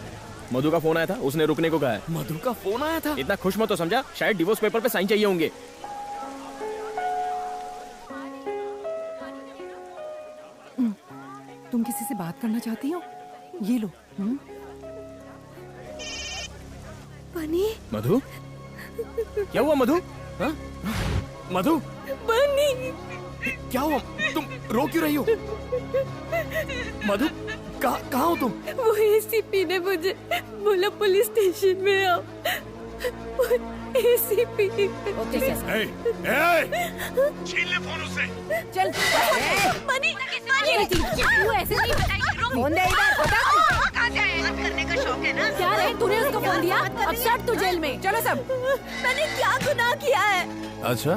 मधु का फोन आया था, उसने रुकने को कहा है। मधु का फोन आया था? इतना खुश मत तो समझा, शायद डिवोर्स पेपर पे साइन चाहिए होंगे। तुम किसी से बात करना चाहती हो? ये लो। बनी। मधु? क्या हुआ मधु? हाँ? मधु? बनी। क्या हुआ? तुम रो क्यों रही हो? मधु, कहाँ हो तुम? वो एसीपी ने मुझे बोला पुलिस स्टेशन में आओ। एसीपी। छीन ले फोन उससे। चल। बनी। तू ऐसे नहीं बताएगी। फोन दे इधर। बता कहाँ से आया? बात करने का शौक है ना? क्या रे, तूने उसको फोन दिया? अब सट तू जेल में। चलो सब। मैंने क्या गुनाह किया है? अच्छा,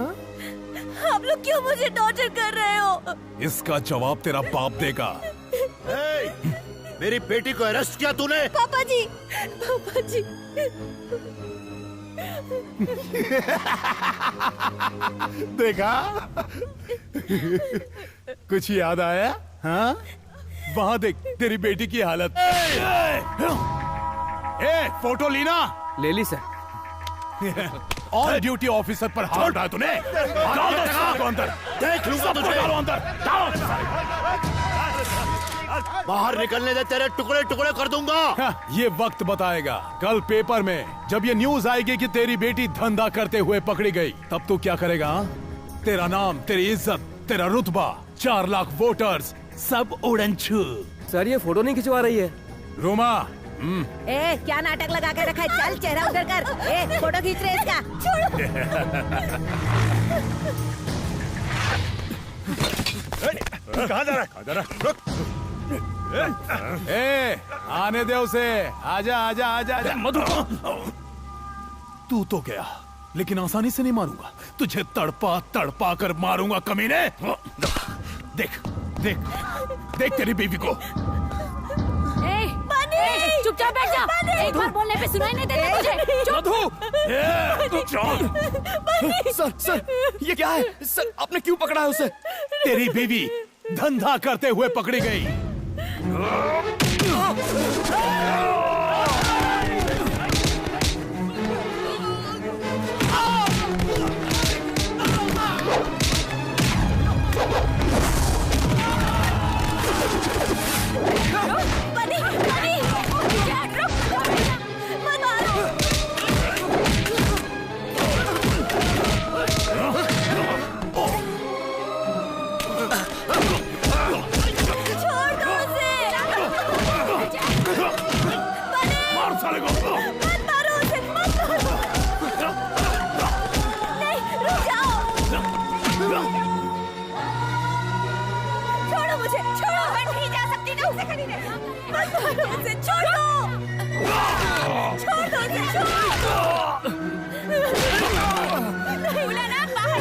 आप लोग क्यों मुझे टॉर्चर कर रहे हो? इसका जवाब तेरा बाप देगा। मेरी बेटी को अरेस्ट किया तूने? पापा जी, पापा जी। देखा? कुछ याद आया? हाँ? वहाँ देख तेरी बेटी की हालत। फोटो लीना। ले ली सर। ऑन ड्यूटी ऑफिसर पर हाथ उठाया तूने। डालो अंदर। देख लूंगा तुझे। डालो अंदर। बाहर निकलने दे, तेरे टुकड़े टुकड़े कर दूंगा। ये वक्त बताएगा। कल पेपर में जब ये न्यूज आएगी कि तेरी बेटी धंधा करते हुए पकड़ी गई, तब तू क्या करेगा? तेरा नाम, तेरी इज्जत, तेरा रुतबा, 4 लाख वोटर्स सब उड़न छू। सर ये फोटो नहीं खिंचवा रही है। रोमा। क्या नाटक लगा के रखा है? चल चेहरा उधर कर। फोटो खींच रहे इसका। कहाँ जा रहा है? रुक। आने दे उसे। आजा आजा आजा आजा। मधु, तू तो गया, लेकिन आसानी से नहीं मारूंगा। तुझे तड़पा तड़पा कर मारूंगा कमीने। देख देख देख तेरी बीवी को। चुपचाप बैठ जा। एक बार बोलने पे सुनाई नहीं देता तुझे। मधु! सर सर, ये क्या है? सर, आपने क्यों पकड़ा है उसे? तेरी बीवी धंधा करते हुए पकड़ी गई। छोड़ो मुझे, छोड़ो। मैं नहीं जा सकती ना उसे खरीदने। मत मारो उसे, छोड़ दो। छोड़ दो उसे, छोड़। बोला ना बाहर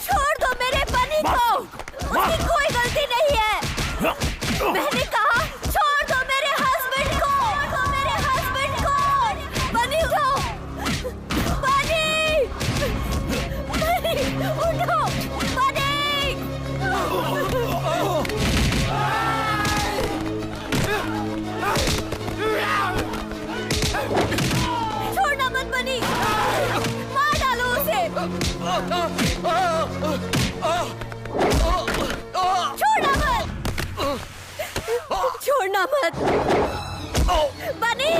छोड़ दो मेरे बनी को। उसकी कोई गलती नहीं है। मैंने कहा छोड़ दो मेरे हस्बैंड को। छोड़ दो मेरे हस्बैंड को। बनी उठो। बनी, बनी उठो। बनी। छोड़ना मत बनी। मार डालो उसे। छोड़ना मत बनी।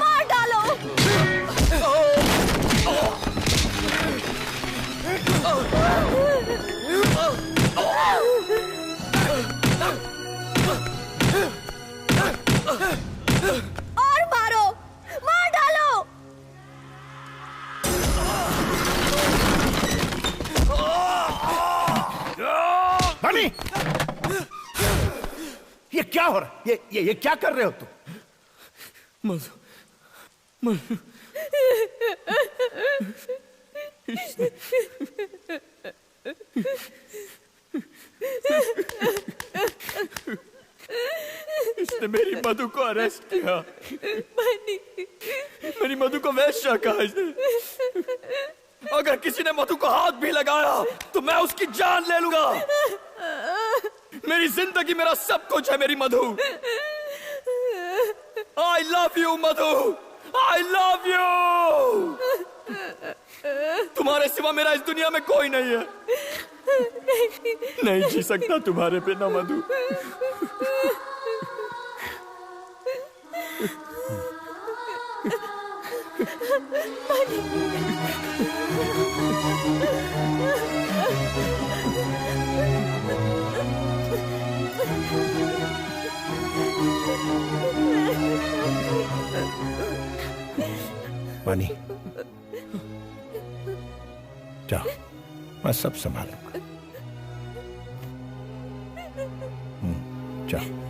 मार डालो। बनी, ये क्या हो रहा है? ये क्या कर रहे हो तुम? मधु इसने मेरी मधु को अरेस्ट किया। मेरी मधु को वैश्या कहा इसने। अगर किसी ने मधु को हाथ भी लगाया तो मैं उसकी जान ले लूंगा। मेरी जिंदगी मेरा सब कुछ है मेरी मधु। I love you Madhu, I love you। तुम्हारे सिवा मेरा इस दुनिया में कोई नहीं है। नहीं जी सकता तुम्हारे बिना मधु। बनी, जाओ, मैं सब संभालूंगा। जाओ।